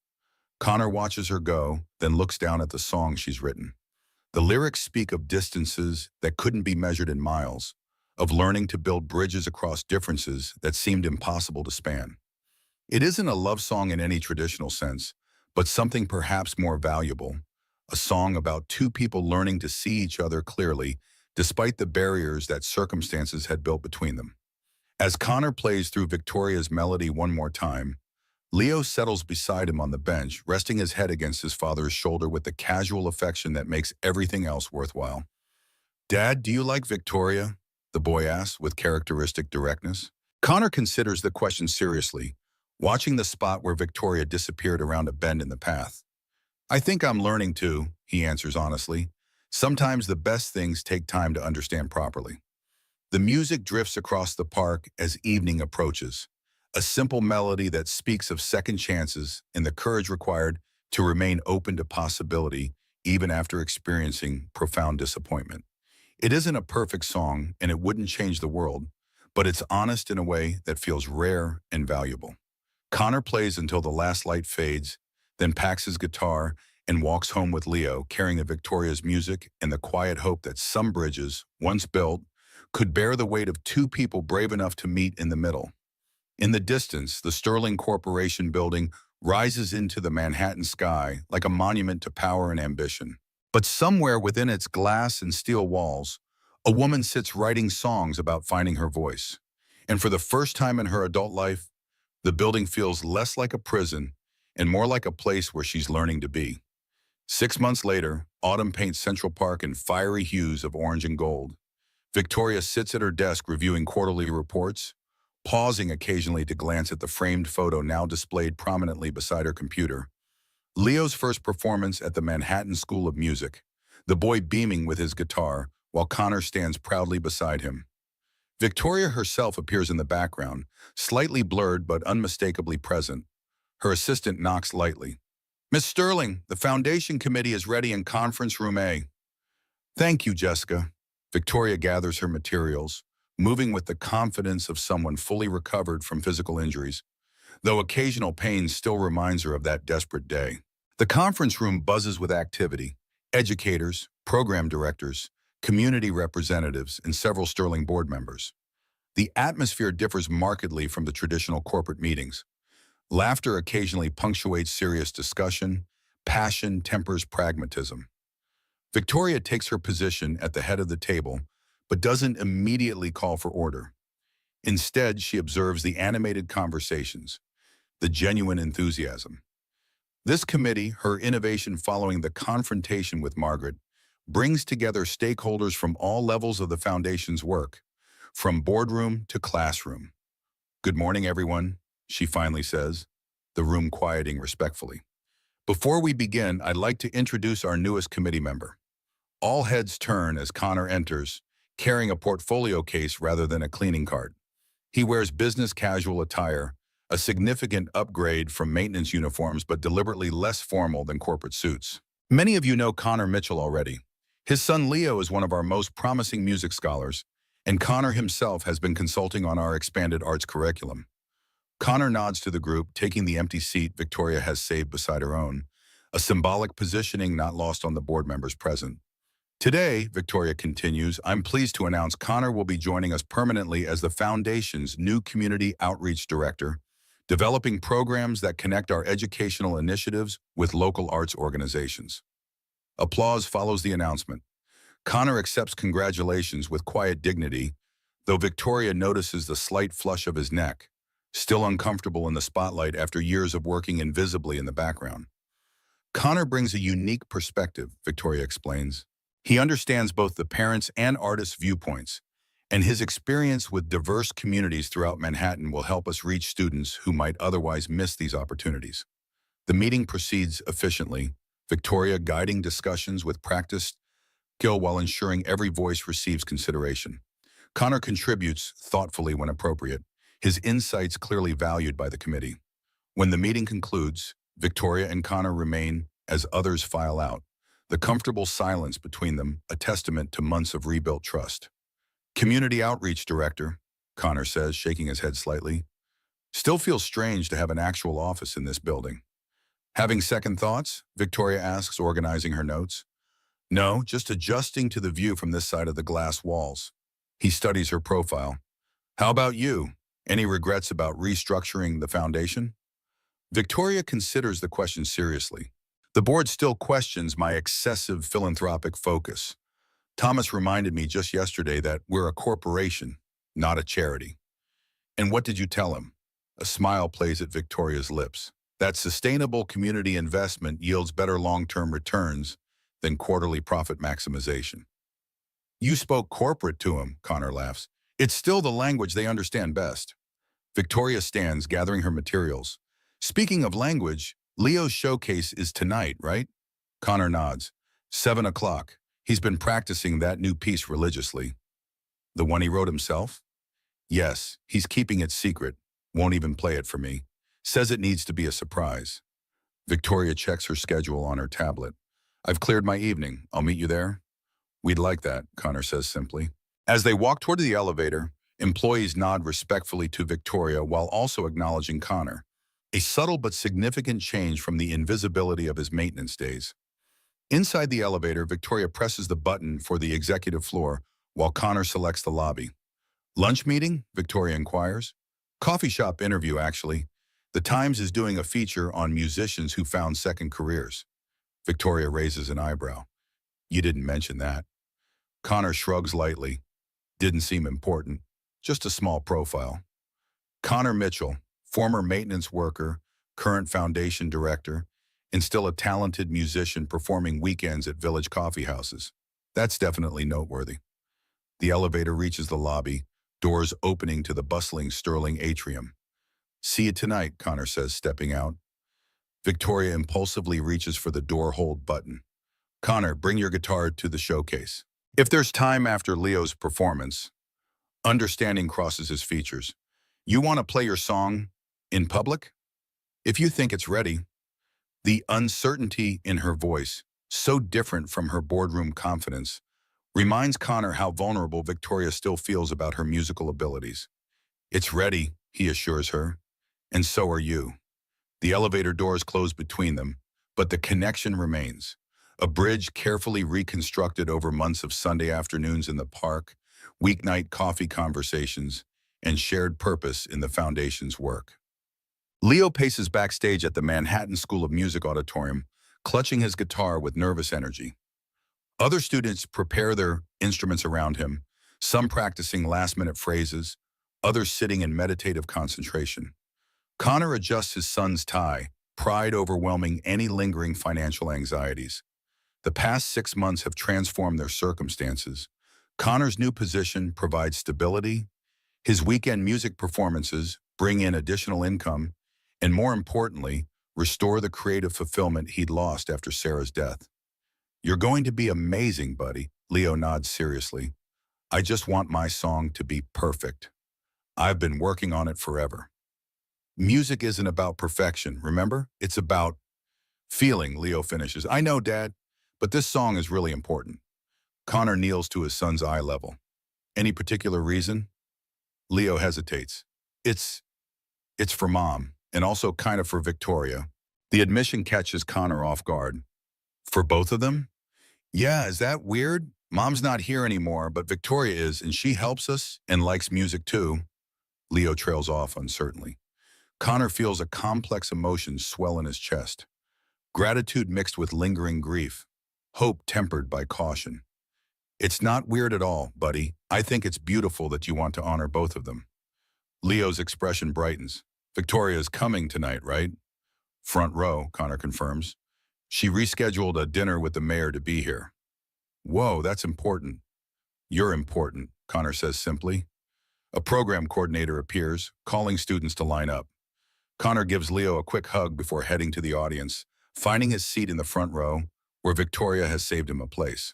S1: Connor watches her go, then looks down at the song she's written. The lyrics speak of distances that couldn't be measured in miles, of learning to build bridges across differences that seemed impossible to span. It isn't a love song in any traditional sense, but something perhaps more valuable, a song about two people learning to see each other clearly, despite the barriers that circumstances had built between them. As Connor plays through Victoria's melody one more time, Leo settles beside him on the bench, resting his head against his father's shoulder with the casual affection that makes everything else worthwhile. "Dad, do you like Victoria?" the boy asks with characteristic directness. Connor considers the question seriously, watching the spot where Victoria disappeared around a bend in the path. "I think I'm learning to," he answers honestly. "Sometimes the best things take time to understand properly." The music drifts across the park as evening approaches, a simple melody that speaks of second chances and the courage required to remain open to possibility even after experiencing profound disappointment. It isn't a perfect song, and it wouldn't change the world, but it's honest in a way that feels rare and valuable. Connor plays until the last light fades, then packs his guitar and walks home with Leo, carrying the Victoria's music and the quiet hope that some bridges, once built, could bear the weight of two people brave enough to meet in the middle. In the distance, the Sterling Corporation building rises into the Manhattan sky like a monument to power and ambition. But somewhere within its glass and steel walls, a woman sits writing songs about finding her voice. And for the first time in her adult life, the building feels less like a prison and more like a place where she's learning to be. 6 months later, autumn paints Central Park in fiery hues of orange and gold. Victoria sits at her desk reviewing quarterly reports, pausing occasionally to glance at the framed photo now displayed prominently beside her computer. Leo's first performance at the Manhattan School of Music, the boy beaming with his guitar while Connor stands proudly beside him. Victoria herself appears in the background, slightly blurred but unmistakably present. Her assistant knocks lightly. "Miss Sterling, the Foundation Committee is ready in Conference Room A." "Thank you, Jessica." Victoria gathers her materials, moving with the confidence of someone fully recovered from physical injuries, though occasional pain still reminds her of that desperate day. The conference room buzzes with activity. Educators, program directors, community representatives, and several Sterling board members. The atmosphere differs markedly from the traditional corporate meetings. Laughter occasionally punctuates serious discussion. Passion tempers pragmatism. Victoria takes her position at the head of the table, but doesn't immediately call for order. Instead, she observes the animated conversations, the genuine enthusiasm. This committee, her innovation following the confrontation with Margaret, brings together stakeholders from all levels of the Foundation's work, from boardroom to classroom. "Good morning, everyone," she finally says, the room quieting respectfully. "Before we begin, I'd like to introduce our newest committee member." All heads turn as Connor enters, carrying a portfolio case rather than a cleaning cart. He wears business casual attire, a significant upgrade from maintenance uniforms but deliberately less formal than corporate suits. Many of you know Connor Mitchell already. His son Leo is one of our most promising music scholars, and Connor himself has been consulting on our expanded arts curriculum. Connor nods to the group, taking the empty seat Victoria has saved beside her own, a symbolic positioning not lost on the board members present. "Today," Victoria continues, "I'm pleased to announce Connor will be joining us permanently as the Foundation's new Community Outreach Director, developing programs that connect our educational initiatives with local arts organizations." Applause follows the announcement. Connor accepts congratulations with quiet dignity, though Victoria notices the slight flush of his neck, still uncomfortable in the spotlight after years of working invisibly in the background. Connor brings a unique perspective, Victoria explains. He understands both the parents' and artists' viewpoints, and his experience with diverse communities throughout Manhattan will help us reach students who might otherwise miss these opportunities. The meeting proceeds efficiently, Victoria guiding discussions with practiced skill while ensuring every voice receives consideration. Connor contributes thoughtfully when appropriate, his insights clearly valued by the committee. When the meeting concludes, Victoria and Connor remain as others file out, the comfortable silence between them a testament to months of rebuilt trust. Community Outreach Director, Connor says, shaking his head slightly. Still feels strange to have an actual office in this building. Having second thoughts? Victoria asks, organizing her notes. No, just adjusting to the view from this side of the glass walls. He studies her profile. How about you? Any regrets about restructuring the foundation? Victoria considers the question seriously. The board still questions my excessive philanthropic focus. Thomas reminded me just yesterday that we're a corporation, not a charity. And what did you tell him? A smile plays at Victoria's lips. That sustainable community investment yields better long-term returns than quarterly profit maximization. You spoke corporate to him, Connor laughs. It's still the language they understand best. Victoria stands, gathering her materials. Speaking of language, Leo's showcase is tonight, right? Connor nods. 7 o'clock. He's been practicing that new piece religiously. The one he wrote himself? Yes, he's keeping it secret. Won't even play it for me. Says it needs to be a surprise. Victoria checks her schedule on her tablet. I've cleared my evening. I'll meet you there. We'd like that, Connor says simply. As they walk toward the elevator, employees nod respectfully to Victoria while also acknowledging Connor. A subtle but significant change from the invisibility of his maintenance days. Inside the elevator, Victoria presses the button for the executive floor while Connor selects the lobby. Lunch meeting? Victoria inquires. Coffee shop interview, actually. The Times is doing a feature on musicians who found second careers. Victoria raises an eyebrow. You didn't mention that. Connor shrugs lightly. Didn't seem important. Just a small profile. Connor Mitchell, former maintenance worker, current foundation director, and still a talented musician performing weekends at village coffee houses. That's definitely noteworthy. The elevator reaches the lobby, doors opening to the bustling Sterling atrium. See you tonight, Connor says, stepping out. Victoria impulsively reaches for the door hold button. Connor, bring your guitar to the showcase. If there's time after Leo's performance, understanding crosses his features. You want to play your song in public? If you think it's ready. The uncertainty in her voice, so different from her boardroom confidence, reminds Connor how vulnerable Victoria still feels about her musical abilities. It's ready, he assures her, and so are you. The elevator doors close between them, but the connection remains. A bridge carefully reconstructed over months of Sunday afternoons in the park, weeknight coffee conversations, and shared purpose in the foundation's work. Leo paces backstage at the Manhattan School of Music auditorium, clutching his guitar with nervous energy. Other students prepare their instruments around him, some practicing last-minute phrases, others sitting in meditative concentration. Connor adjusts his son's tie, pride overwhelming any lingering financial anxieties. The past 6 months have transformed their circumstances. Connor's new position provides stability. His weekend music performances bring in additional income, and more importantly, restore the creative fulfillment he'd lost after Sarah's death. You're going to be amazing, buddy, Leo nods seriously. I just want my song to be perfect. I've been working on it forever. Music isn't about perfection, remember? It's about feeling, Leo finishes. I know, Dad, but this song is really important. Connor kneels to his son's eye level. Any particular reason? Leo hesitates. It's for Mom, and also kind of for Victoria. The admission catches Connor off guard. For both of them? Yeah, is that weird? Mom's not here anymore, but Victoria is, and she helps us and likes music too. Leo trails off uncertainly. Connor feels a complex emotion swell in his chest. Gratitude mixed with lingering grief. hope tempered by caution. It's not weird at all, buddy. I think it's beautiful that you want to honor both of them. Leo's expression brightens. Victoria's coming tonight, right? Front row, Connor confirms. She rescheduled a dinner with the mayor to be here. Whoa, that's important. You're important, Connor says simply. A program coordinator appears, calling students to line up. Connor gives Leo a quick hug before heading to the audience, finding his seat in the front row, where Victoria has saved him a place.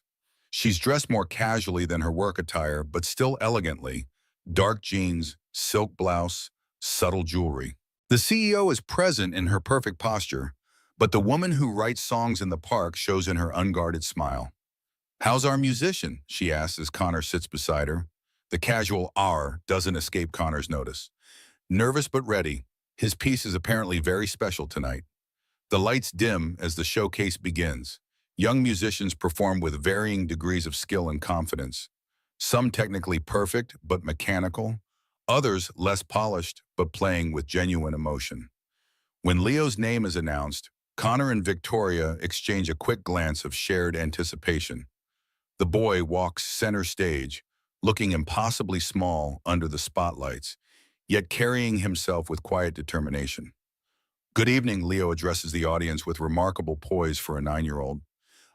S1: She's dressed more casually than her work attire, but still elegantly. Dark jeans, silk blouse, subtle jewelry. The CEO is present in her perfect posture, but the woman who writes songs in the park shows in her unguarded smile. How's our musician? She asks as Connor sits beside her. The casual R doesn't escape Connor's notice. Nervous but ready, his piece is apparently very special tonight. The lights dim as the showcase begins. Young musicians perform with varying degrees of skill and confidence. Some technically perfect but mechanical, others less polished but playing with genuine emotion. When Leo's name is announced, Connor and Victoria exchange a quick glance of shared anticipation. The boy walks center stage, looking impossibly small under the spotlights, yet carrying himself with quiet determination. Good evening, Leo addresses the audience with remarkable poise for a 9-year-old.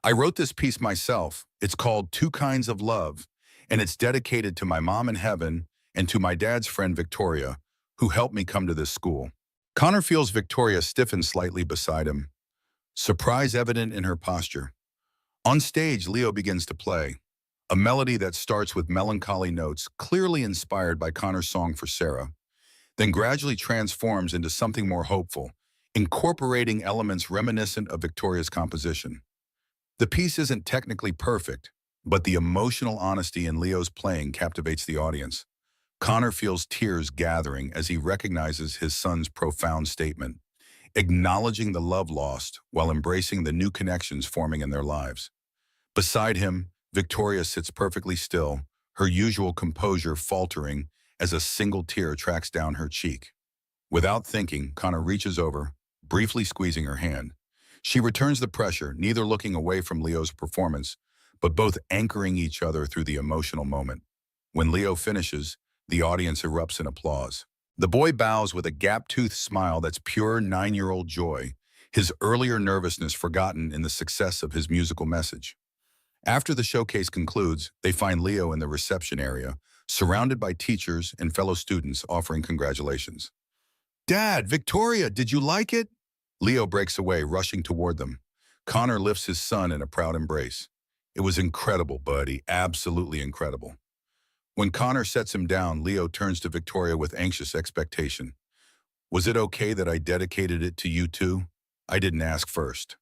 S1: I wrote this piece myself. It's called Two Kinds of Love, and it's dedicated to my mom in heaven and to my dad's friend Victoria, who helped me come to this school. Connor feels Victoria stiffen slightly beside him, surprise evident in her posture. On stage, Leo begins to play, a melody that starts with melancholy notes clearly inspired by Connor's song for Sarah, then gradually transforms into something more hopeful, incorporating elements reminiscent of Victoria's composition. The piece isn't technically perfect, but the emotional honesty in Leo's playing captivates the audience. Connor feels tears gathering as he recognizes his son's profound statement, acknowledging the love lost while embracing the new connections forming in their lives. Beside him, Victoria sits perfectly still, her usual composure faltering as a single tear tracks down her cheek. Without thinking, Connor reaches over, briefly squeezing her hand. She returns the pressure, neither looking away from Leo's performance, but both anchoring each other through the emotional moment. When Leo finishes, the audience erupts in applause. The boy bows with a gap-toothed smile that's pure 9-year-old joy, his earlier nervousness forgotten in the success of his musical message. After the showcase concludes, they find Leo in the reception area, surrounded by teachers and fellow students offering congratulations. Dad, Victoria, did you like it? Leo breaks away, rushing toward them. Connor lifts his son in a proud embrace. It was incredible, buddy, absolutely incredible. When Connor sets him down, Leo turns to Victoria with anxious expectation. Was it okay that I dedicated it to you too? I didn't ask first.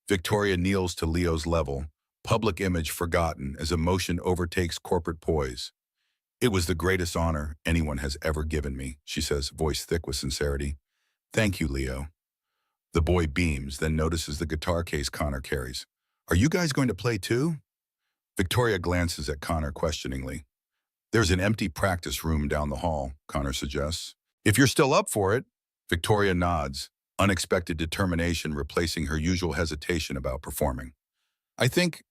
S1: Victoria kneels to Leo's level, public image forgotten as emotion overtakes corporate poise. It was the greatest honor anyone has ever given me, she says, voice thick with sincerity. Thank you, Leo. The boy beams, then notices the guitar case Connor carries. Are you guys going to play too? Victoria glances at Connor questioningly. There's an empty practice room down the hall, Connor suggests. If you're still up for it, Victoria nods, unexpected determination replacing her usual hesitation about performing. I think,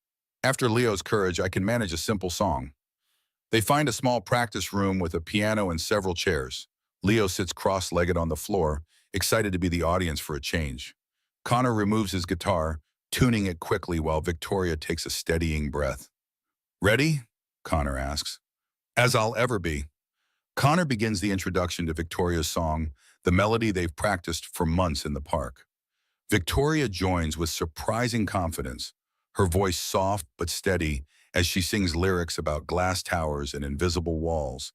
S1: after Leo's courage, I can manage a simple song. They find a small practice room with a piano and several chairs. Leo sits cross-legged on the floor, excited to be the audience for a change. Connor removes his guitar, tuning it quickly while Victoria takes a steadying breath. Ready? Connor asks. As I'll ever be. Connor begins the introduction to Victoria's song, the melody they've practiced for months in the park. Victoria joins with surprising confidence, her voice soft but steady as she sings lyrics about glass towers and invisible walls,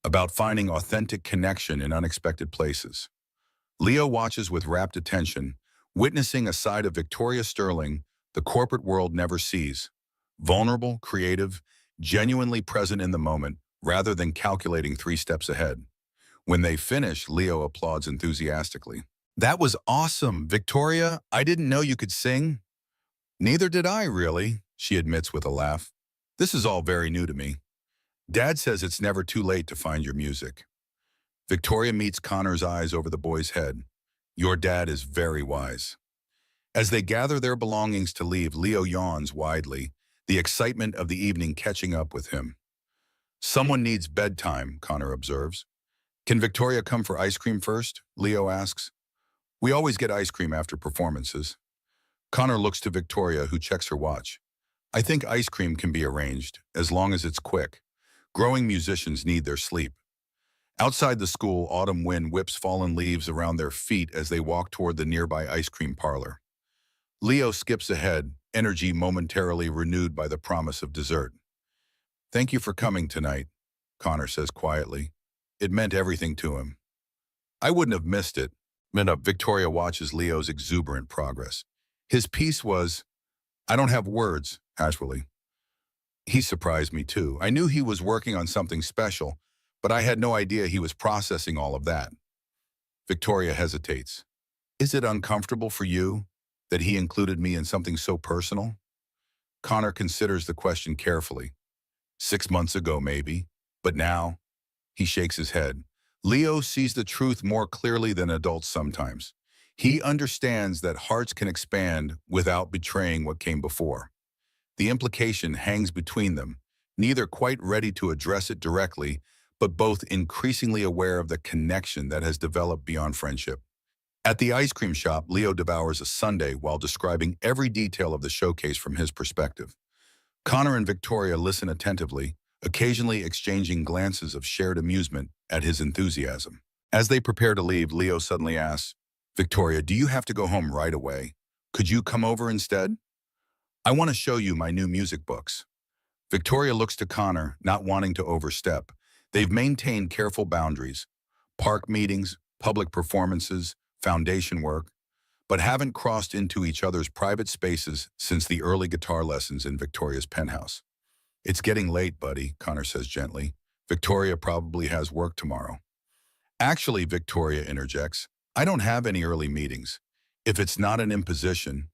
S1: about finding authentic connection in unexpected places. Leo watches with rapt attention, witnessing a side of Victoria Sterling the corporate world never sees. Vulnerable, creative, genuinely present in the moment, rather than calculating 3 steps ahead. When they finish, Leo applauds enthusiastically. That was awesome, Victoria. I didn't know you could sing. Neither did I, really, she admits with a laugh. This is all very new to me. Dad says it's never too late to find your music. Victoria meets Connor's eyes over the boy's head. Your dad is very wise. As they gather their belongings to leave, Leo yawns widely, the excitement of the evening catching up with him. Someone needs bedtime, Connor observes. Can Victoria come for ice cream first? Leo asks. We always get ice cream after performances. Connor looks to Victoria, who checks her watch. I think ice cream can be arranged, as long as it's quick. Growing musicians need their sleep. Outside the school, autumn wind whips fallen leaves around their feet as they walk toward the nearby ice cream parlor. Leo skips ahead, energy momentarily renewed by the promise of dessert. Thank you for coming tonight, Connor says quietly. It meant everything to him. I wouldn't have missed it. Victoria watches Leo's exuberant progress. His piece was, I don't have words, casually. He surprised me too. I knew he was working on something special, but I had no idea he was processing all of that. Victoria hesitates. Is it uncomfortable for you that he included me in something so personal? Connor considers the question carefully. 6 months ago, maybe, but now, he shakes his head. Leo sees the truth more clearly than adults sometimes. He understands that hearts can expand without betraying what came before. The implication hangs between them, neither quite ready to address it directly, but both increasingly aware of the connection that has developed beyond friendship. At the ice cream shop, Leo devours a sundae while describing every detail of the showcase from his perspective. Connor and Victoria listen attentively, occasionally exchanging glances of shared amusement at his enthusiasm. As they prepare to leave, Leo suddenly asks, Victoria, do you have to go home right away? Could you come over instead? I want to show you my new music books. Victoria looks to Connor, not wanting to overstep. They've maintained careful boundaries, park meetings, public performances, foundation work, but haven't crossed into each other's private spaces since the early guitar lessons in Victoria's penthouse. It's getting late, buddy, Connor says gently. Victoria probably has work tomorrow. Actually, Victoria interjects, I don't have any early meetings. If it's not an imposition,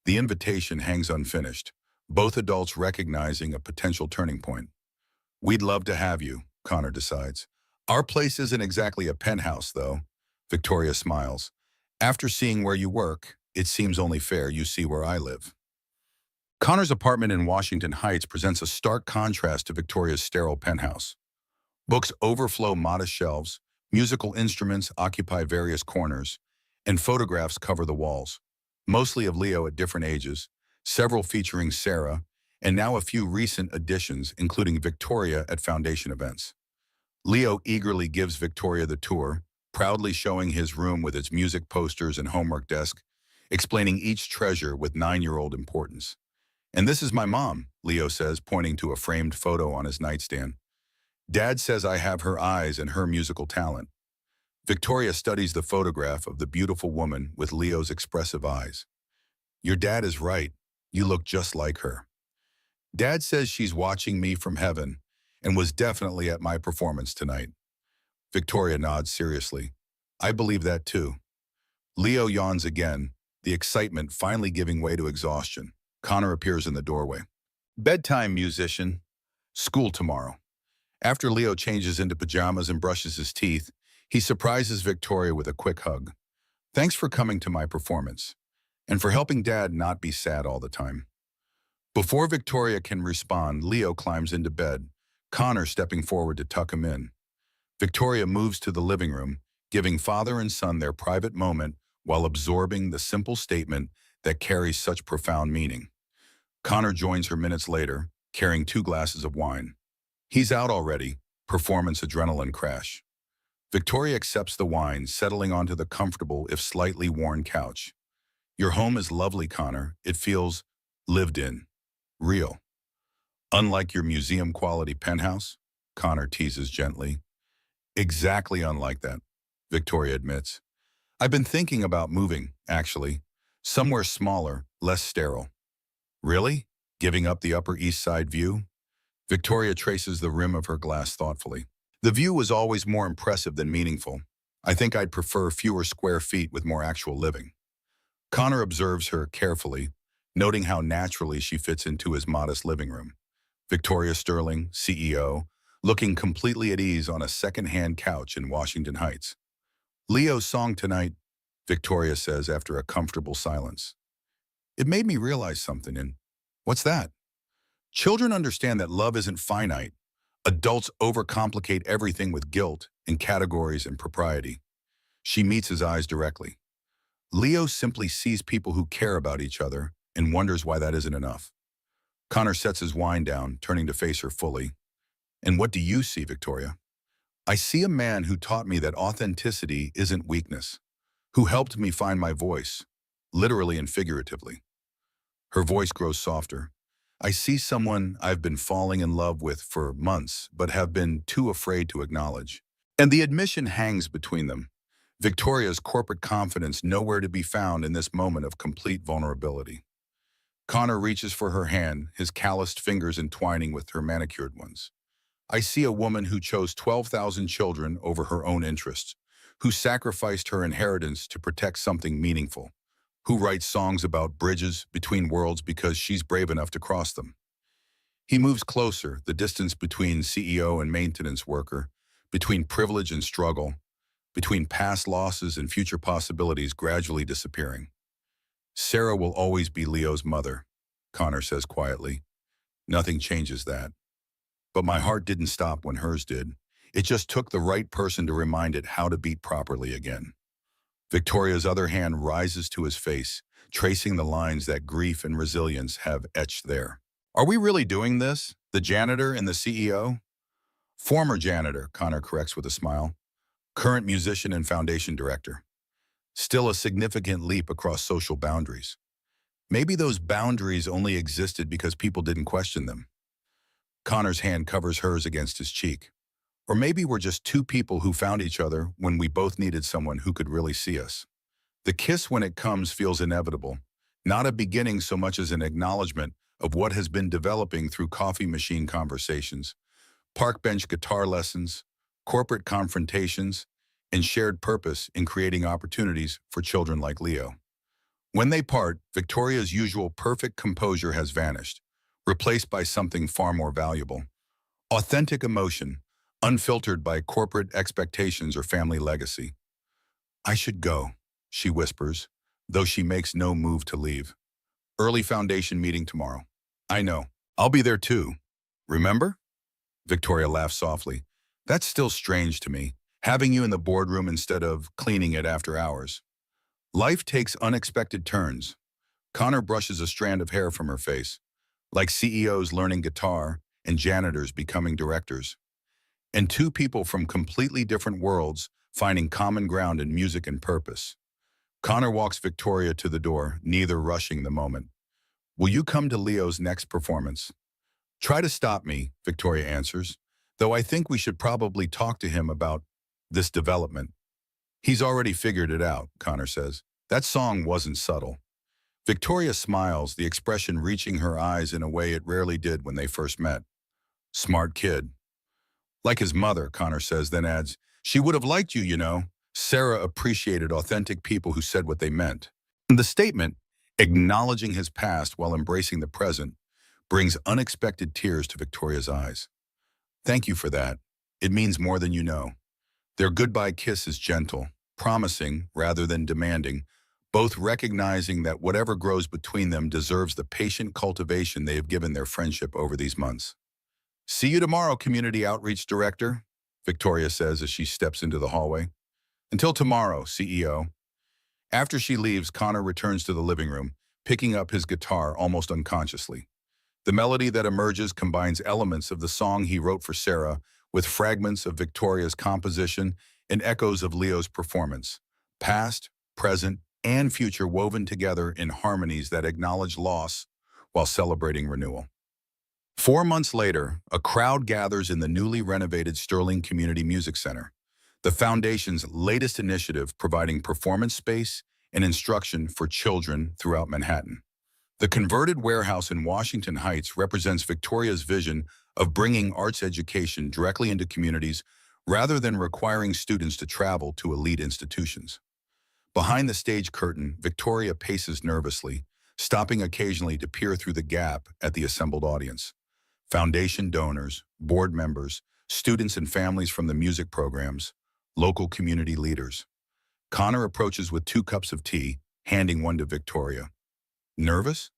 S1: the invitation hangs unfinished, both adults recognizing a potential turning point. We'd love to have you, Connor decides. Our place isn't exactly a penthouse, though. Victoria smiles. After seeing where you work, it seems only fair you see where I live. Connor's apartment in Washington Heights presents a stark contrast to Victoria's sterile penthouse. Books overflow modest shelves, musical instruments occupy various corners, and photographs cover the walls, mostly of Leo at different ages, several featuring Sarah, and now a few recent additions, including Victoria at foundation events. Leo eagerly gives Victoria the tour, proudly showing his room with its music posters and homework desk, explaining each treasure with 9-year-old importance. And this is my mom, Leo says, pointing to a framed photo on his nightstand. Dad says I have her eyes and her musical talent. Victoria studies the photograph of the beautiful woman with Leo's expressive eyes. Your dad is right. You look just like her. Dad says she's watching me from heaven and was definitely at my performance tonight. Victoria nods seriously. I believe that too. Leo yawns again, the excitement finally giving way to exhaustion. Connor appears in the doorway. Bedtime, musician. School tomorrow. After Leo changes into pajamas and brushes his teeth, he surprises Victoria with a quick hug. Thanks for coming to my performance, and for helping Dad not be sad all the time. Before Victoria can respond, Leo climbs into bed, Connor stepping forward to tuck him in. Victoria moves to the living room, giving father and son their private moment while absorbing the simple statement that carries such profound meaning. Connor joins her minutes later, carrying 2 glasses of wine. He's out already, performance adrenaline crash. Victoria accepts the wine, settling onto the comfortable, if slightly worn couch. Your home is lovely, Connor. It feels lived in, real. Unlike your museum-quality penthouse, Connor teases gently. Exactly unlike that, Victoria admits. I've been thinking about moving, actually. Somewhere smaller, less sterile. Really? Giving up the Upper East Side view? Victoria traces the rim of her glass thoughtfully. The view was always more impressive than meaningful. I think I'd prefer fewer square feet with more actual living. Connor observes her carefully, noting how naturally she fits into his modest living room. Victoria Sterling, CEO, looking completely at ease on a second-hand couch in Washington Heights. Leo's song tonight, Victoria says after a comfortable silence. It made me realize something, and what's that? Children understand that love isn't finite. Adults overcomplicate everything with guilt and categories and propriety. She meets his eyes directly. Leo simply sees people who care about each other and wonders why that isn't enough. Connor sets his wine down, turning to face her fully. And what do you see, Victoria? I see a man who taught me that authenticity isn't weakness, who helped me find my voice, literally and figuratively. Her voice grows softer. I see someone I've been falling in love with for months, but have been too afraid to acknowledge. And the admission hangs between them. Victoria's corporate confidence nowhere to be found in this moment of complete vulnerability. Connor reaches for her hand, his calloused fingers entwining with her manicured ones. I see a woman who chose 12,000 children over her own interests, who sacrificed her inheritance to protect something meaningful, who writes songs about bridges between worlds because she's brave enough to cross them. He moves closer, the distance between CEO and maintenance worker, between privilege and struggle, between past losses and future possibilities gradually disappearing. Sarah will always be Leo's mother, Connor says quietly. Nothing changes that. But my heart didn't stop when hers did. It just took the right person to remind it how to beat properly again. Victoria's other hand rises to his face, tracing the lines that grief and resilience have etched there. Are we really doing this? The janitor and the CEO? Former janitor, Connor corrects with a smile. Current musician and foundation director. Still a significant leap across social boundaries. Maybe those boundaries only existed because people didn't question them. Connor's hand covers hers against his cheek. Or maybe we're just two people who found each other when we both needed someone who could really see us. The kiss when it comes feels inevitable, not a beginning so much as an acknowledgement of what has been developing through coffee machine conversations, park bench guitar lessons, corporate confrontations, and shared purpose in creating opportunities for children like Leo. When they part, Victoria's usual perfect composure has vanished, replaced by something far more valuable. Authentic emotion, unfiltered by corporate expectations or family legacy. I should go, she whispers, though she makes no move to leave. Early foundation meeting tomorrow. I know. I'll be there too. Remember? Victoria laughs softly. That's still strange to me, having you in the boardroom instead of cleaning it after hours. Life takes unexpected turns. Connor brushes a strand of hair from her face, like CEOs learning guitar and janitors becoming directors. And two people from completely different worlds finding common ground in music and purpose. Connor walks Victoria to the door, neither rushing the moment. Will you come to Leo's next performance? Try to stop me, Victoria answers, though I think we should probably talk to him about this development. He's already figured it out, Connor says. That song wasn't subtle. Victoria smiles, the expression reaching her eyes in a way it rarely did when they first met. Smart kid. Like his mother, Connor says, then adds, she would have liked you, you know. Sarah appreciated authentic people who said what they meant. And the statement, acknowledging his past while embracing the present, brings unexpected tears to Victoria's eyes. Thank you for that. It means more than you know. Their goodbye kiss is gentle, promising rather than demanding, both recognizing that whatever grows between them deserves the patient cultivation they have given their friendship over these months. See you tomorrow, Community Outreach Director, Victoria says as she steps into the hallway. Until tomorrow, CEO. After she leaves, Connor returns to the living room, picking up his guitar almost unconsciously. The melody that emerges combines elements of the song he wrote for Sarah with fragments of Victoria's composition and echoes of Leo's performance, past, present, and future woven together in harmonies that acknowledge loss while celebrating renewal. 4 months later, a crowd gathers in the newly renovated Sterling Community Music Center, the Foundation's latest initiative providing performance space and instruction for children throughout Manhattan. The converted warehouse in Washington Heights represents Victoria's vision of bringing arts education directly into communities rather than requiring students to travel to elite institutions. Behind the stage curtain, Victoria paces nervously, stopping occasionally to peer through the gap at the assembled audience. Foundation donors, board members, students and families from the music programs, local community leaders. Connor approaches with 2 cups of tea, handing one to Victoria. Nervous?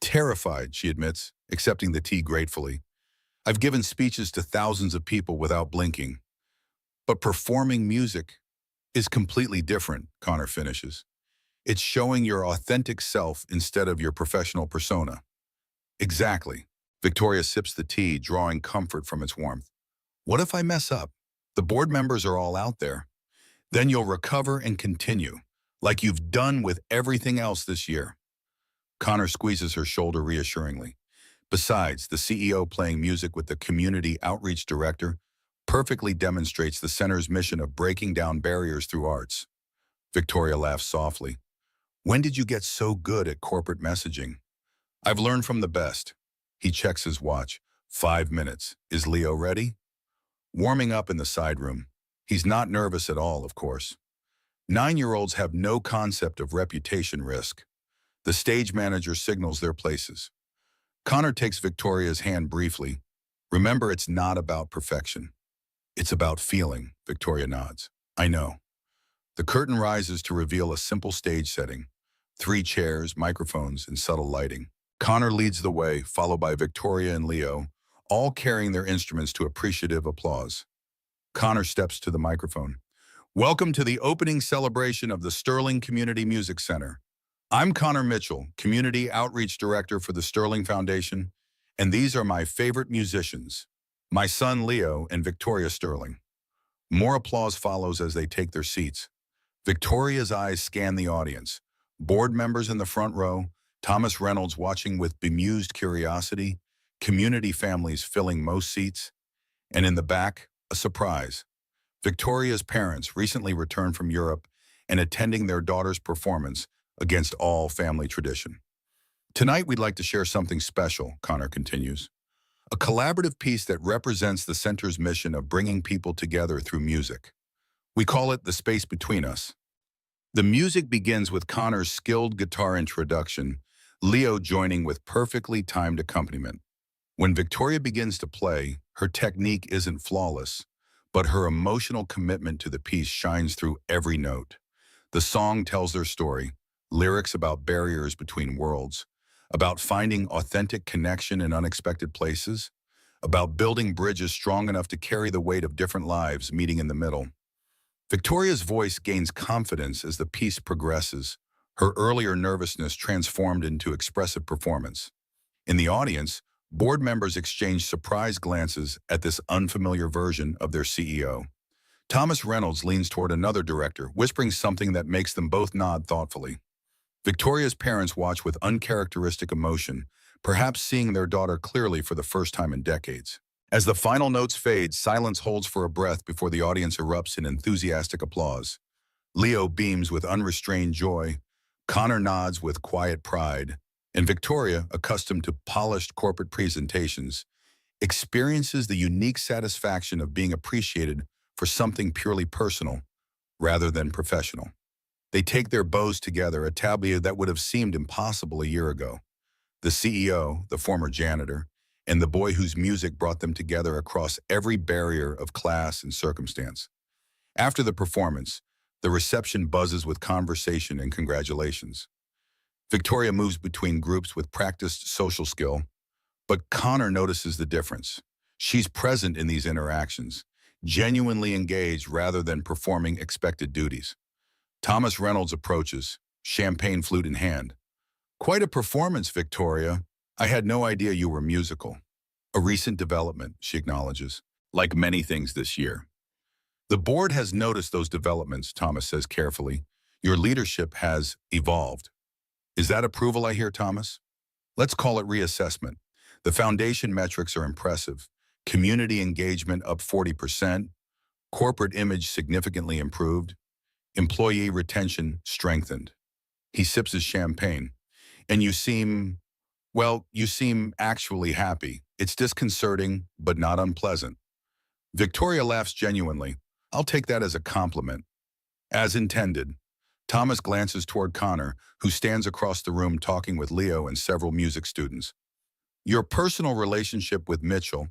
S1: Terrified, she admits, accepting the tea gratefully. I've given speeches to thousands of people without blinking. But performing music is completely different, Connor finishes. It's showing your authentic self instead of your professional persona. Exactly. Victoria sips the tea, drawing comfort from its warmth. What if I mess up? The board members are all out there. Then you'll recover and continue, like you've done with everything else this year. Connor squeezes her shoulder reassuringly. Besides, the CEO playing music with the community outreach director perfectly demonstrates the center's mission of breaking down barriers through arts. Victoria laughs softly. When did you get so good at corporate messaging? I've learned from the best. He checks his watch. 5 minutes. Is Leo ready? Warming up in the side room. He's not nervous at all, of course. 9-year-olds have no concept of reputation risk. The stage manager signals their places. Connor takes Victoria's hand briefly. Remember, it's not about perfection. It's about feeling, Victoria nods. I know. The curtain rises to reveal a simple stage setting. 3 chairs, microphones, and subtle lighting. Connor leads the way, followed by Victoria and Leo, all carrying their instruments to appreciative applause. Connor steps to the microphone. Welcome to the opening celebration of the Sterling Community Music Center. I'm Connor Mitchell, Community Outreach Director for the Sterling Foundation, and these are my favorite musicians, my son Leo and Victoria Sterling. More applause follows as they take their seats. Victoria's eyes scan the audience. Board members in the front row, Thomas Reynolds watching with bemused curiosity, community families filling most seats, and in the back, a surprise. Victoria's parents recently returned from Europe and attending their daughter's performance against all family tradition. Tonight, we'd like to share something special, Connor continues. A collaborative piece that represents the center's mission of bringing people together through music. We call it The Space Between Us. The music begins with Connor's skilled guitar introduction, Leo joining with perfectly timed accompaniment. When Victoria begins to play, her technique isn't flawless, but her emotional commitment to the piece shines through every note. The song tells their story, lyrics about barriers between worlds, about finding authentic connection in unexpected places, about building bridges strong enough to carry the weight of different lives meeting in the middle. Victoria's voice gains confidence as the piece progresses, her earlier nervousness transformed into expressive performance. In the audience, board members exchange surprised glances at this unfamiliar version of their CEO. Thomas Reynolds leans toward another director, whispering something that makes them both nod thoughtfully. Victoria's parents watch with uncharacteristic emotion, perhaps seeing their daughter clearly for the first time in decades. As the final notes fade, silence holds for a breath before the audience erupts in enthusiastic applause. Leo beams with unrestrained joy, Connor nods with quiet pride, and Victoria, accustomed to polished corporate presentations, experiences the unique satisfaction of being appreciated for something purely personal rather than professional. They take their bows together, a tableau that would have seemed impossible a year ago. The CEO, the former janitor, and the boy whose music brought them together across every barrier of class and circumstance. After the performance, the reception buzzes with conversation and congratulations. Victoria moves between groups with practiced social skill, but Connor notices the difference. She's present in these interactions, genuinely engaged rather than performing expected duties. Thomas Reynolds approaches, champagne flute in hand. Quite a performance, Victoria. I had no idea you were musical. A recent development, she acknowledges, like many things this year. The board has noticed those developments, Thomas says carefully. Your leadership has evolved. Is that approval I hear, Thomas? Let's call it reassessment. The foundation metrics are impressive. Community engagement up 40%, corporate image significantly improved, employee retention strengthened. He sips his champagne. And you seem actually happy. It's disconcerting, but not unpleasant. Victoria laughs genuinely. I'll take that as a compliment. As intended. Thomas glances toward Connor, who stands across the room talking with Leo and several music students. Your personal relationship with Mitchell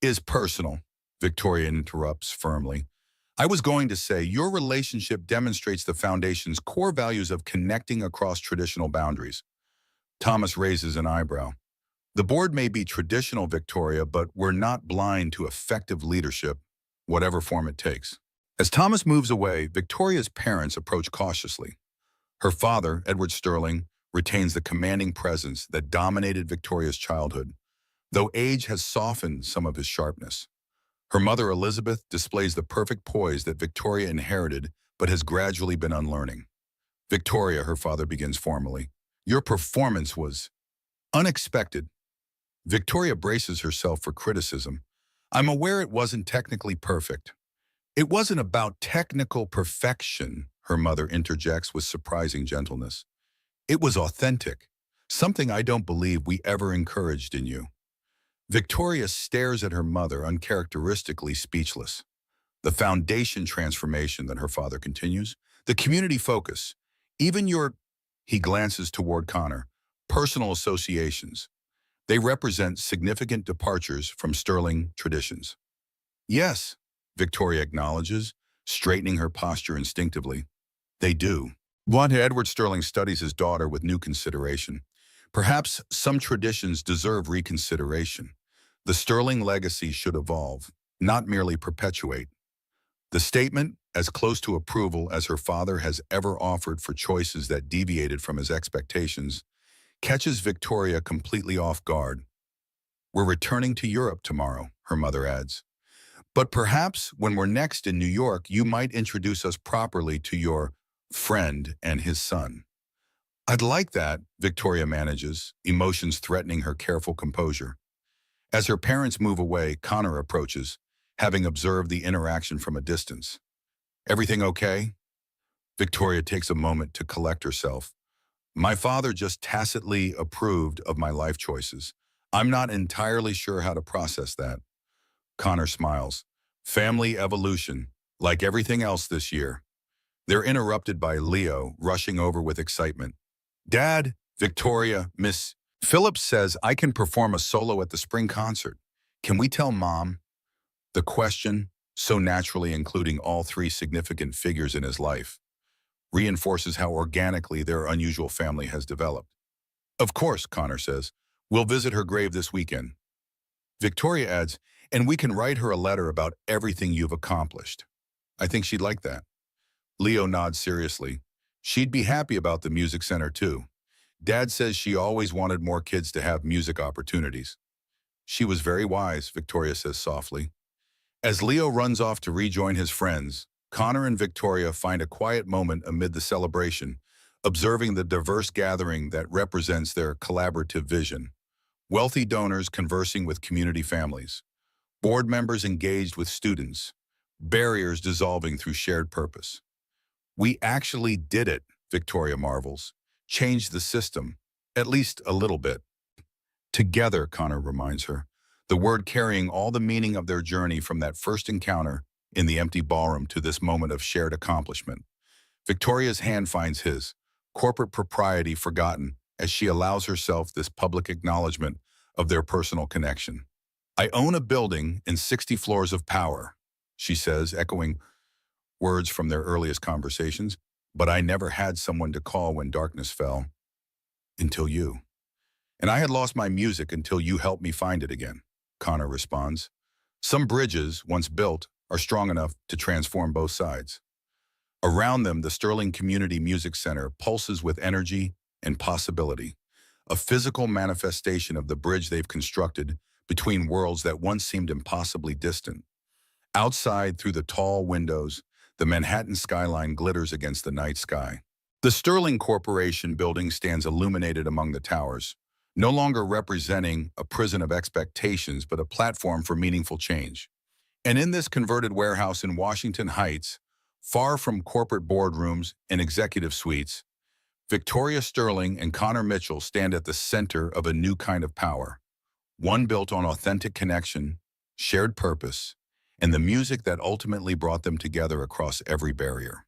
S1: is personal, Victoria interrupts firmly. I was going to say, your relationship demonstrates the Foundation's core values of connecting across traditional boundaries. Thomas raises an eyebrow. The board may be traditional, Victoria, but we're not blind to effective leadership, whatever form it takes. As Thomas moves away, Victoria's parents approach cautiously. Her father, Edward Sterling, retains the commanding presence that dominated Victoria's childhood, though age has softened some of his sharpness. Her mother, Elizabeth, displays the perfect poise that Victoria inherited but has gradually been unlearning. Victoria, her father begins formally, your performance was unexpected. Victoria braces herself for criticism. I'm aware it wasn't technically perfect. It wasn't about technical perfection, her mother interjects with surprising gentleness. It was authentic, something I don't believe we ever encouraged in you. Victoria stares at her mother, uncharacteristically speechless. The foundation transformation that her father continues, the community focus, even your, he glances toward Connor, personal associations. They represent significant departures from Sterling traditions. Yes, Victoria acknowledges, straightening her posture instinctively. They do. One Edward Sterling studies his daughter with new consideration. Perhaps some traditions deserve reconsideration. The Sterling legacy should evolve, not merely perpetuate. The statement, as close to approval as her father has ever offered for choices that deviated from his expectations, catches Victoria completely off guard. We're returning to Europe tomorrow, her mother adds. But perhaps when we're next in New York, you might introduce us properly to your friend and his son. I'd like that, Victoria manages, emotions threatening her careful composure. As her parents move away, Connor approaches, having observed the interaction from a distance. Everything okay? Victoria takes a moment to collect herself. My father just tacitly approved of my life choices. I'm not entirely sure how to process that. Connor smiles. Family evolution, like everything else this year. They're interrupted by Leo, rushing over with excitement. Dad, Victoria, Miss Phillips says I can perform a solo at the spring concert. Can we tell Mom? The question, so naturally including all three significant figures in his life, reinforces how organically their unusual family has developed. Of course, Connor says, we'll visit her grave this weekend. Victoria adds, and we can write her a letter about everything you've accomplished. I think she'd like that. Leo nods seriously. She'd be happy about the music center too. Dad says she always wanted more kids to have music opportunities. She was very wise, Victoria says softly. As Leo runs off to rejoin his friends, Connor and Victoria find a quiet moment amid the celebration, observing the diverse gathering that represents their collaborative vision. Wealthy donors conversing with community families, board members engaged with students, barriers dissolving through shared purpose. We actually did it, Victoria marvels. Changed the system, at least a little bit. Together, Connor reminds her, the word carrying all the meaning of their journey from that first encounter in the empty ballroom to this moment of shared accomplishment. Victoria's hand finds his, corporate propriety forgotten as she allows herself this public acknowledgement of their personal connection. I own a building and 60 floors of power, she says, echoing words from their earliest conversations, but I never had someone to call when darkness fell. Until you. And I had lost my music until you helped me find it again, Connor responds. Some bridges, once built, are strong enough to transform both sides. Around them, the Sterling Community Music Center pulses with energy and possibility, a physical manifestation of the bridge they've constructed between worlds that once seemed impossibly distant. Outside, through the tall windows, the Manhattan skyline glitters against the night sky. The Sterling Corporation building stands illuminated among the towers, no longer representing a prison of expectations but a platform for meaningful change. And in this converted warehouse in Washington Heights, far from corporate boardrooms and executive suites, Victoria Sterling and Connor Mitchell stand at the center of a new kind of power, one built on authentic connection, shared purpose, and the music that ultimately brought them together across every barrier.